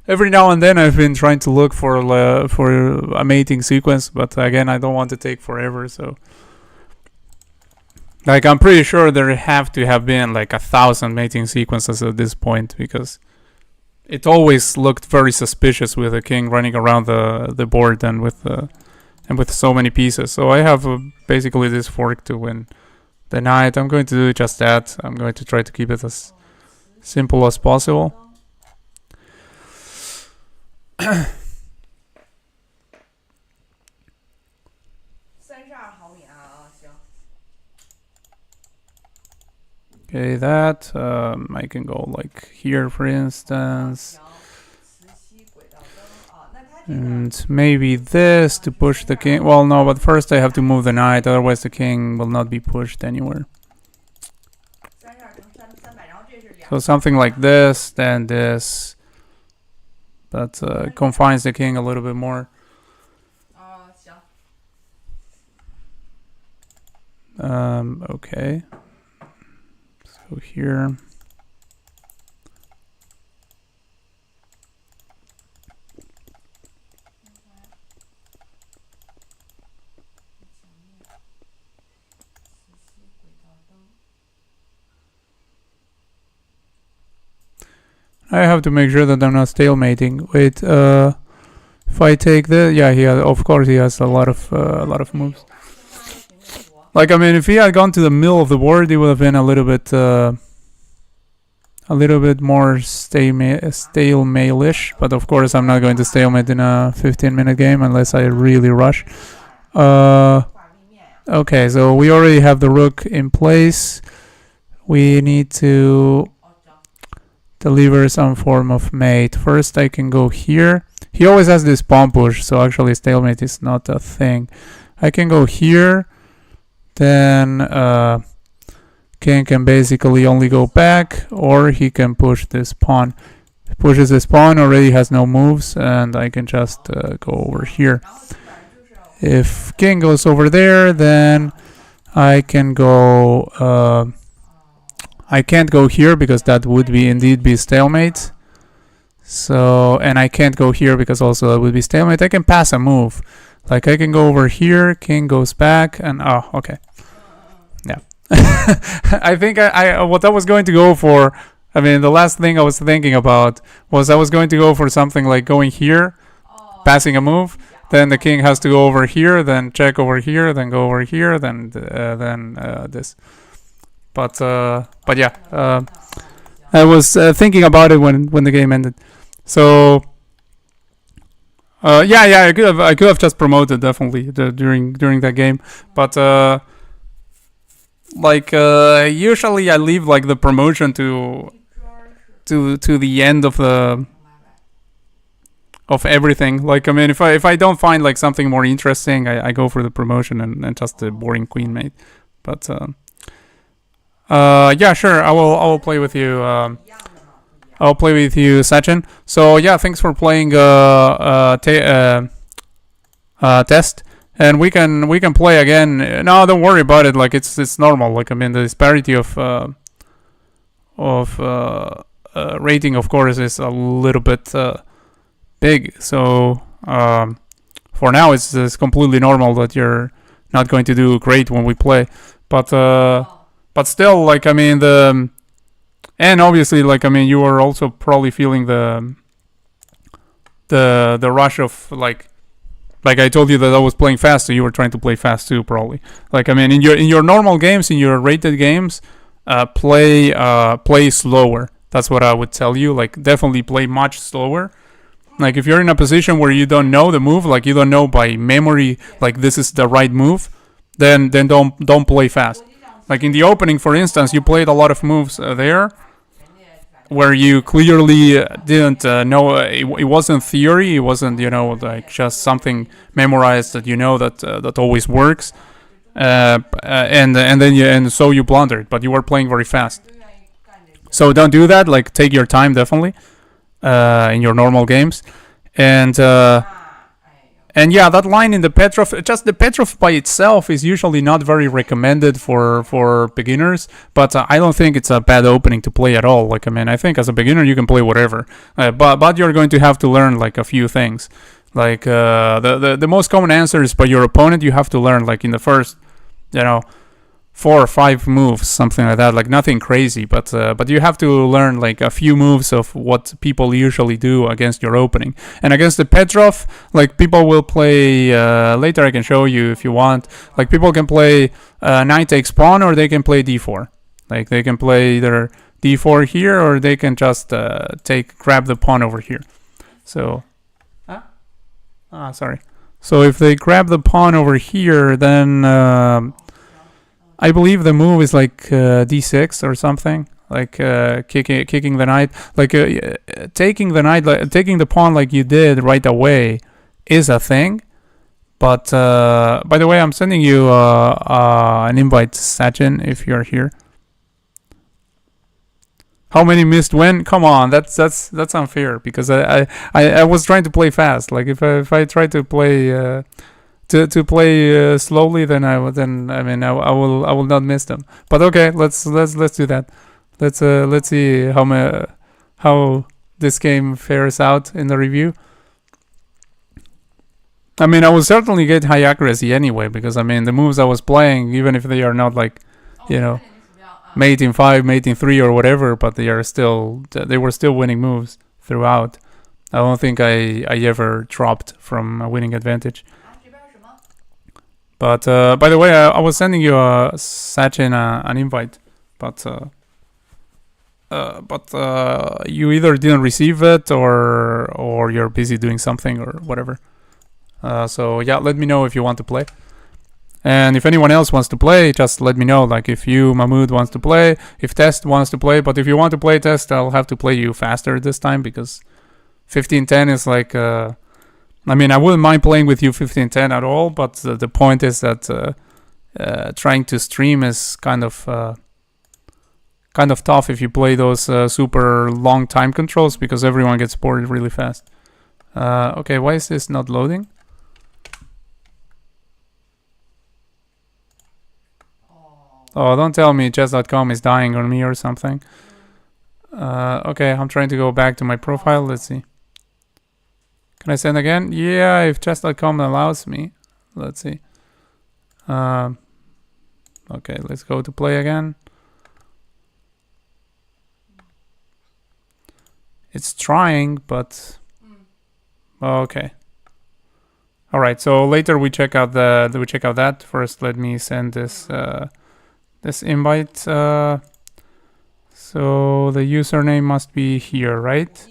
A: every now and then, I've been trying to look for a mating sequence, but again, I don't want to take forever. So, like, I'm pretty sure there have to have been like 1,000 mating sequences at this point because it always looked very suspicious with a king running around the board and with so many pieces. So I have basically this fork to win the knight. I'm going to do just that. I'm going to try to keep it as simple as possible. Okay, that I can go like here, for instance, and maybe this to push the king. Well, no, but first I have to move the knight, otherwise the king will not be pushed anywhere. So something like this, then this, that confines the king a little bit more. Okay. So here. I have to make sure that I'm not stalemating. Wait, if I take the, yeah, of course he has a lot of moves. Like, I mean, if he had gone to the middle of the board, it would have been a little bit more stalemate-ish. But of course, I'm not going to stalemate in a 15-minute game unless I really rush. Okay, so we already have the rook in place. We need to deliver some form of mate. First, I can go here. He always has this pawn push, so actually stalemate is not a thing. I can go here. Then king can basically only go back, or he can push this pawn. He pushes this pawn, already has no moves, and I can just go over here. If king goes over there, then I can go... I can't go here because that would indeed be stalemate. So, and I can't go here because also that would be stalemate. I can pass a move. Like I can go over here, king goes back, and oh, okay. Yeah. I think what I was going to go for, I mean, the last thing I was thinking about was I was going to go for something like going here, passing a move, then the king has to go over here, then check over here, then go over here, then this. But yeah, I was thinking about it when the game ended. So yeah, I could have just promoted definitely during that game. But usually I leave like the promotion to the end of everything. Like, I mean, if I don't find like something more interesting, I go for the promotion and just the boring queen mate. But yeah, sure. I will play with you. I'll play with you, Sachin. So yeah, thanks for playing test, and we can play again. No, don't worry about it. Like it's normal. Like, I mean, the disparity of rating, of course, is a little bit big. So for now, it's completely normal that you're not going to do great when we play. But still, like I mean and obviously, like I mean, you are also probably feeling the rush of like I told you that I was playing fast, so you were trying to play fast too, probably. Like I mean, in your normal games, in your rated games, play slower. That's what I would tell you. Like definitely play much slower. Like if you're in a position where you don't know the move, like you don't know by memory, like this is the right move, then don't play fast. Like in the opening, for instance, you played a lot of moves there where you clearly didn't know it wasn't theory, it wasn't like just something memorized that that always works, and so you blundered, but you were playing very fast. So don't do that. Like take your time, definitely, in your normal games, and yeah, that line in the Petrov, just the Petrov by itself is usually not very recommended for beginners, but I don't think it's a bad opening to play at all. Like I mean, I think as a beginner you can play whatever, but you're going to have to learn like a few things. Like the most common answer is by your opponent. You have to learn like in the first, 4 or 5 moves, something like that. Like nothing crazy, but you have to learn like a few moves of what people usually do against your opening. And against the Petrov, like people will play. Later, I can show you if you want. Like people can play knight takes pawn, or they can play d4. Like they can play either d4 here, or they can just grab the pawn over here. So, sorry. So if they grab the pawn over here, then I believe the move is like d6 or something, like kicking the knight, like taking the knight, taking the pawn like you did right away is a thing. But by the way, I'm sending you an invite, Sachin, if you're here. How many missed when? Come on, that's unfair, because I was trying to play fast. Like if I try to play to play slowly, then I will not miss them. But okay, let's do that. Let's see how this game fares out in the review. I mean, I will certainly get high accuracy anyway, because I mean the moves I was playing, even if they are not like mate in 5, mate in 3 or whatever, but they were still winning moves throughout. I don't think I ever dropped from a winning advantage. But by the way, I was sending you Sachin an invite, but you either didn't receive it or you're busy doing something or whatever. So yeah, let me know if you want to play. And if anyone else wants to play, just let me know. Like if you, Mahmoud, wants to play, if Test wants to play. But if you want to play Test, I'll have to play you faster this time, because 15:10 is like I mean, I wouldn't mind playing with you 15:10 at all, but the point is that trying to stream is kind of tough if you play those super long time controls, because everyone gets bored really fast. Okay, why is this not loading? Oh, don't tell me chess.com is dying on me or something. Okay, I'm trying to go back to my profile. Let's see. Can I send again? Yeah, if chess.com allows me. Let's see. Okay, let's go to play again. It's trying, but okay. All right. So later we check out that. First, let me send this this invite. So the username must be here, right?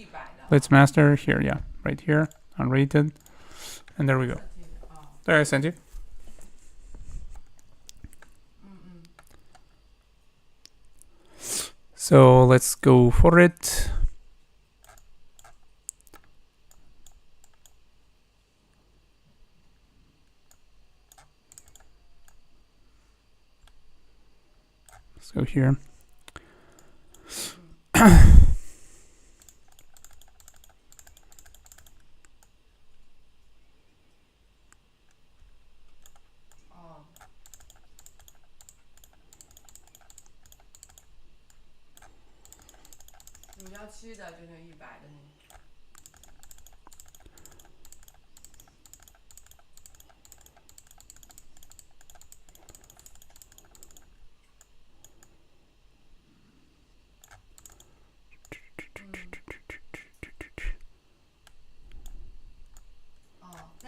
A: Let's master here. Yeah, right here. Unrated, and there we go. There, I sent you. So let's go for it. Let's go here.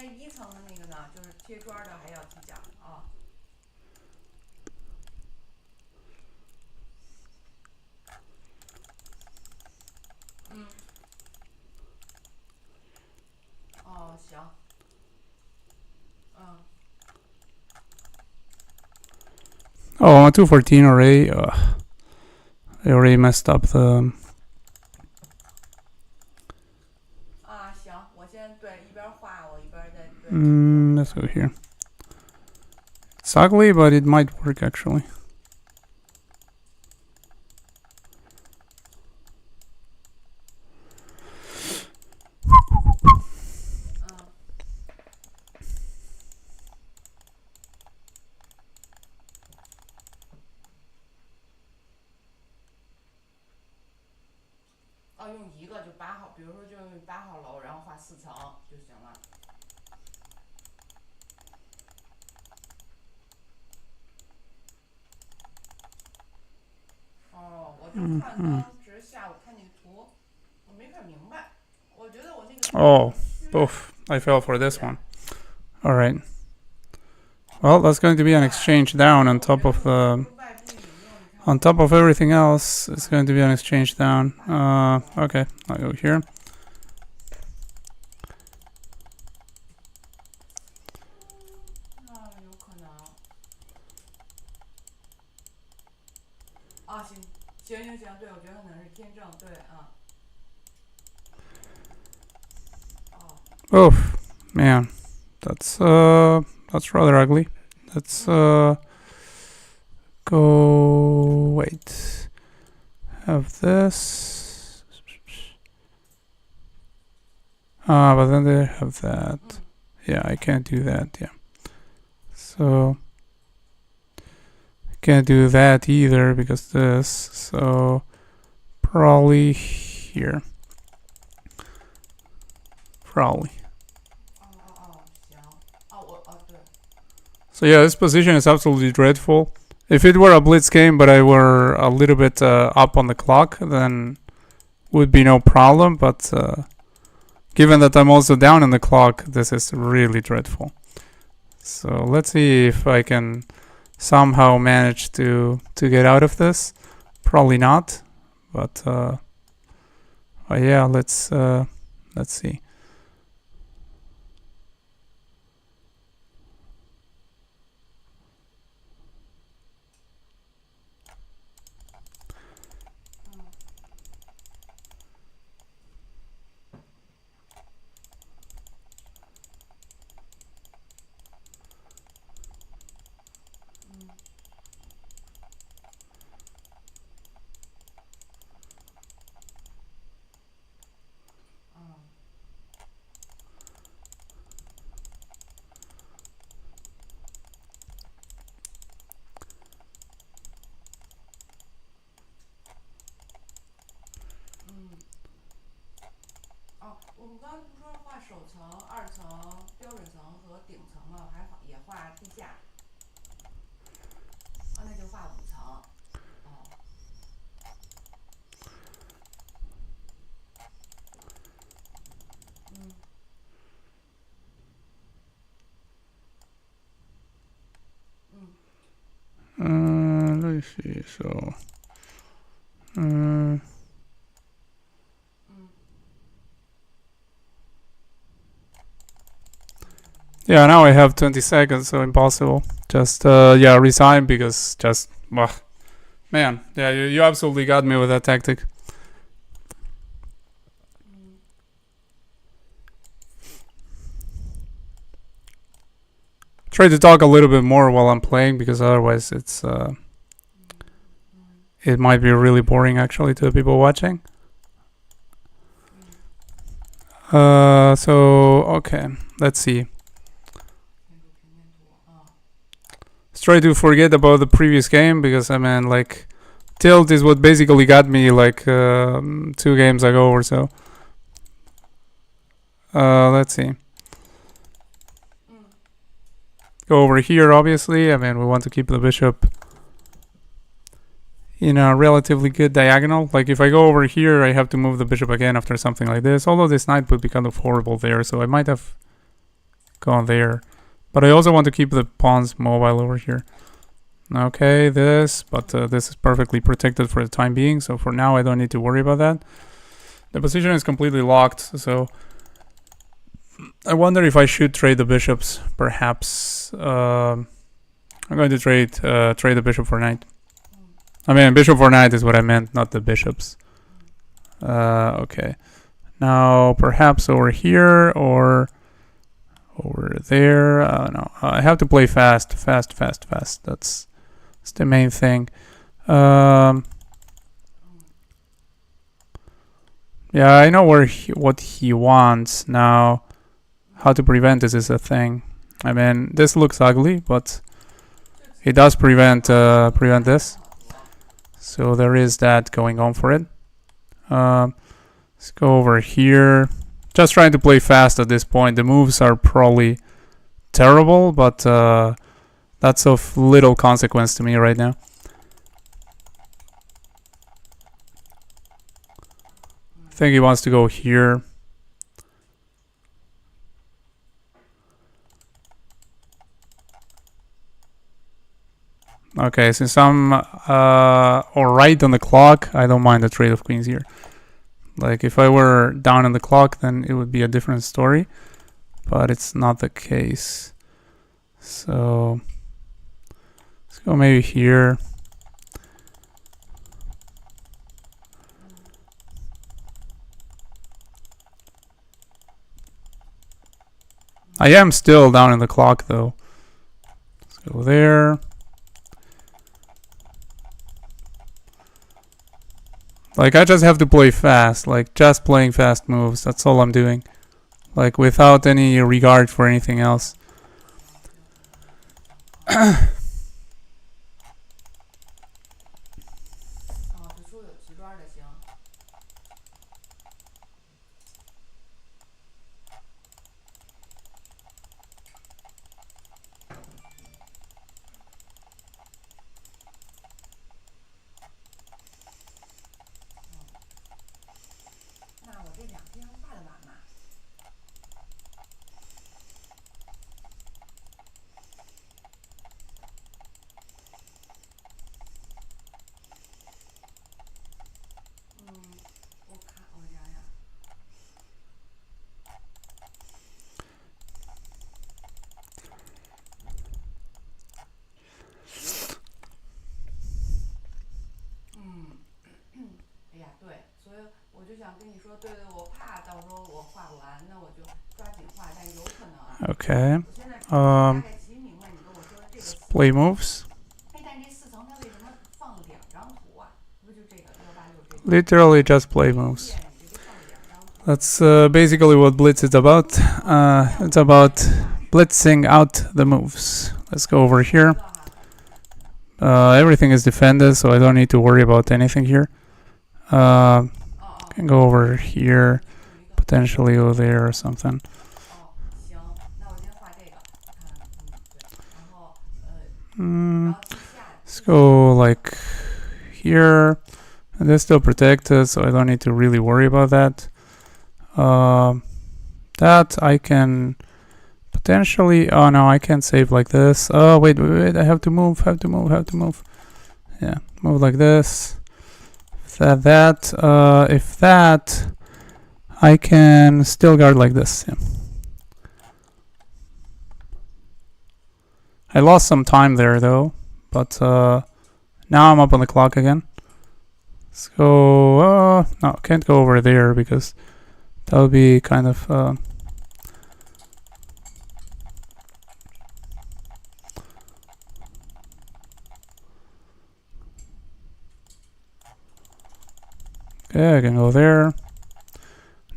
B: 那一层的那个呢，就是贴砖的还要提讲啊。嗯。哦，行。嗯。
A: Oh, 214 array. I already messed up the.
B: 啊，行，我先对一边画，我一边再对。
A: Let's go here. It's ugly, but it might work actually.
B: 用一个就8号，比如说就用8号楼，然后画4层就行了。哦，我就看当时下午看那个图，我没看明白。我觉得我那个。
A: Oh, oof! I fell for this one. All right. Well, that's going to be an exchange down on top of the. On top of everything else, it's going to be an exchange down. Okay, I'll go here. Oh, man, that's rather ugly. Let's go. Wait, have this. But then they have that. Yeah, I can't do that. Yeah, so I can't do that either because this. So probably here. Probably. So yeah, this position is absolutely dreadful. If it were a blitz game, but I were a little bit up on the clock, then would be no problem. But given that I'm also down on the clock, this is really dreadful. So let's see if I can somehow manage to get out of this. Probably not, but yeah, let's see. Let me see. So, yeah, now I have 20 seconds, so impossible. Just yeah, resign because just man, yeah, you absolutely got me with that tactic. Try to talk a little bit more while I'm playing because otherwise it's it might be really boring actually to the people watching. So okay, let's see. Let's try to forget about the previous game because I mean like tilt is what basically got me like 2 games ago or so. Let's see. Go over here, obviously. I mean, we want to keep the bishop in a relatively good diagonal. Like, if I go over here, I have to move the bishop again after something like this. Although this knight would be kind of horrible there, so I might have go on there. But I also want to keep the pawns mobile over here. Okay, but this is perfectly protected for the time being, so for now I don't need to worry about that. The position is completely locked, so I wonder if I should trade the bishops. Perhaps I'm going to trade the bishop for knight. I mean, bishop for knight is what I meant, not the bishops. Okay. Now, perhaps over here or over there. No, I have to play fast. That's the main thing. Yeah, I know what he wants now. How to prevent this is a thing. I mean, this looks ugly, but it does prevent this. So there is that going on for it. Let's go over here. Just trying to play fast at this point. The moves are probably terrible, but that's of little consequence to me right now. I think he wants to go here. Okay, since I'm alright on the clock, I don't mind the trade of queens here. Like, if I were down on the clock, then it would be a different story. But it's not the case. So, let's go maybe here. I am still down in the clock, though. Let's go there. Like, I just have to play fast, like, just playing fast moves, that's all I'm doing. Like, without any regard for anything else. Okay. Let's play moves. Literally just play moves. That's basically what Blitz is about. It's about blitzing out the moves. Let's go over here. Everything is defended, so I don't need to worry about anything here. Can go over here, potentially over there or something. Let's go like here. And they're still protected, so I don't need to really worry about that. That I can potentially. Oh no, I can't save like this. Oh wait, I have to move. Yeah, move like this. If that, I can still guard like this. Yeah. I lost some time there though, but now I'm up on the clock again. Let's go. No, can't go over there because that would be kind of. Okay, I can go there.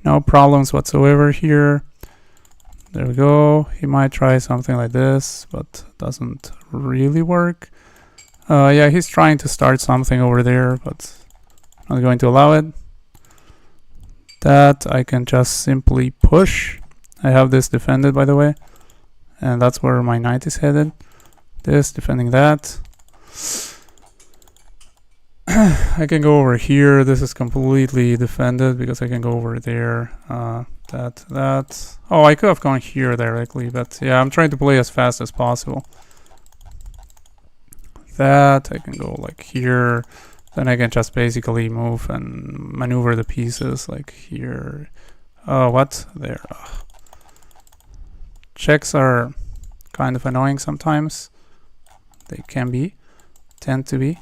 A: No problems whatsoever here. There we go. He might try something like this, but doesn't really work. Yeah, he's trying to start something over there, but not going to allow it. That I can just simply push. I have this defended, by the way, and that's where my knight is headed. This defending that. I can go over here. This is completely defended because I can go over there. that. Oh, I could have gone here directly, but yeah, I'm trying to play as fast as possible. That I can go like here, then I can just basically move and maneuver the pieces like here. Oh, what? There. Ugh. Checks are kind of annoying sometimes. They can be, tend to be.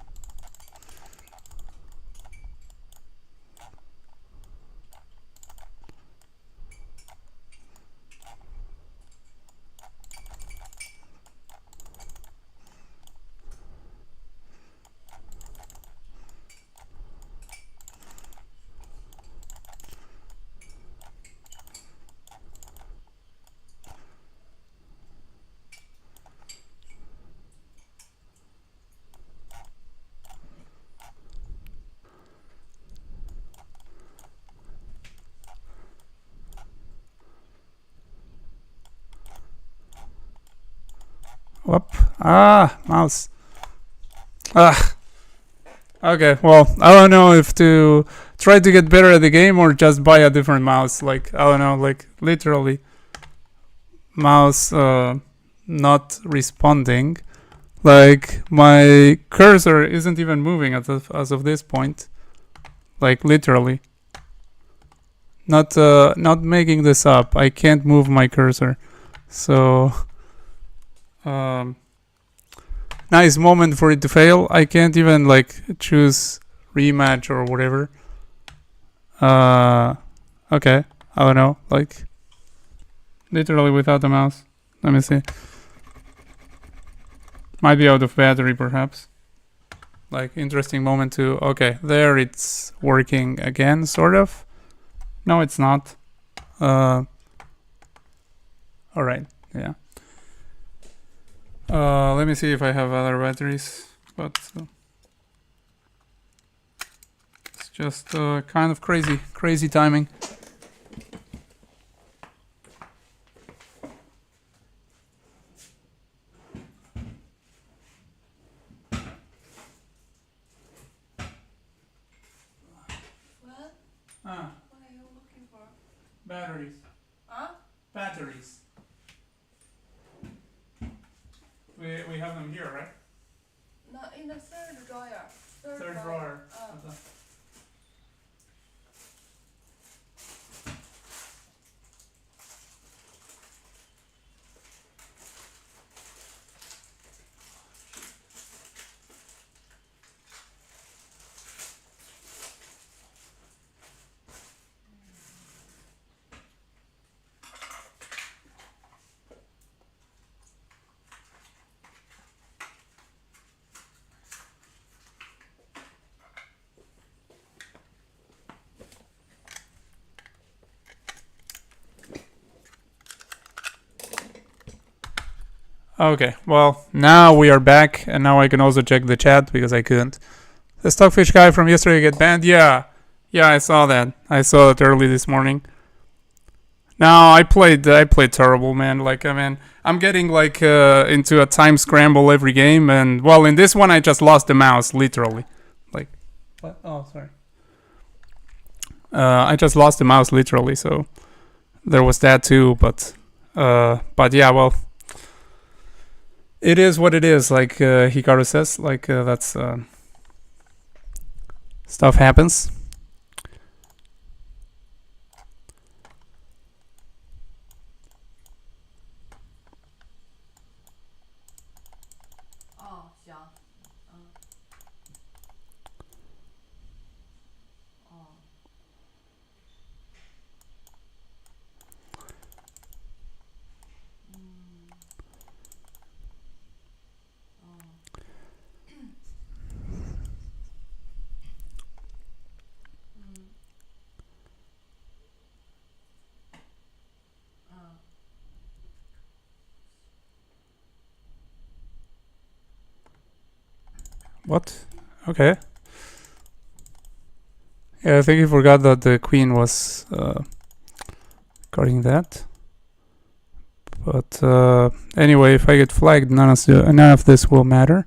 A: Whoop. Ah, mouse. Ah. Okay, well, I don't know if to try to get better at the game or just buy a different mouse. Like, I don't know, like, literally. Mouse not responding. Like, my cursor isn't even moving as of this point. Like, literally. Not making this up. I can't move my cursor. So... nice moment for it to fail. I can't even like choose rematch or whatever. Okay, I don't know, like literally without the mouse. Let me see. Might be out of battery perhaps. Like interesting moment to, okay, there it's working again, sort of. No, it's not. Alright, yeah. Let me see if I have other batteries, but it's just kind of crazy timing.
B: What?
A: Ah,
B: What are you looking for?
A: batteries.
B: Huh?
A: Batteries. We have them here, right?
B: No, in the third drawer.
A: Third drawer. Okay, well, now we are back, and now I can also check the chat because I couldn't. The Stockfish guy from yesterday get banned? Yeah, I saw that. I saw it early this morning. No, I played terrible, man. Like, I mean, I'm getting like into a time scramble every game, and well, in this one I just lost the mouse, literally. Like, what? Oh, sorry. I just lost the mouse, literally. So there was that too, but yeah, well. It is what it is, like Hikaru says. Like that's stuff happens.
B: Oh, 行，哦，What?
A: Okay. Yeah, I think he forgot that the queen was guarding that. But anyway, if I get flagged, none of this will matter.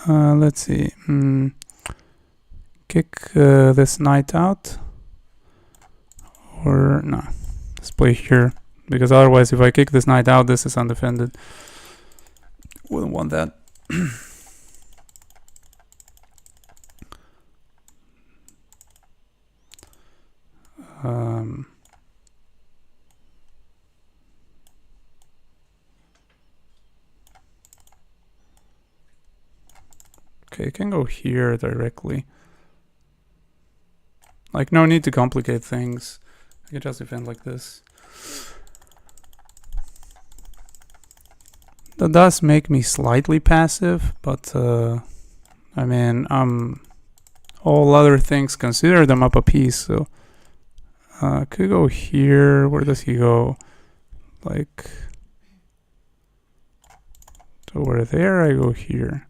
A: Let's see. Kick this knight out, Or no, let's play here, because otherwise if I kick this knight out, this is undefended. Wouldn't want that. Okay, I can go here directly. Like, no need to complicate things. I can just defend like this. That does make me slightly passive, but I mean, all other things considered, I'm up a piece, so could go here. Where does he go? Like, over there, I go here.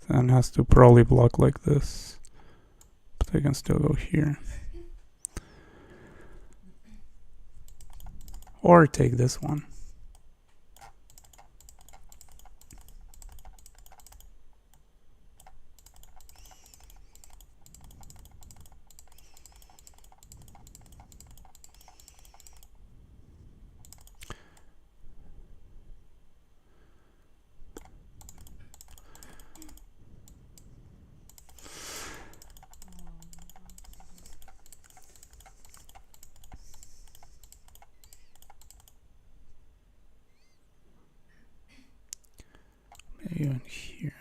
A: Then has to probably block like this, but I can still go here. Or take this one. Even here.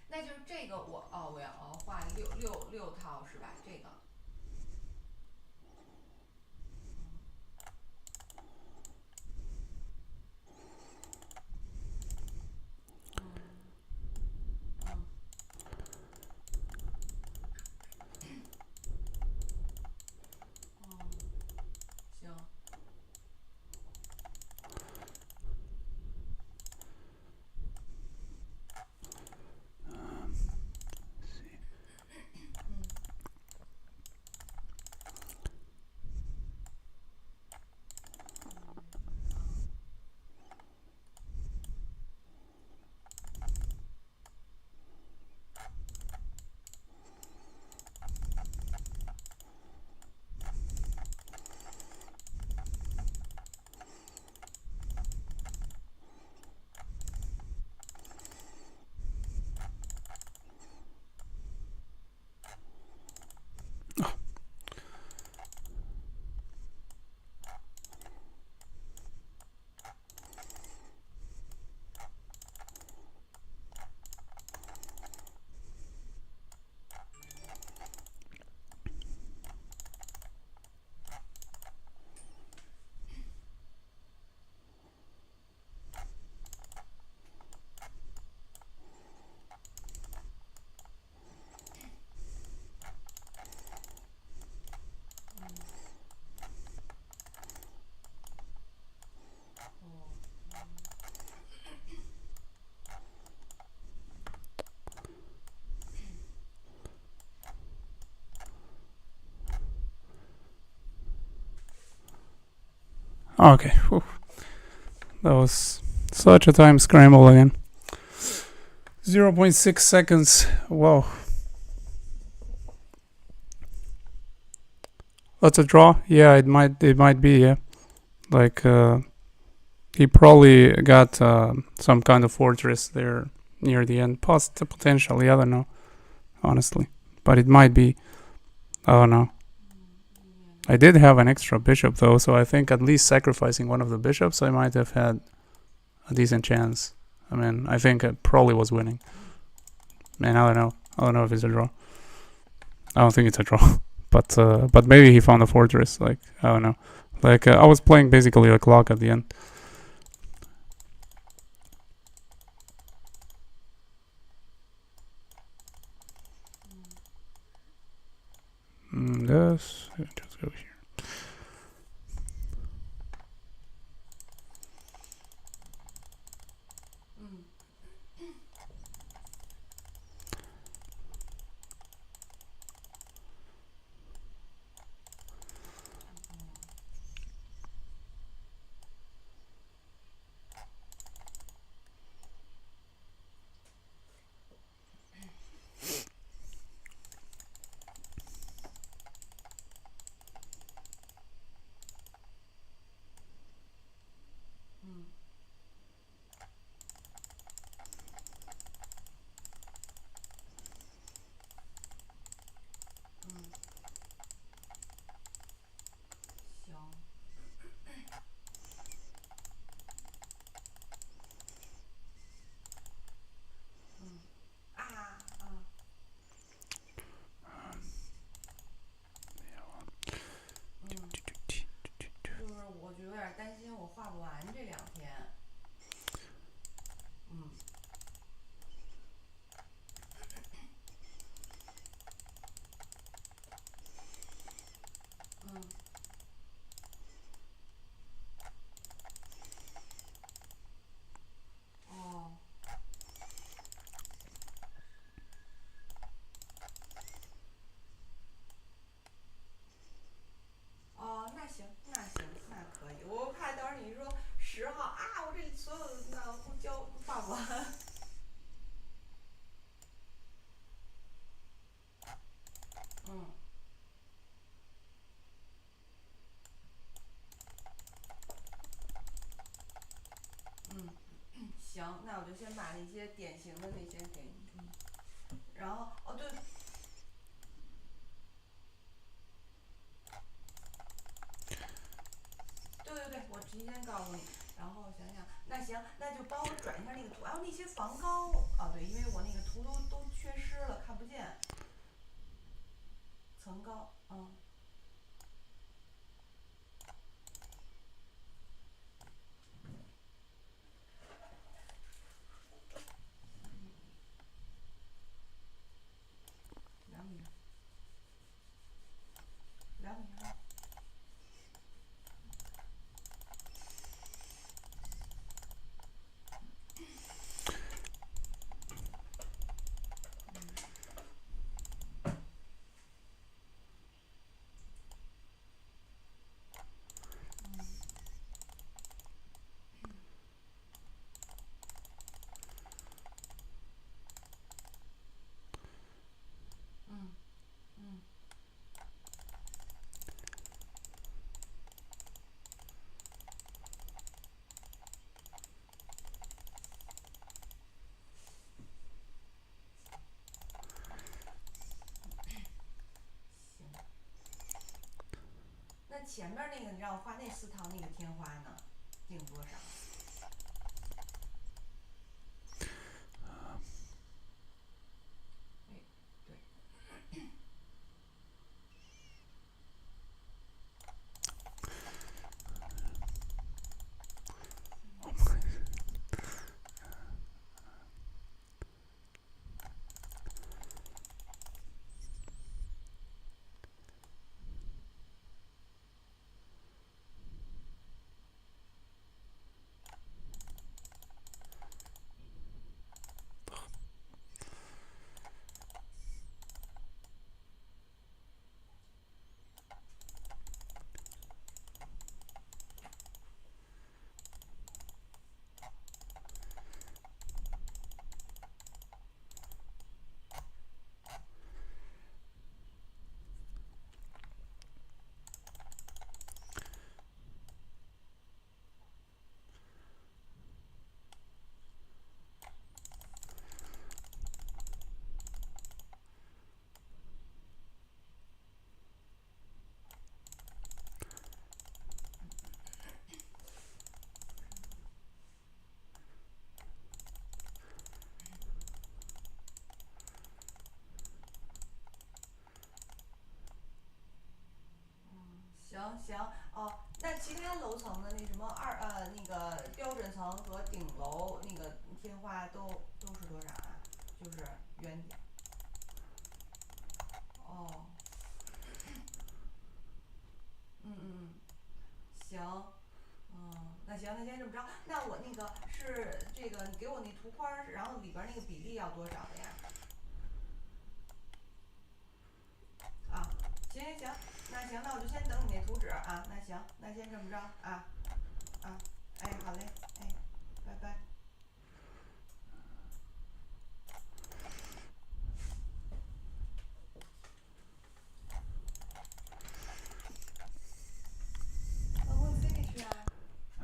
B: 那就是这个我要画六套是吧？这个。
A: Okay. Whew. That was such a time scramble again. 0.6 seconds. Whoa. That's a draw? Yeah, it might be, yeah. Like, he probably got some kind of fortress there near the end. Potentially, I don't know, honestly. But it might be. I don't know. I did have an extra bishop though, so I think at least sacrificing one of the bishops, I might have had a decent chance. I mean, I think I probably was winning. Man, I don't know. I don't know if it's a draw. I don't think it's a draw. But maybe he found a fortress. Like, I don't know. Like, I was playing basically a clock at the end. Yes. Just go here.
B: 行，那我就先把那些典型的那些给你。然后，哦对，对，我提前告诉你。然后想想，那行，那就帮我转一下那个图。还有那些防高啊，对，因为我那个图都缺失了，看不见。层高，2米，2米2。那前面那个你让我画那4套那个天花呢，定多少？行哦。那其他楼层的那什么那个标准层和顶楼那个天花都是多少啊？就是原点。哦，嗯，行，那行，那先这么着。那我那个是这个，你给我那图框儿，然后里边儿那个比例要多少的呀？啊，行，那行，那我就先等你那图纸啊。那行，那先这么着啊。哎，好嘞，哎，拜拜。Oh, we'll finish, yeah.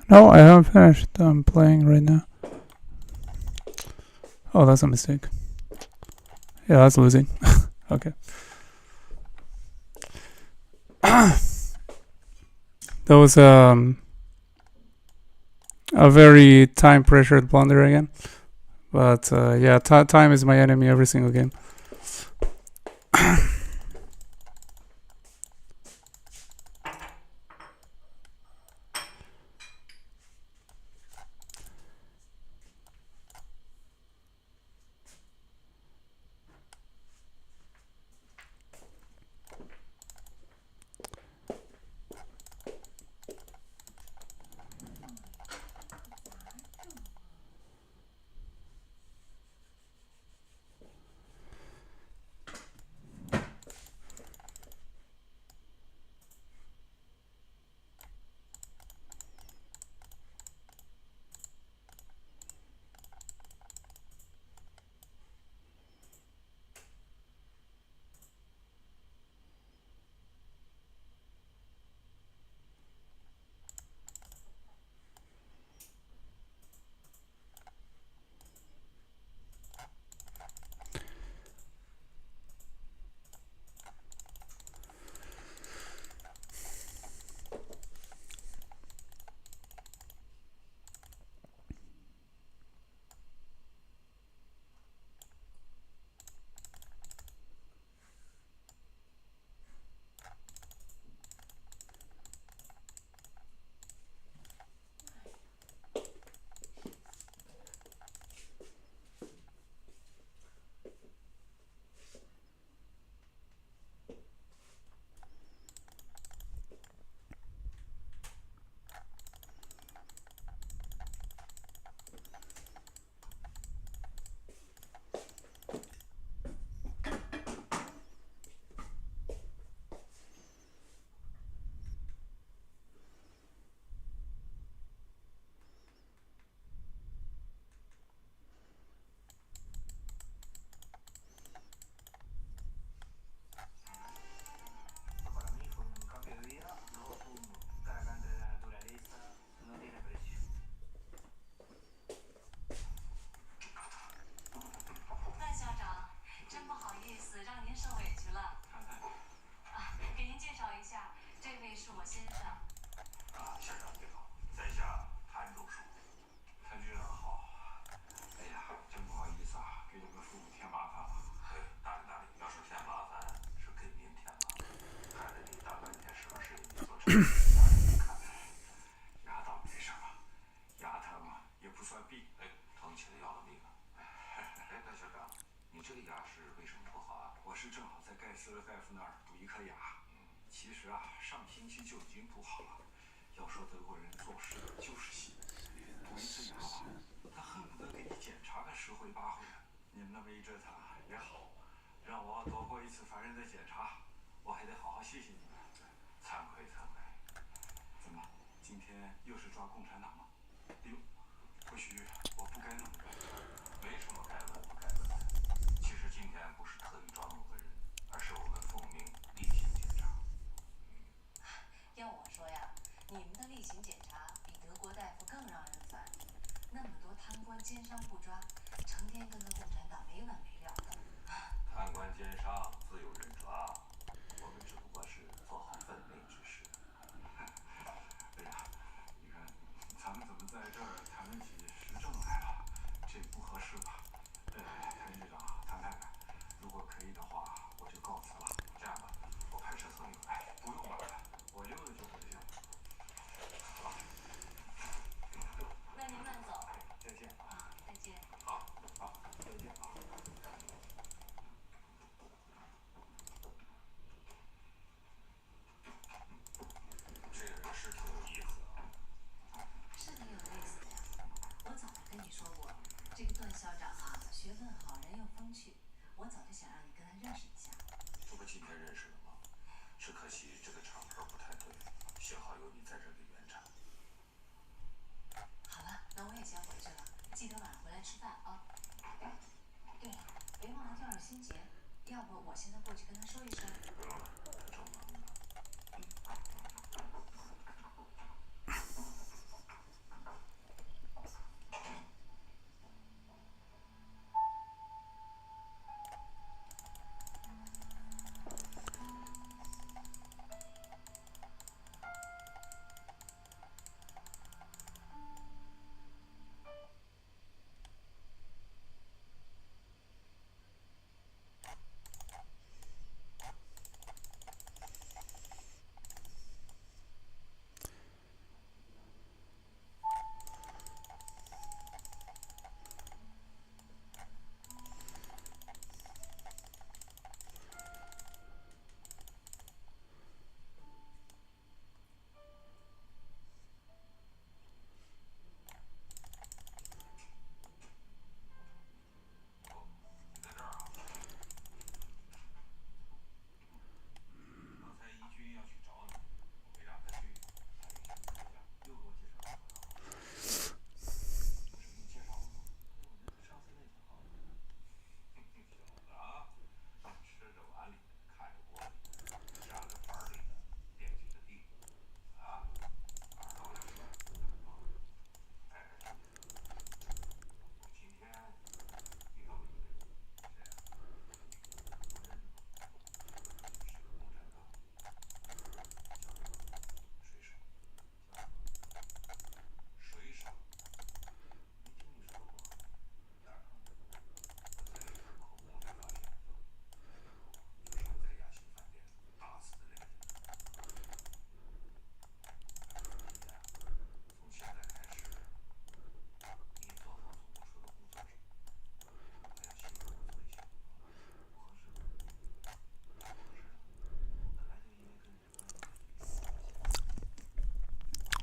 A: No, I haven't finished. I'm playing right now. Oh, that's a mistake. Yeah, that's losing. Okay. That was a very time pressured blunder again. But yeah, time is my enemy every single game.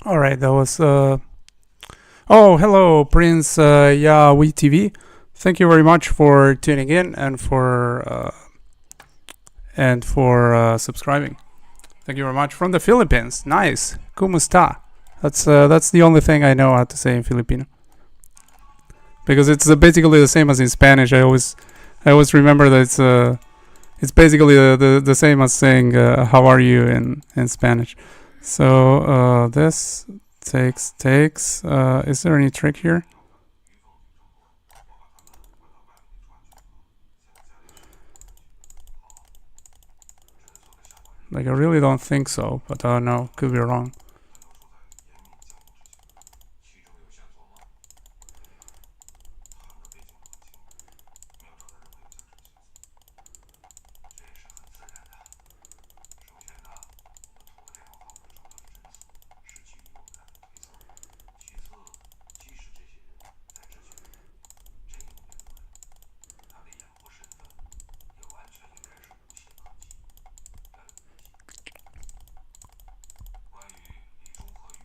A: All right, that was. Oh, hello, Prince Yahweh TV. Thank you very much for tuning in and for subscribing. Thank you very much from the Philippines. Nice. Kumusta? That's the only thing I know how to say in Filipino. Because it's basically the same as in Spanish. I always remember that it's basically the same as saying how are you in Spanish. So this takes. Is there any trick here? Like, I really don't think so, but no, could be wrong.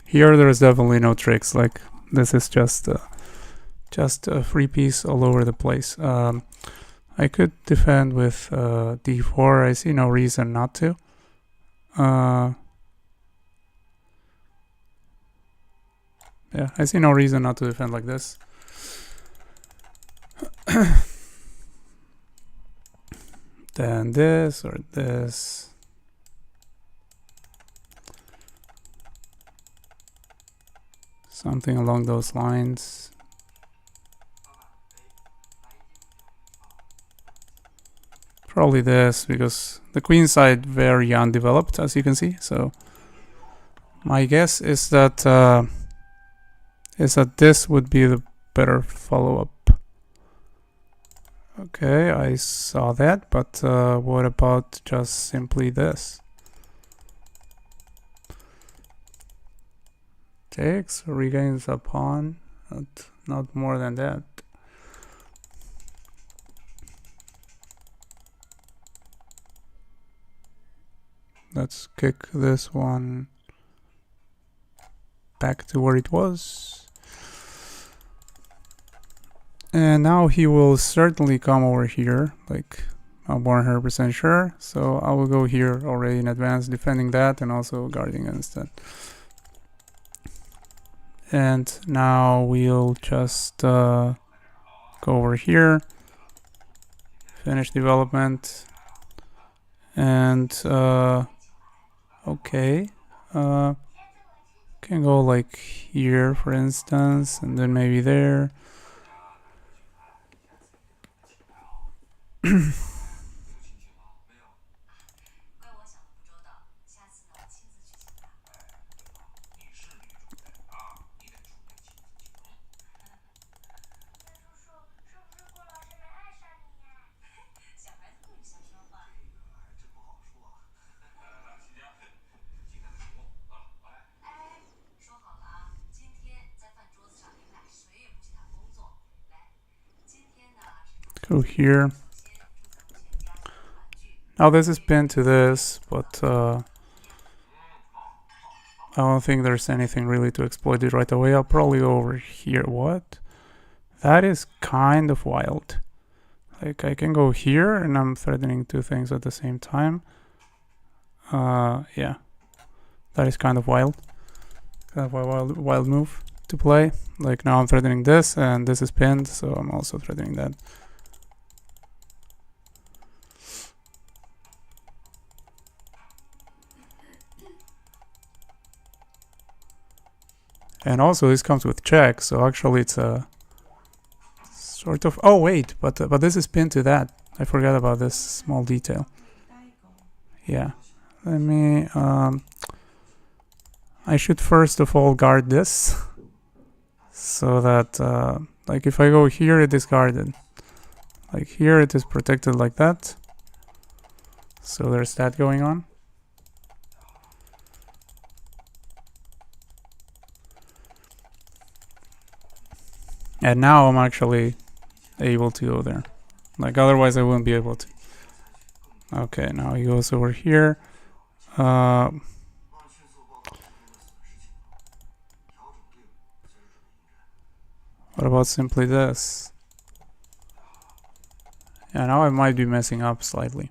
A: Here there is definitely no tricks. Like, this is just a free piece all over the place. I could defend with d4. I see no reason not to. Yeah, I see no reason not to defend like this. Then this or this. Something along those lines. Probably this, because the queen side very undeveloped, as you can see. So my guess is that this would be the better follow-up. Okay, I saw that, but what about just simply this? Takes, regains a pawn, not more than that. Let's kick this one back to where it was. And now he will certainly come over here, like, I'm 100% sure. So I will go here already in advance, defending that and also guarding against that. And now we'll just go over here, finish development, And okay, can go like here, for instance, and then maybe there. Go here. Now this is pinned to this, but I don't think there's anything really to exploit it right away. I'll probably go over here. What? That is kind of wild. Like, I can go here and I'm threatening two things at the same time. Yeah. That is kind of wild. Kind of a wild move to play. Like, now I'm threatening this and this is pinned, so I'm also threatening that. And also this comes with check, so actually it's a sort of... Oh wait, but this is pinned to that. I forgot about this small detail. Yeah. Let me... I should first of all guard this. So that, like if I go here, it is guarded. Like here, it is protected like that. So there's that going on. And now I'm actually able to go there. Like otherwise I wouldn't be able to. Okay, now he goes over here. What about simply this? Yeah, now I might be messing up slightly.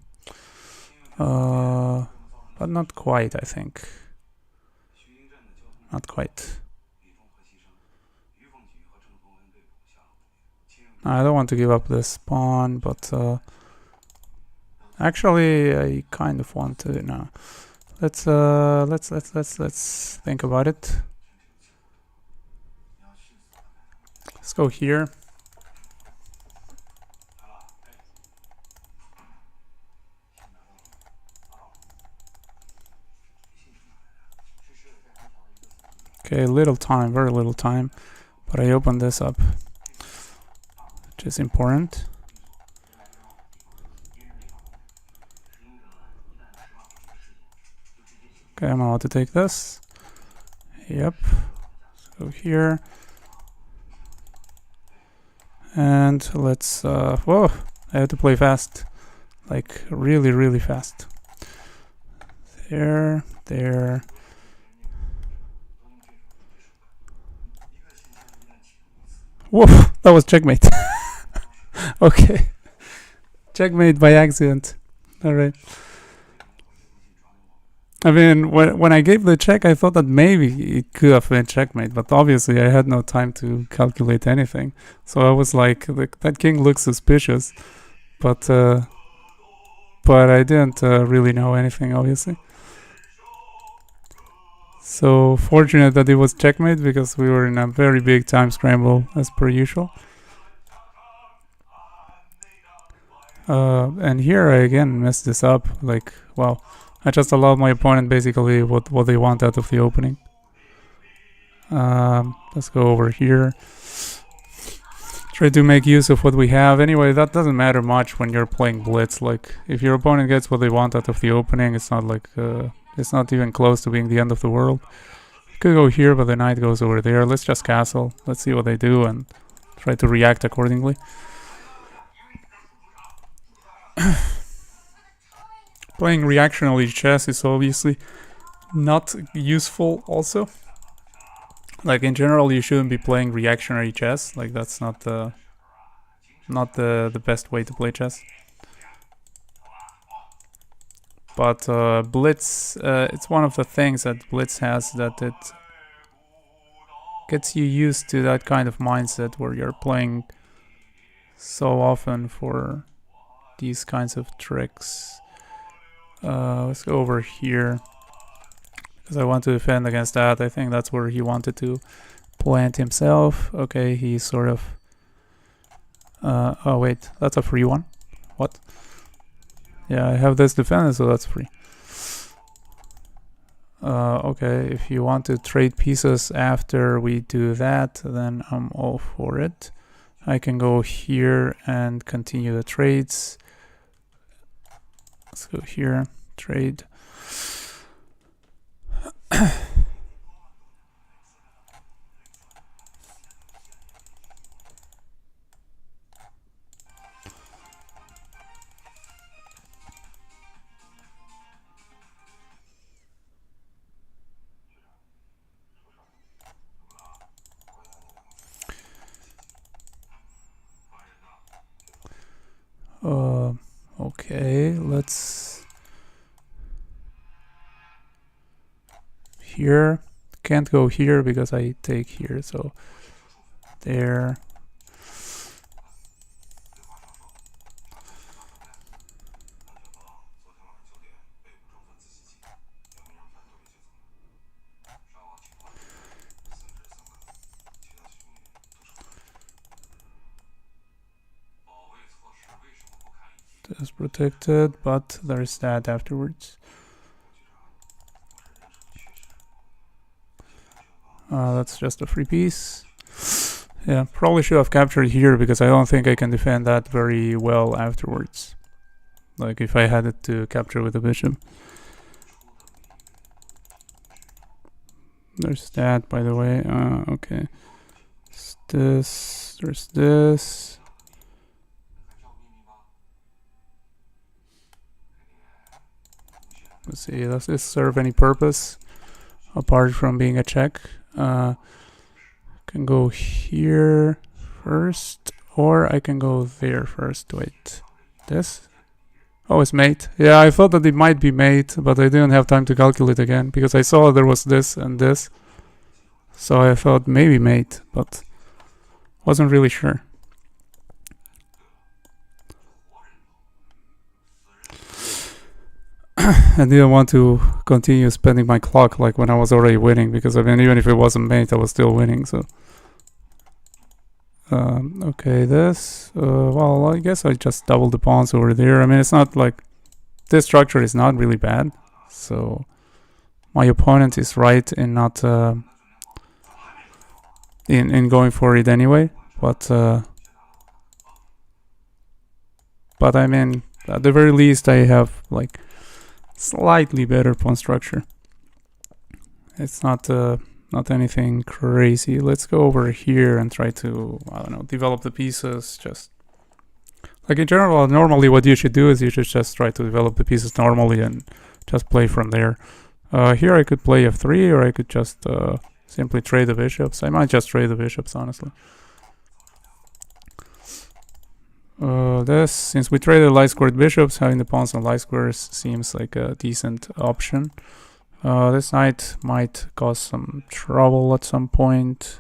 A: But not quite, I think. Not quite. I don't want to give up this pawn, but actually I kind of want to now. Let's think about it. Let's go here. Okay, little time, very little time, but I opened this up, which is important. Okay, I'm allowed to take this. Yep. Let's go here. And let's, whoa, I have to play fast. Like, really, really fast. There, there. Whoa, that was checkmate. Okay. Checkmate by accident. Alright. I mean, when I gave the check, I thought that maybe it could have been checkmate, but obviously I had no time to calculate anything. So I was like, that king looks suspicious, but I didn't really know anything, obviously. So fortunate that it was checkmate, because we were in a very big time scramble, as per usual. And here I again messed this up, like, wow. I just allowed my opponent basically what they want out of the opening. Let's go over here. Try to make use of what we have. Anyway, that doesn't matter much when you're playing blitz. Like, if your opponent gets what they want out of the opening, it's not like it's not even close to being the end of the world. You could go here, but the knight goes over there. Let's just castle. Let's see what they do and try to react accordingly. Playing reactionary chess is obviously not useful also. Like, in general, you shouldn't be playing reactionary chess. Like, that's not the best way to play chess. But blitz, it's one of the things that blitz has, that it gets you used to that kind of mindset where you're playing so often for these kinds of tricks. Let's go over here because I want to defend against that. I think that's where he wanted to plant himself. Okay, he's sort of. Oh wait, that's a free one. What? Yeah, I have this defended, so that's free. Okay, if you want to trade pieces after we do that, then I'm all for it. I can go here and continue the trades. Let's go here, trade. Okay, let's here. Can't go here because I take here, so there. This is protected, but there's that afterwards. That's just a free piece. Yeah, probably should have captured here because I don't think I can defend that very well afterwards. Like if I had it to capture with a bishop. There's that, by the way. Okay. There's this. Let's see, does this serve any purpose apart from being a check? Can go here first, or I can go there first. Wait, this? Oh, it's mate. Yeah, I thought that it might be mate, but I didn't have time to calculate again because I saw there was this and this. So I thought maybe mate, but wasn't really sure. I didn't want to continue spending my clock like when I was already winning, because I mean, even if it wasn't mate, I was still winning. So okay, this well, I guess I just doubled the pawns over there. I mean, it's not like this structure is not really bad, so my opponent is right in not in going for it anyway, but I mean, at the very least I have like slightly better pawn structure. It's not anything crazy. Let's go over here and try to, I don't know, develop the pieces. Just like in general, normally what you should do is you should just try to develop the pieces normally and just play from there. Here I could play f3, or I could just simply trade the bishops. I might just trade the bishops, honestly. This, since we traded light squared bishops, having the pawns on light squares seems like a decent option. This knight might cause some trouble at some point.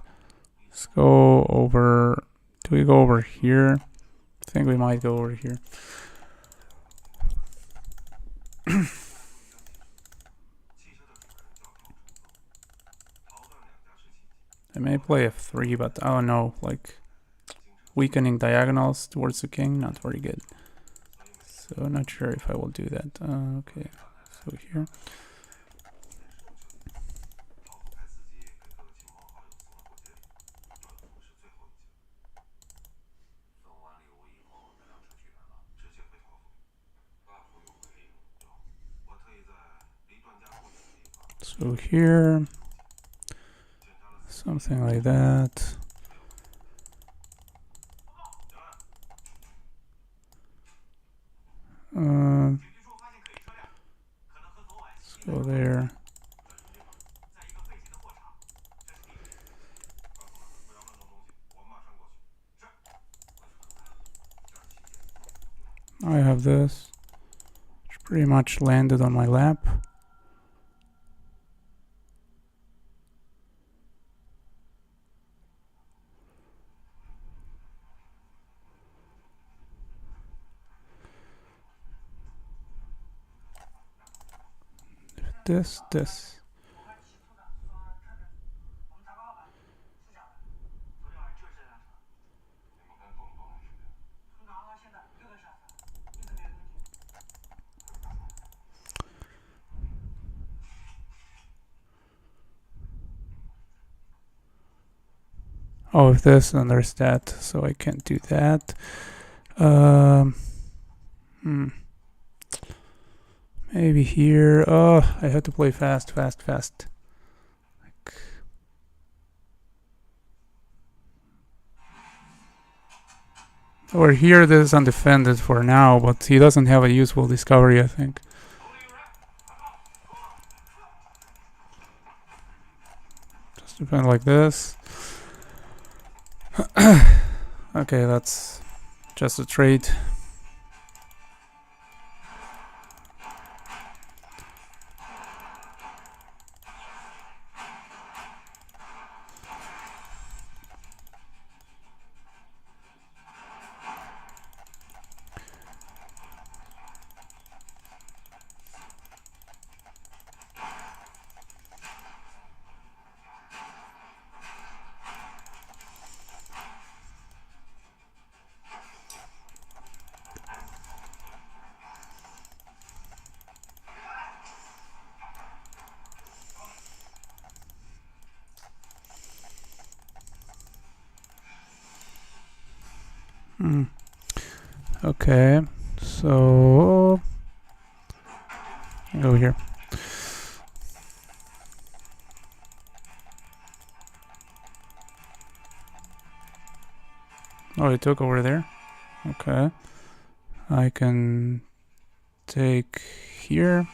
A: Let's go over. Do we go over here? I think we might go over here. I may play f3, but I don't know, like weakening diagonals towards the king, not very good. So not sure if I will do that. Okay, so here. So here, something like that. Let's go there. I have this, which pretty much landed on my lap. this, this. Oh, if this, then there's that, so I can't do that. Maybe here. Oh, I have to play fast. Or here, this is undefended for now, but he doesn't have a useful discovery, I think. Just defend like this. Okay, that's just a trade. Okay, so go here. Oh, it took over there. Okay, I can take here.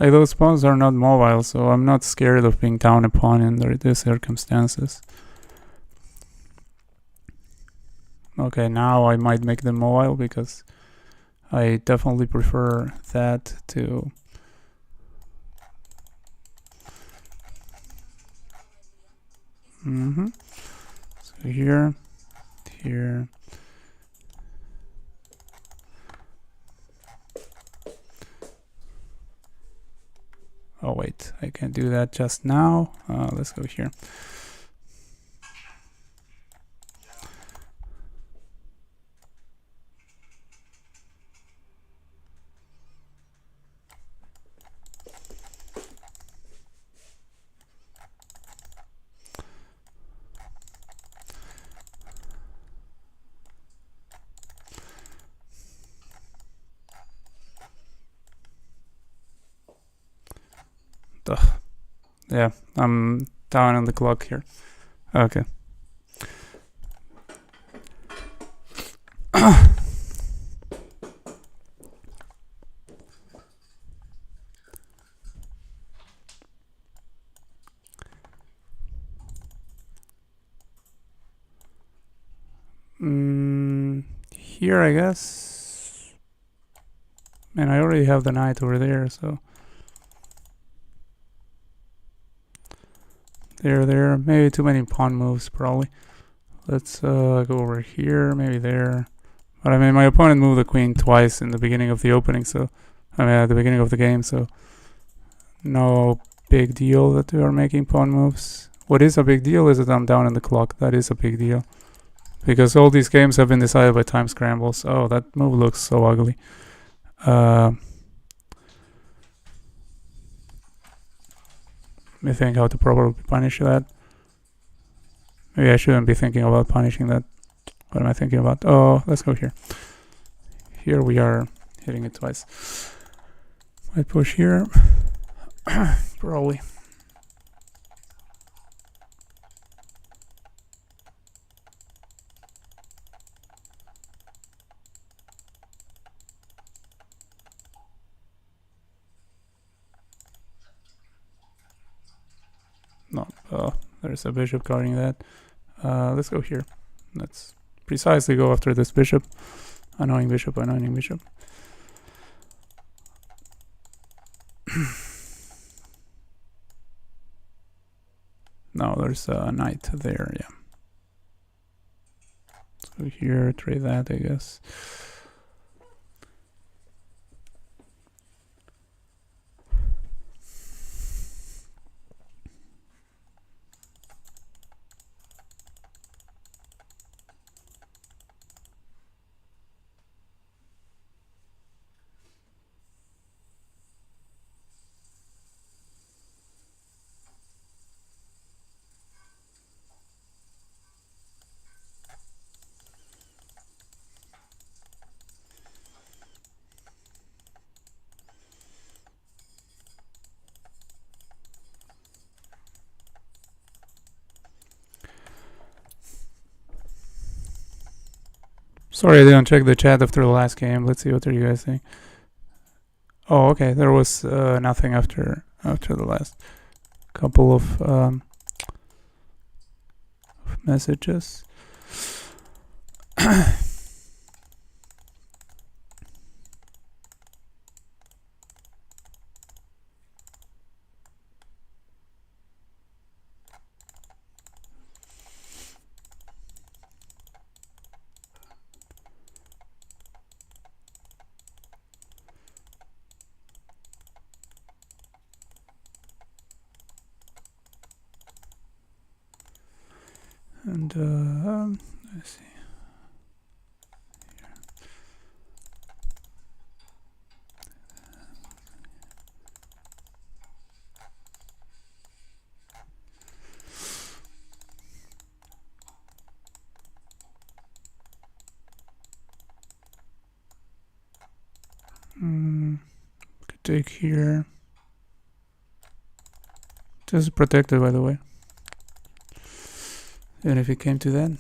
A: Like, those pawns are not mobile, so I'm not scared of being down a pawn under these circumstances. Okay, now I might make them mobile because I definitely prefer that to... So here, here. Oh wait, I can't do that just now. Let's go here. Yeah, I'm down on the clock here. Okay. Here, I guess. Man, I already have the knight over there, so... There. Maybe too many pawn moves, probably. Let's go over here, maybe there. But I mean, my opponent moved the queen twice in the beginning of the opening, so... I mean, at the beginning of the game, so... No big deal that we are making pawn moves. What is a big deal is that I'm down on the clock. That is a big deal. Because all these games have been decided by time scrambles. Oh, that move looks so ugly. Let me think how to properly punish that. Maybe I shouldn't be thinking about punishing that. What am I thinking about? Oh, let's go here. Here we are hitting it twice. Might push here. Probably. No, there's a bishop guarding that. Let's go here. Let's precisely go after this bishop. Annoying bishop, annoying bishop. No, there's a knight there, yeah. Let's go here, trade that, I guess. Sorry, I didn't check the chat after the last game. Let's see what are you guys saying. Oh, okay. There was nothing after the last couple of messages. And let's see. Could take here. This is protected, by the way. Even if it came to that.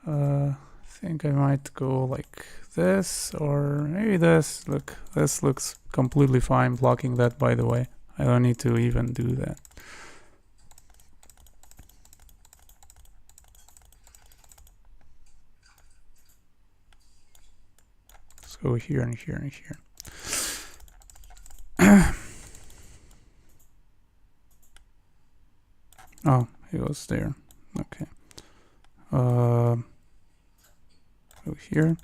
A: I think I might go like this, or maybe this. Look, this looks completely fine blocking that, by the way. I don't need to even do that. Let's go here and here and here. Oh, he was there. Okay. Go here.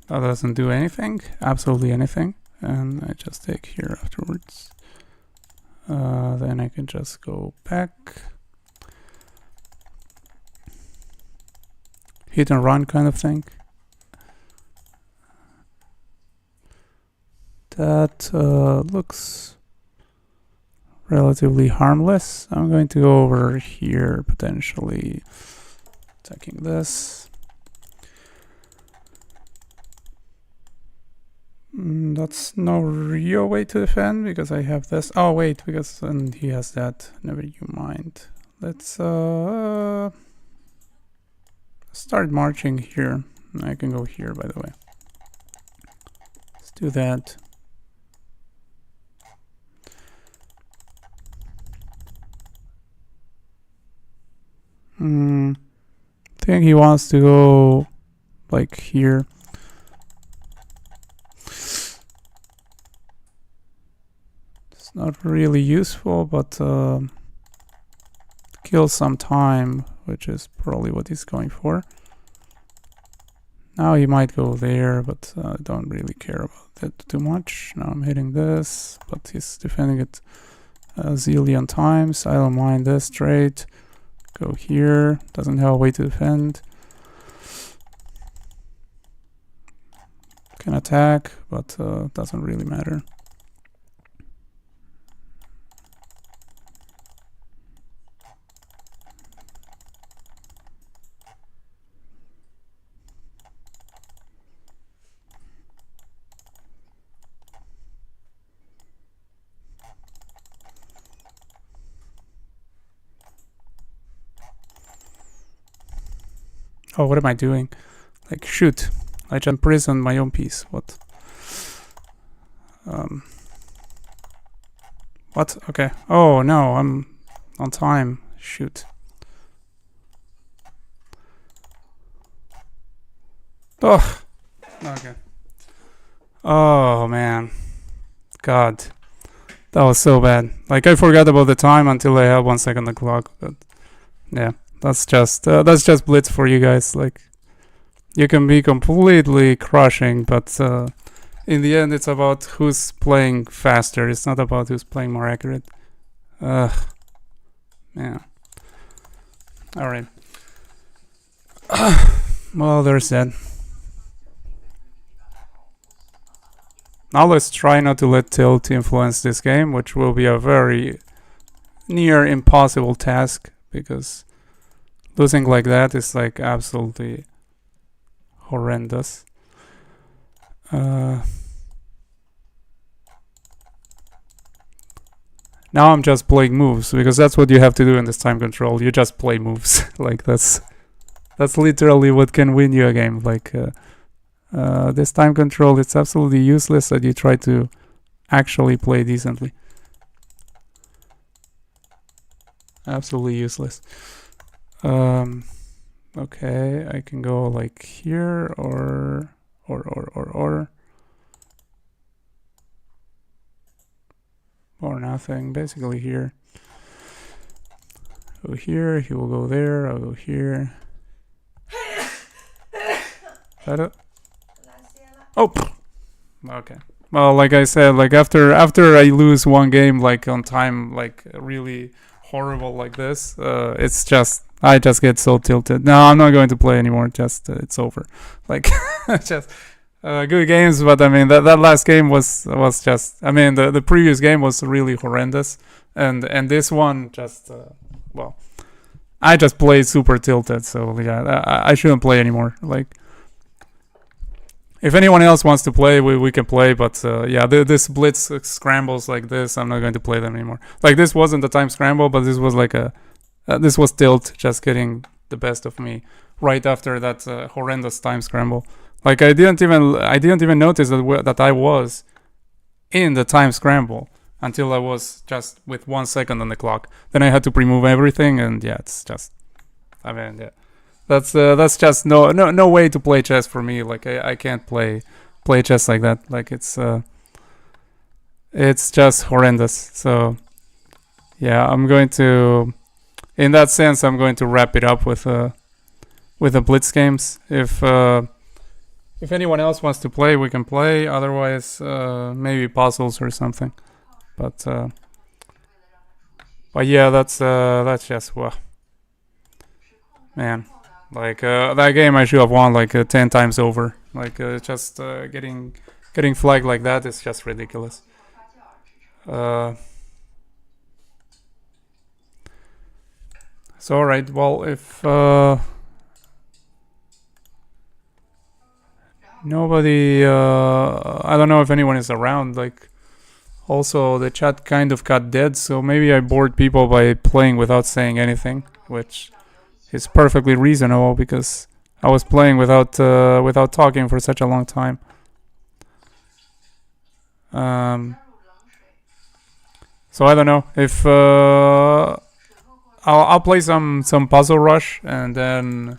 A: That doesn't do anything, absolutely anything. And I just take here afterwards. Then I can just go back. Hit and run kind of thing. That looks relatively harmless. I'm going to go over here, potentially attacking this. That's no real way to defend because I have this. Oh wait, because then he has that. Never you mind. Let's start marching here. I can go here, by the way. Let's do that. I think he wants to go like here. It's not really useful, but kills some time, which is probably what he's going for. Now he might go there, but I don't really care about that too much. Now I'm hitting this, but he's defending it a zillion times. I don't mind this trade. Go here, doesn't have a way to defend. Can attack, but doesn't really matter. Oh, what am I doing? Like, shoot. I just imprisoned my own piece. What? What? Okay. Oh, no, I'm on time. Shoot. Oh. Okay. Oh man, God, that was so bad. Like I forgot about the time until I had 1 second on the clock. But yeah, that's just blitz for you guys. Like you can be completely crushing, but in the end, it's about who's playing faster. It's not about who's playing more accurate. Ugh, yeah. All right. Well, there's that. Now let's try not to let tilt influence this game, which will be a very near impossible task because losing like that is like absolutely horrendous. Now I'm just playing moves because that's what you have to do in this time control. You just play moves. Like that's literally what can win you a game. Like this time control, it's absolutely useless that you try to actually play decently. Absolutely useless. Okay, I can go like here or nothing. Basically here. Go here. He will go there. I'll go here. Oh. Okay. Well, like I said, like after I lose one game like on time, like really horrible like this, it's just I just get so tilted. No, I'm not going to play anymore. Just it's over. Like just good games, but I mean that last game was just. I mean the previous game was really horrendous, and this one just well, I just played super tilted. So yeah, I shouldn't play anymore. Like. If anyone else wants to play, we can play, but yeah, this blitz scrambles like this, I'm not going to play them anymore. Like this wasn't a time scramble, but this was like this was tilt just getting the best of me right after that horrendous time scramble. Like I didn't even notice that I was in the time scramble until I was just with 1 second on the clock. Then I had to remove everything, and yeah, it's just, I mean, yeah. That's just no way to play chess for me. Like I can't play chess like that. Like it's just horrendous. So yeah, I'm going to, in that sense, I'm going to wrap it up with the blitz games. If anyone else wants to play, we can play. Otherwise, maybe puzzles or something. But yeah, that's just well, man. Like that game, I should have won like 10 times over. Like just getting flagged like that is just ridiculous. So alright, well if nobody, I don't know if anyone is around. Like also the chat kind of got dead, so maybe I bored people by playing without saying anything, which. It's perfectly reasonable because I was playing without talking for such a long time. So I don't know if I'll play some Puzzle Rush, and then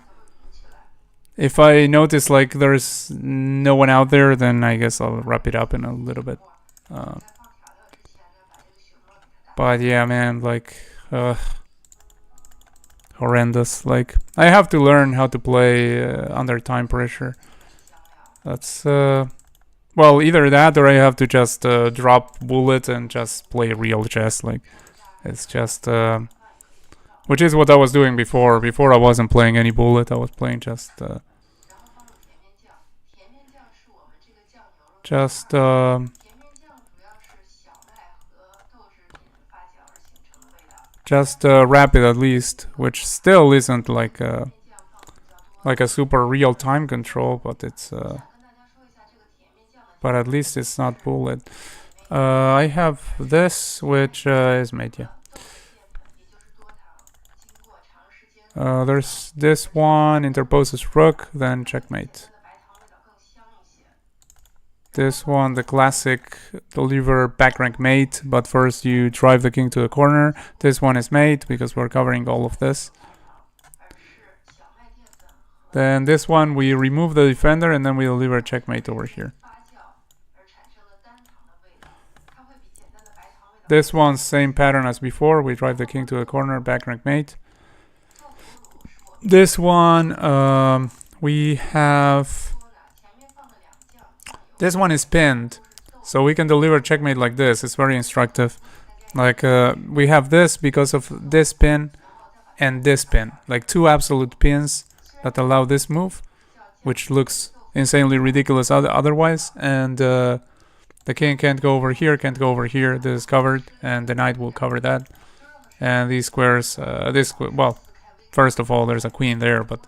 A: if I notice like there's no one out there, then I guess I'll wrap it up in a little bit. But yeah, man, like. Horrendous. Like I have to learn how to play under time pressure. That's well, either that or I have to just drop bullet and just play real chess. Like it's just which is what I was doing before. Before I wasn't playing any bullet. I was playing just rapid at least, which still isn't like a super real time control, but it's but at least it's not bullet. I have this, which is made, yeah. There's this one, interposes rook, then checkmate. This one, the classic, deliver back rank mate, but first you drive the king to the corner. This one is mate because we're covering all of this. Then this one, we remove the defender and then we deliver checkmate over here. This one, same pattern as before. We drive the king to the corner, back rank mate. This one, we have... This one is pinned, so we can deliver checkmate like this. It's very instructive. Like, we have this because of this pin and this pin. Like, two absolute pins that allow this move, which looks insanely ridiculous otherwise. And the king can't go over here, can't go over here. This is covered, and the knight will cover that. And these squares, well, first of all, there's a queen there, but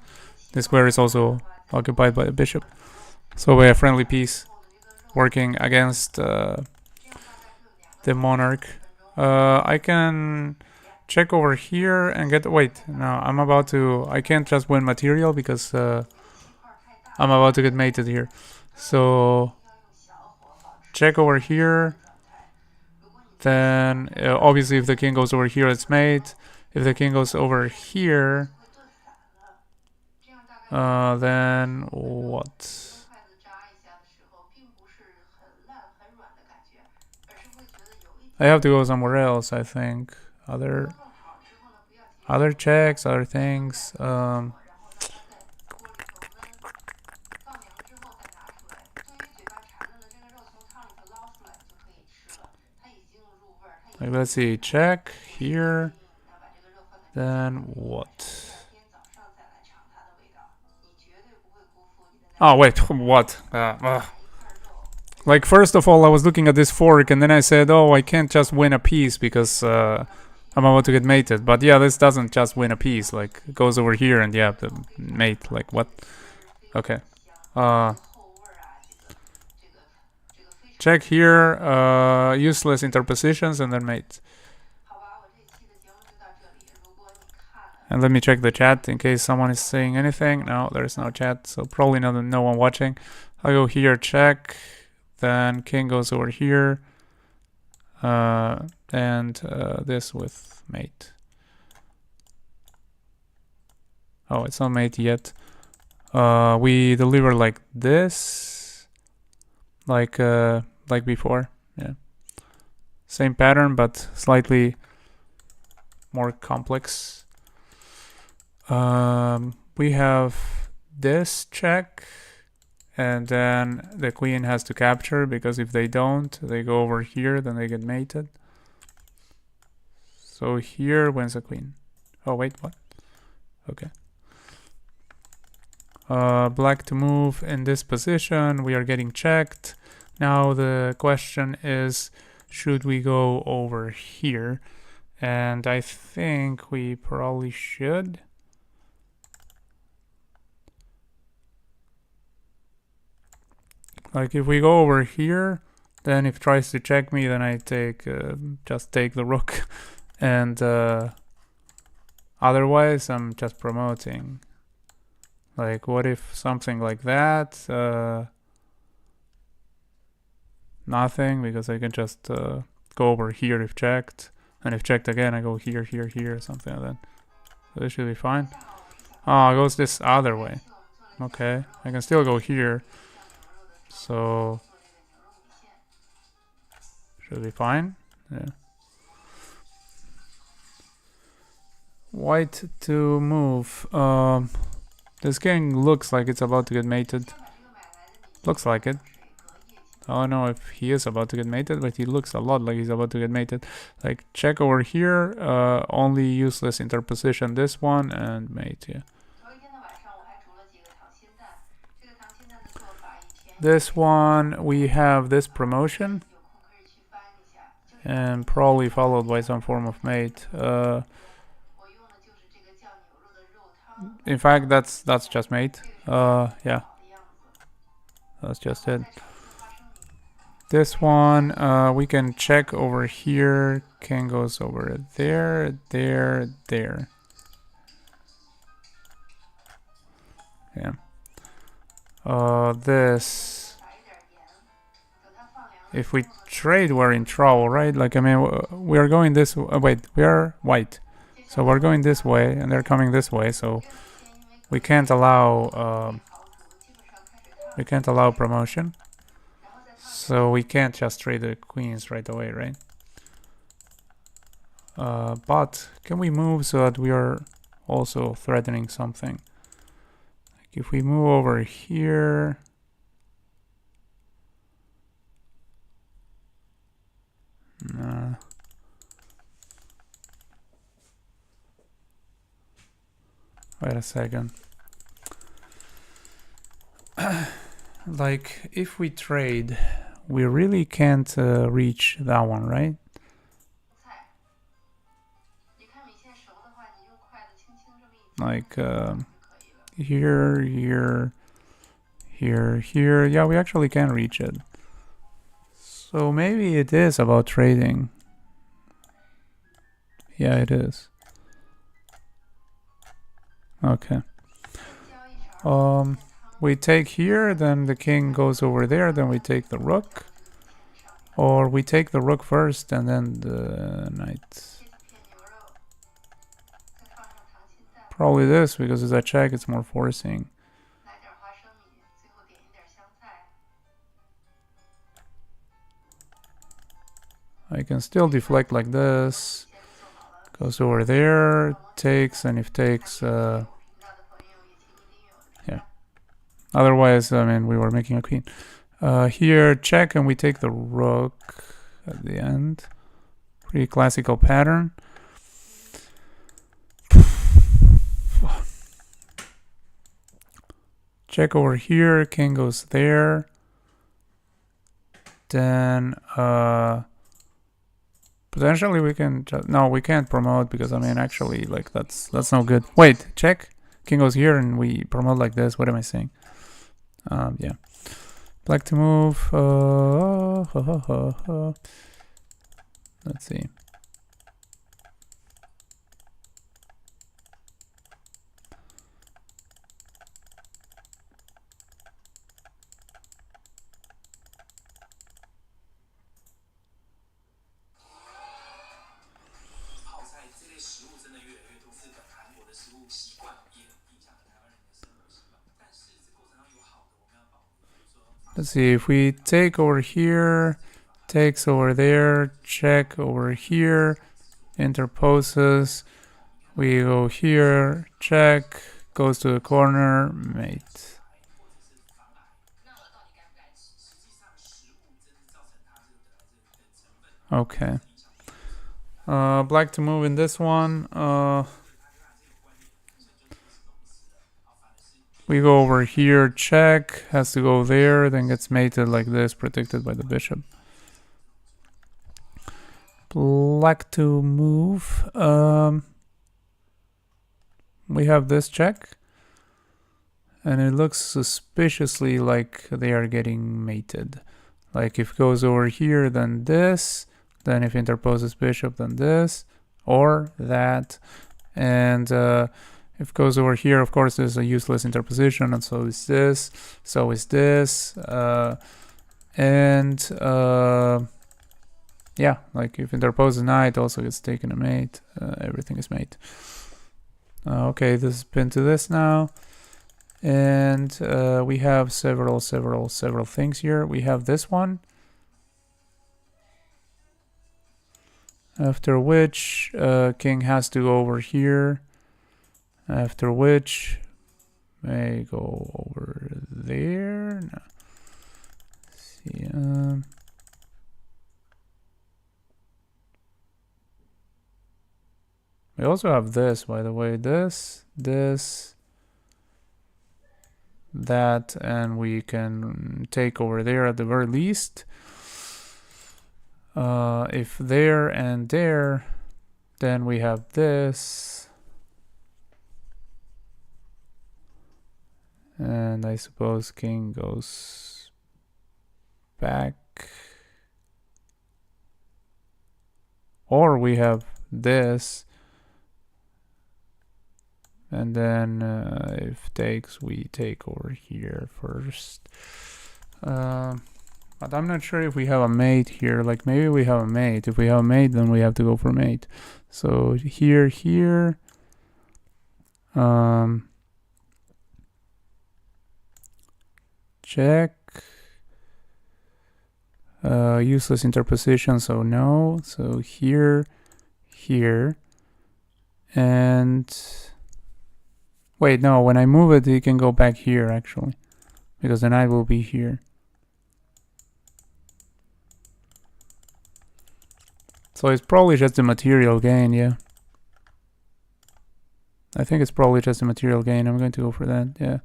A: this square is also occupied by a bishop. So we have friendly piece working against the monarch. I can check over here and get... Wait, no, I'm about to... I can't just win material because I'm about to get mated here. So check over here. Then obviously if the king goes over here, it's mate. If the king goes over here, then what? I have to go somewhere else, I think. Other checks, other things. Like, let's see, check here. Then what? Oh wait, what? Like, first of all, I was looking at this fork, and then I said, oh, I can't just win a piece because I'm about to get mated. But yeah, this doesn't just win a piece. Like, it goes over here, and yeah, the mate. Like, what? Okay. Check here, useless interpositions, and then mate. And let me check the chat in case someone is saying anything. No, there's no chat, so probably no one watching. I'll go here, check. Then king goes over here. And this with mate. Oh, it's not mate yet. We deliver like this. Like before. Yeah. Same pattern, but slightly more complex. We have this check, and then the queen has to capture, because if they don't, they go over here, then they get mated. So here wins the queen. Oh wait, what? Okay. Black to move in this position. We are getting checked. Now the question is, should we go over here? And I think we probably should. Like, if we go over here, then if it tries to check me, then I take just take the rook. And otherwise, I'm just promoting. Like, what if something like that? Nothing, because I can just go over here if checked. And if checked again, I go here, here, here, something like that. So this should be fine. Oh, it goes this other way. Okay, I can still go here. So should be fine. Yeah. White to move. This king looks like it's about to get mated. Looks like it. I don't know if he is about to get mated, but he looks a lot like he's about to get mated. Like, check over here. Only useless interposition. This one and mate. Yeah. This one, we have this promotion, and probably followed by some form of mate. In fact, that's just mate. Yeah, that's just it. This one, we can check over here. King goes over there, there, there. Yeah. This, if we trade, we're in trouble, right? Like, I mean, we are going this way. Wait, we are white, so we're going this way, and they're coming this way. So we can't allow promotion. So we can't just trade the queens right away, right? But can we move so that we are also threatening something? Like if we move over here, nah. Wait a second. Like if we trade, we really can't reach that one, right? Like here, here, here, here. Yeah, we actually can reach it. So maybe it is about trading. Yeah, it is. Okay. We take here, then the king goes over there, then we take the rook. Or we take the rook first and then the knight. Probably this, because it's a check, it's more forcing. I can still deflect like this. Goes over there, takes, and if takes, yeah. Otherwise, I mean, we were making a queen. Here, check, and we take the rook at the end. Pretty classical pattern. Check over here, king goes there. Then, potentially we can no, we can't promote because I mean actually like that's no good. Wait, check. King goes here and we promote like this. What am I saying? Yeah. Black to move. Let's see. Let's see, if we take over here, takes over there, check over here, interposes, we go here, check, goes to the corner, mate. Okay. Black to move in this one. We go over here, check, has to go there, then gets mated like this, protected by the bishop. Black to move. We have this check. And it looks suspiciously like they are getting mated. Like if goes over here, then this. Then if interposes bishop, then this. Or that. And if goes over here, of course, there's a useless interposition, and so is this. So is this. Yeah, like if interposes knight, also gets taken a mate. Everything is mate. Okay, this is pinned to this now. And we have several things here. We have this one. After which king has to go over here. After which may go over there. No. Let's see. We also have this, by the way. This, that, and we can take over there at the very least. If there and there, then we have this. And I suppose king goes back. Or we have this. And then if takes, we take over here first. But I'm not sure if we have a mate here. Like maybe we have a mate. If we have a mate, then we have to go for mate. So here. Check. Useless interposition, so no. So here, here. And wait, no, when I move it, it can go back here actually, because the knight will be here. So it's probably just a material gain, yeah. I think it's probably just a material gain. I'm going to go for that, yeah.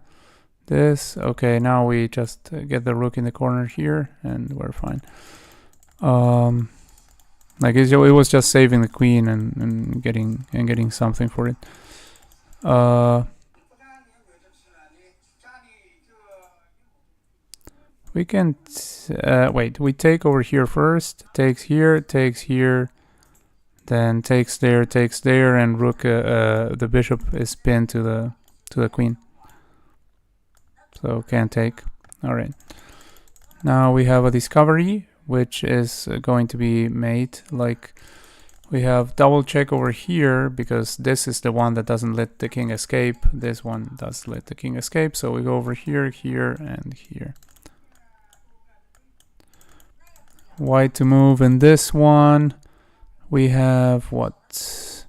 A: This, okay, now we just get the rook in the corner here and we're fine. Like it was just saving the queen and getting something for it. We can wait, we take over here first, takes here, then takes there, and rook, the bishop is pinned to the queen. So can't take. Alright. Now we have a discovery, which is going to be made. Like, we have double check over here, because this is the one that doesn't let the king escape. This one does let the king escape. So we go over here, here, and here. White to move in this one. We have what?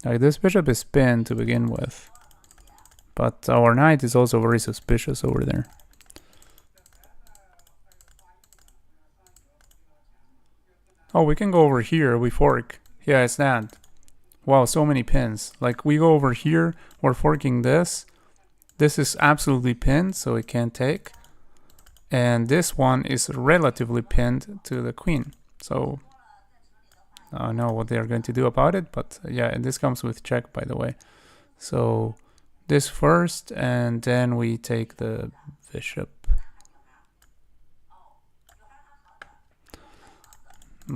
A: Like, this bishop is pinned to begin with, but our knight is also very suspicious over there. Oh, we can go over here, we fork. Yeah, it's that. Wow, so many pins. Like, we go over here, we're forking this. This is absolutely pinned, so it can't take. And this one is relatively pinned to the queen. So I don't know what they're going to do about it, but yeah, and this comes with check, by the way. So this first, and then we take the bishop.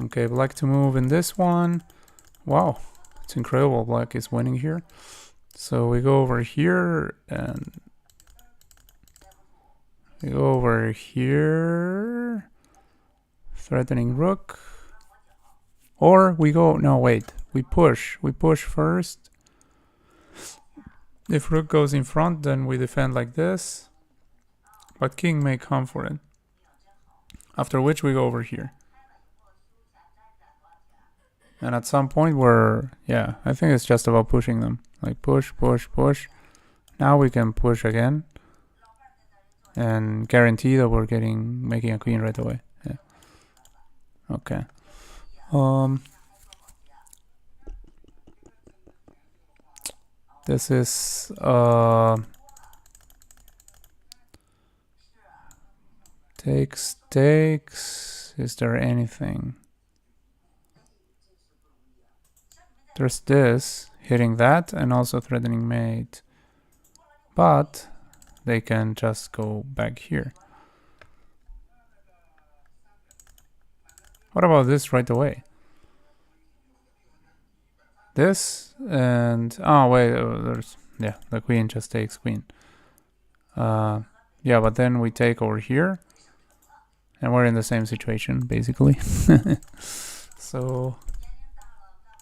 A: Okay, black to move in this one. Wow, it's incredible, black is winning here. So we go over here, and we go over here, threatening rook. Or we go, no wait, we push first. If rook goes in front, then we defend like this, but king may come for it. After which we go over here. And at some point we're, yeah, I think it's just about pushing them. Like push, push, push. Now we can push again. And guarantee that we're making a queen right away. Yeah. Okay. This is takes. Is there anything? There's this hitting that and also threatening mate, but they can just go back here. What about this right away? This and oh wait, there's, yeah, the queen just takes queen. Yeah, but then we take over here, and we're in the same situation basically. So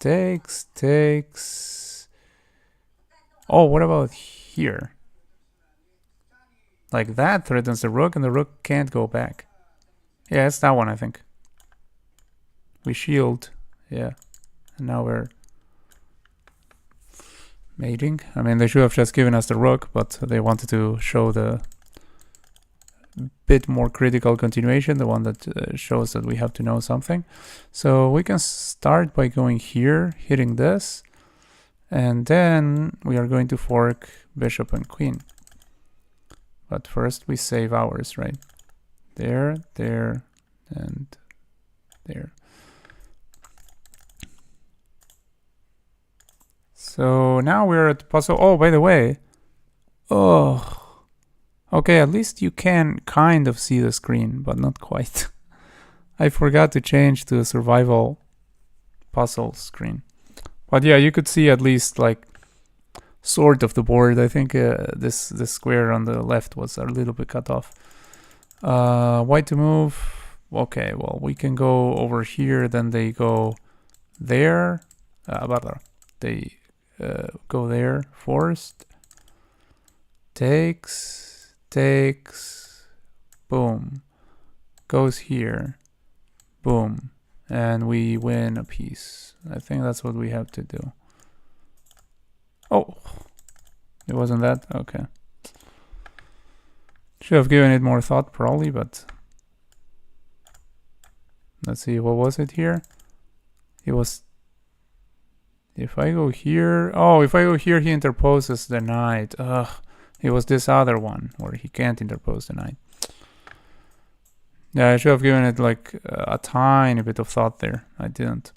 A: takes. Oh, what about here? Like that threatens the rook, and the rook can't go back. Yeah, it's that one, I think. We shield, yeah, and now we're mating. I mean, they should have just given us the rook, but they wanted to show the bit more critical continuation, the one that shows that we have to know something. So we can start by going here, hitting this, and then we are going to fork bishop and queen. But first we save ours, right? There, there, and there. So now we're at puzzle. Oh, by the way. Oh. Okay, at least you can kind of see the screen, but not quite. I forgot to change to a survival puzzle screen. But yeah, you could see at least like sort of the board. I think this square on the left was a little bit cut off. White to move. Okay, well, we can go over here, then they go there. They go there, forced. Takes. takes, boom, goes here, boom, and we win a piece. I think that's what we have to do. Oh, it wasn't that? Okay. Should have given it more thought probably, but let's see, what was it here? It was, if I go here, oh, if I go here he interposes the knight. Ugh, it was this other one where he can't interpose the knight. Yeah, I should have given it like a tiny bit of thought there. I didn't.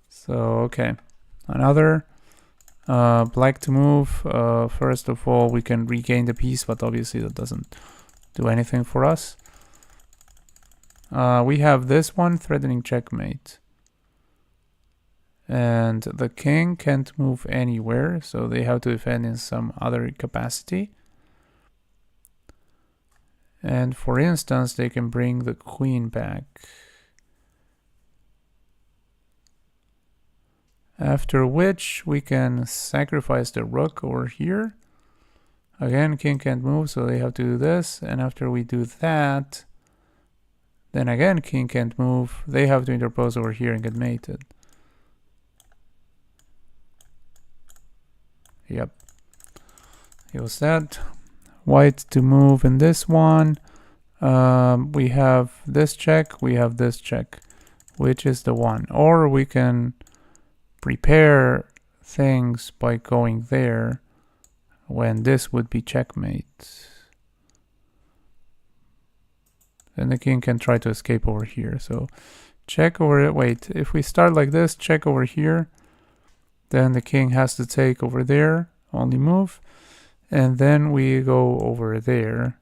A: So, okay. Another black to move. First of all, we can regain the piece, but obviously that doesn't do anything for us. We have this one, threatening checkmate. And the king can't move anywhere, so they have to defend in some other capacity. And for instance, they can bring the queen back. After which we can sacrifice the rook over here. Again, king can't move, so they have to do this. And after we do that, then again, king can't move. They have to interpose over here and get mated. Yep. It was that. White to move in this one. We have this check, we have this check. Which is the one? Or we can prepare things by going there when this would be checkmate. Then the king can try to escape over here. So check over, wait, if we start like this, check over here, then the king has to take over there, only move, and then we go over there,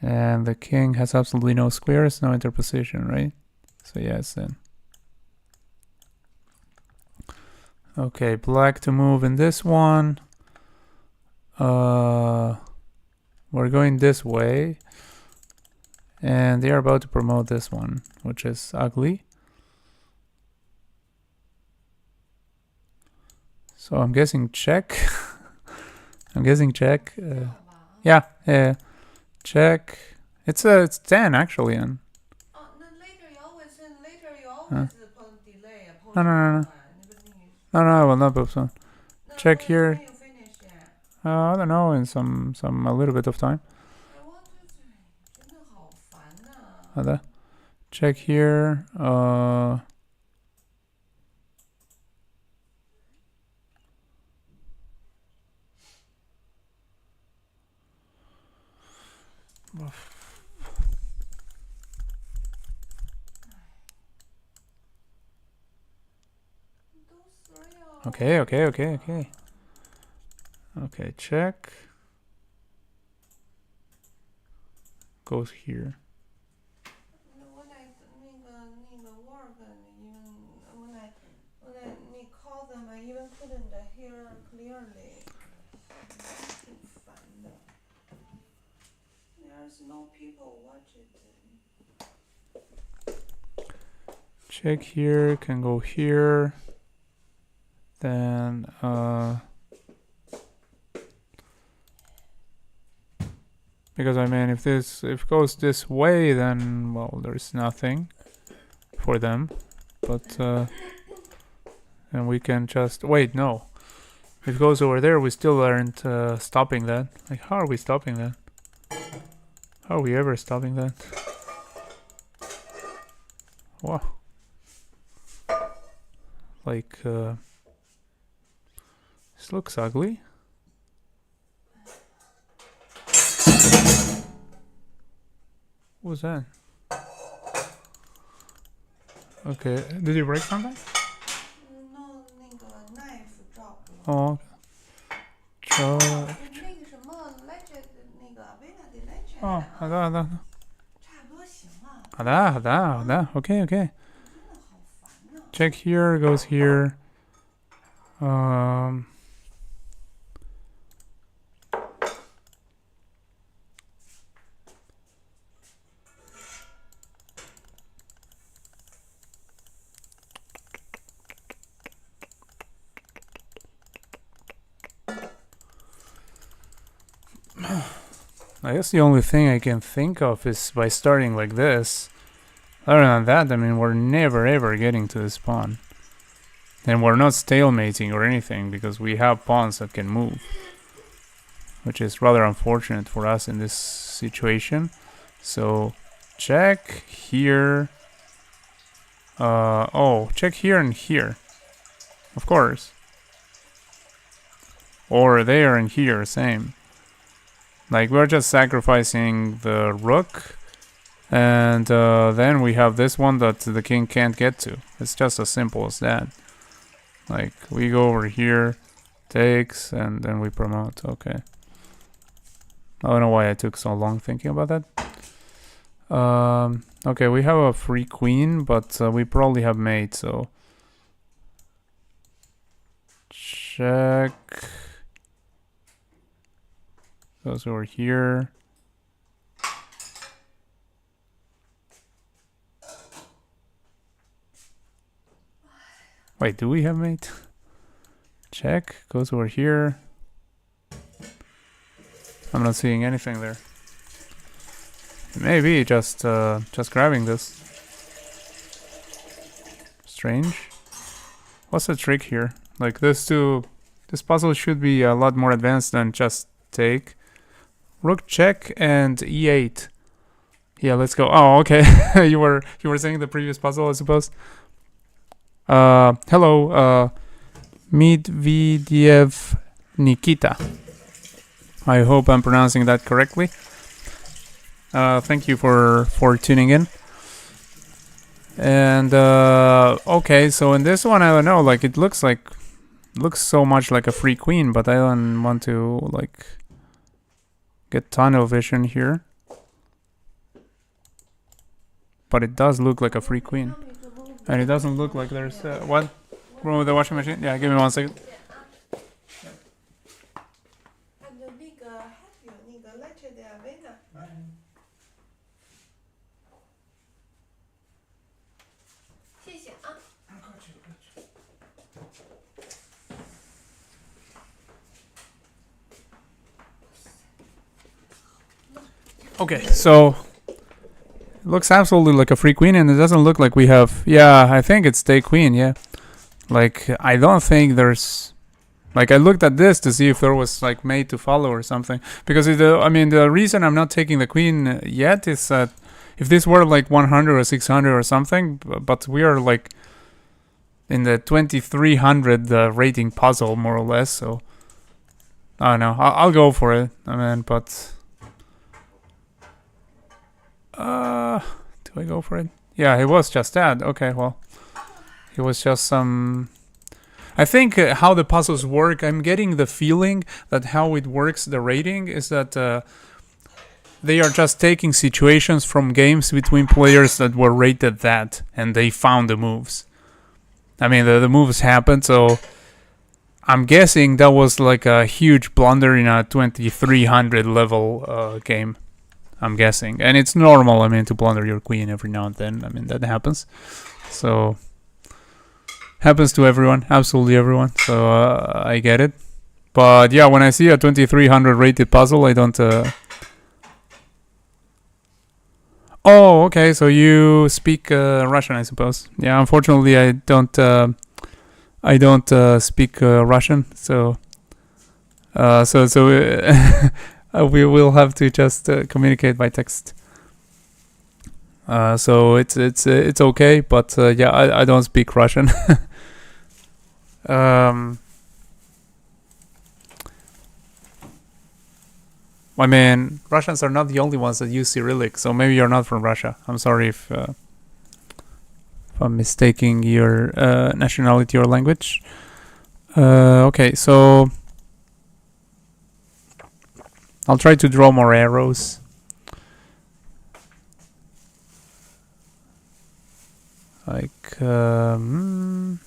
A: and the king has absolutely no squares, no interposition, right? So yes, then. Okay, black to move in this one. We're going this way, and they are about to promote this one, which is ugly. So I'm guessing check. I'm guessing check. Yeah, check. It's 10 actually, and.
B: later you always put delay.
A: No, I will not put some. Check here. I don't know, in a little bit of time. Check here. Okay. Okay, check. Goes here.
B: When I call them, I even couldn't hear clearly. There's no people watching.
A: Check here, can go here. Then because I mean, if it goes this way, then well, there's nothing for them. But and we can just wait. No, if it goes over there, we still aren't stopping that. Like, how are we stopping that? How are we ever stopping that? Wow. Like, this looks ugly. What was that? Okay, did you break something?
B: No, knife dropped.
A: Oh, okay. 哦，好的，好的，好的，好的，好的，OK OK。Check here goes here. I guess the only thing I can think of is by starting like this. Other than that, I mean, we're never ever getting to this pawn. And we're not stalemating or anything because we have pawns that can move, which is rather unfortunate for us in this situation. So check here. Oh, check here and here. Of course. Or there and here, same. Like, we're just sacrificing the rook. And then we have this one that the king can't get to. It's just as simple as that. Like, we go over here, takes, and then we promote. Okay. I don't know why I took so long thinking about that. Okay, we have a free queen, but we probably have mate, so... Check... Goes over here. Wait, do we have mate? Check, goes over here. I'm not seeing anything there. Maybe just grabbing this. Strange. What's the trick here? Like this puzzle should be a lot more advanced than just take. Rook check and e8. Yeah, let's go. Oh, okay. you were saying the previous puzzle, I suppose. Hello, Medvedev Nikita. I hope I'm pronouncing that correctly. Thank you for tuning in. And okay, so in this one, I don't know. Like, it looks so much like a free queen, but I don't want to like get tunnel vision here. But it does look like a free queen. And it doesn't look like there's... what? Room with the washing machine? Yeah, give me 1 second. Okay, so... looks absolutely like a free queen, and it doesn't look like we have... yeah, I think it's take queen, yeah. Like, I don't think there's... like, I looked at this to see if there was, like, mate to follow or something. Because, I mean, the reason I'm not taking the queen yet is that if this were, like, 100 or 600 or something, but we are, like, in the 2300 rating puzzle, more or less, so... I don't know. I'll go for it, I mean, but... do I go for it? Yeah, it was just that. Okay, well, it was just some... I think how the puzzles work, I'm getting the feeling that how it works, the rating, is that they are just taking situations from games between players that were rated that, and they found the moves. I mean, the moves happened, so I'm guessing that was like a huge blunder in a 2300 level game. I'm guessing. And it's normal, I mean, to blunder your queen every now and then. I mean, that happens. So, happens to everyone. Absolutely everyone. So, I get it. But, yeah, when I see a 2300 rated puzzle, I don't... Oh, okay, so you speak Russian, I suppose. Yeah, unfortunately, I don't speak Russian, so... we will have to just communicate by text. So it's okay, but yeah, I don't speak Russian. I mean, Russians are not the only ones that use Cyrillic, so maybe you're not from Russia. I'm sorry if I'm mistaking your nationality or language. Okay, so... I'll try to draw more arrows. Like, let's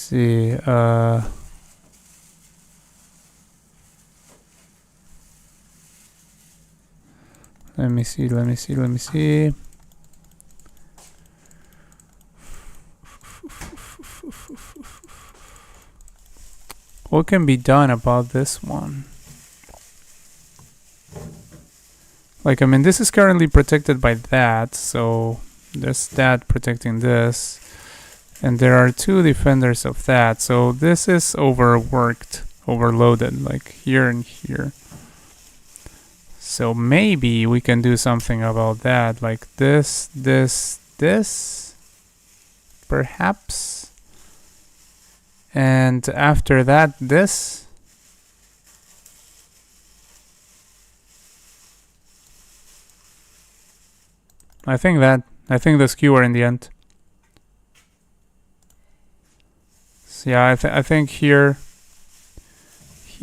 A: see, let me see. What can be done about this one? Like, I mean, this is currently protected by that, so there's that protecting this. And there are two defenders of that, so this is overworked, overloaded, like here and here. So maybe we can do something about that, like this, perhaps. And after that, this. I think the skewer in the end. So yeah, I think here.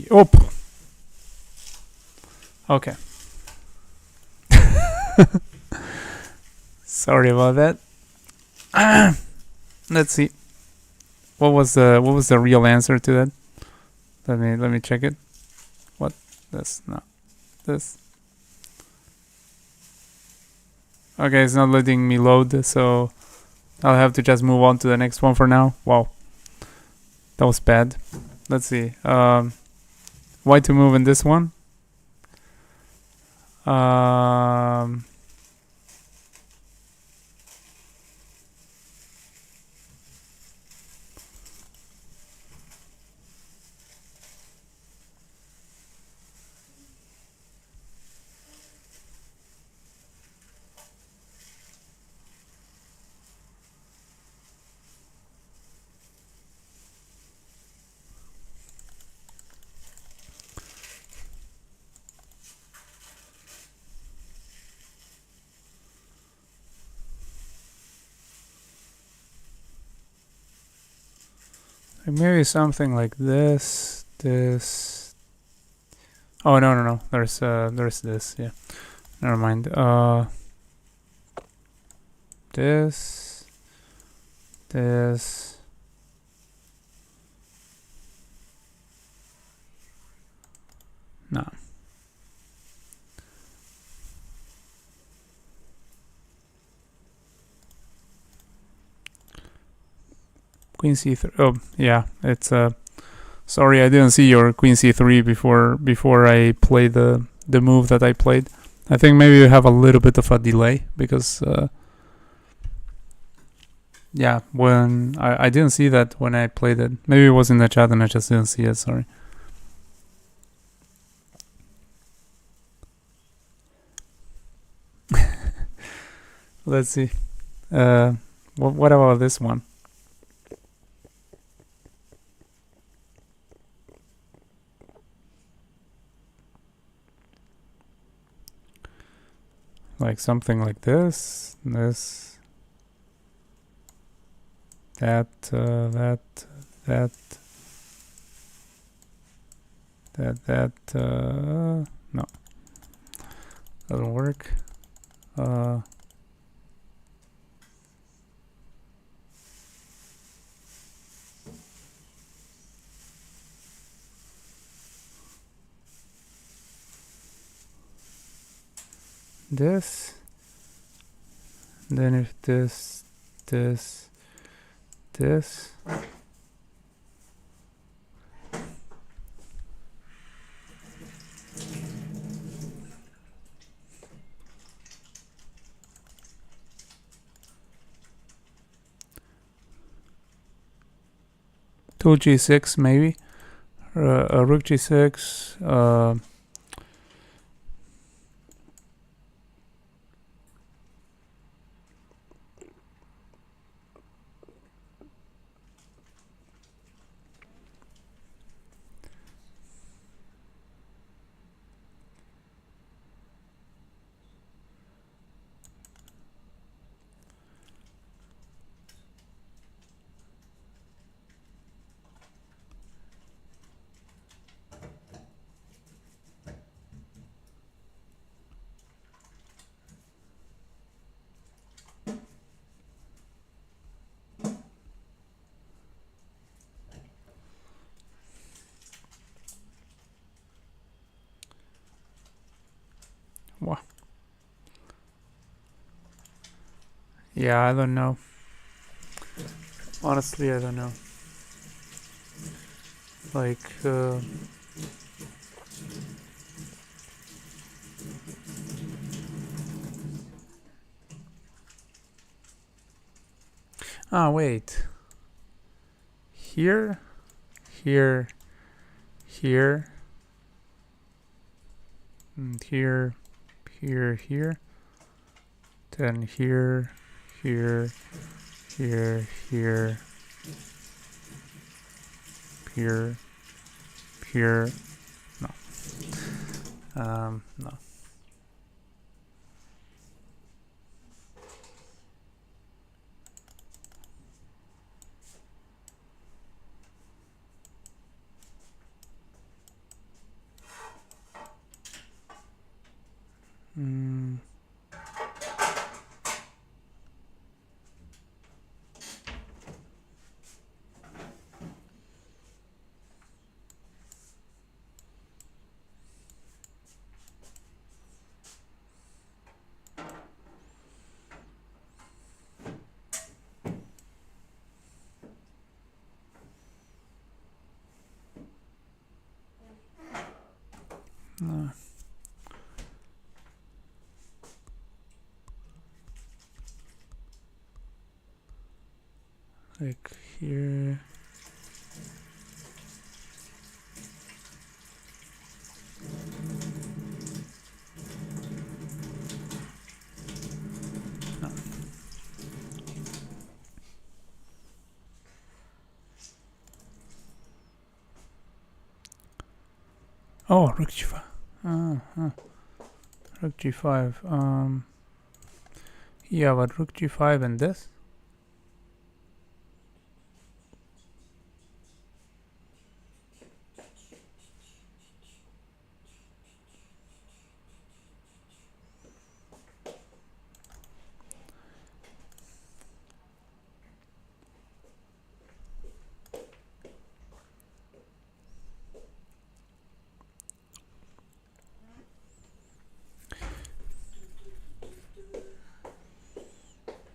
A: Oh. Okay. Sorry about that. Let's see. What was the real answer to that? Let me check it. What? This? No. This. Okay, it's not letting me load, so I'll have to just move on to the next one for now. Wow. That was bad. Let's see. Why to move in this one? Maybe something like this. Oh no. There's this. Yeah. Never mind. This. No. Queen c3. Oh yeah, it's sorry, I didn't see your queen c3 before I played the move that I played. I think maybe you have a little bit of a delay because yeah, when I didn't see that when I played it. Maybe it was in the chat and I just didn't see it. Sorry. Let's see. What about this one? Like something like this, that, no, doesn't work. This, then if this. 2g6 maybe, rook g6. Wow. Yeah, I don't know. Honestly, I don't know. Like, wait. Here, here, here, and here, here. Then here, here, here, here, here. No. No. Like here. No. Oh, rook g5. Rook g5. Yeah, but rook g5 and this.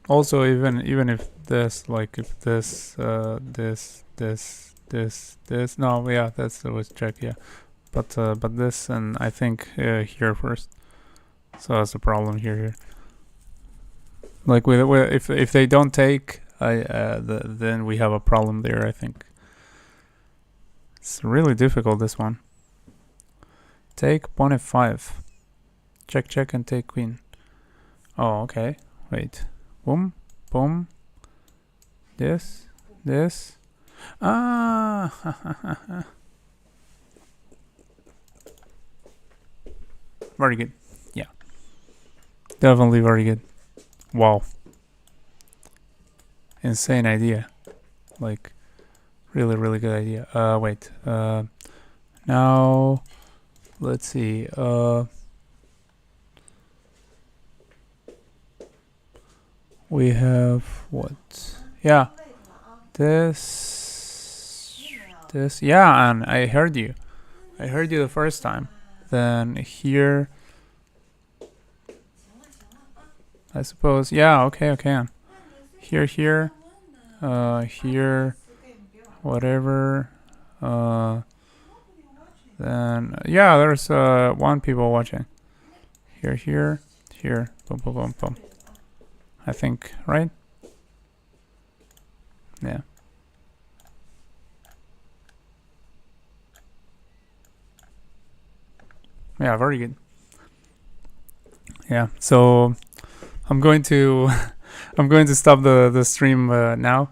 A: Also, even if this, like if this, this. No, yeah, that's was check. Yeah, but this, and I think here first. So that's a problem here. Like if they don't take, then we have a problem there. I think it's really difficult, this one. Take pawn f5. Check, check, and take queen. Oh, okay. Wait. Boom, boom. This. Ah. Very good. Yeah. Definitely very good. Wow. Insane idea. Like, really, really good idea. Wait. Now, let's see. We have what? Yeah. This. Yeah, and I heard you. I heard you the first time. Then here. I suppose. Yeah, okay. Here. Here. Whatever. Then, yeah, there's one people watching. Here. Boom. I think, right? Yeah. Yeah, very good. Yeah, so I'm going to stop the stream now.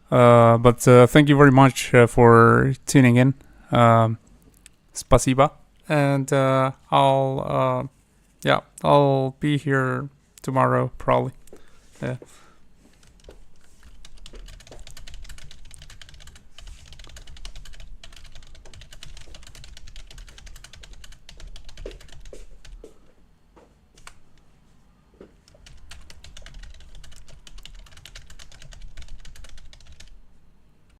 A: But thank you very much for tuning in. Spasiba, and I'll be here tomorrow probably. Yeah.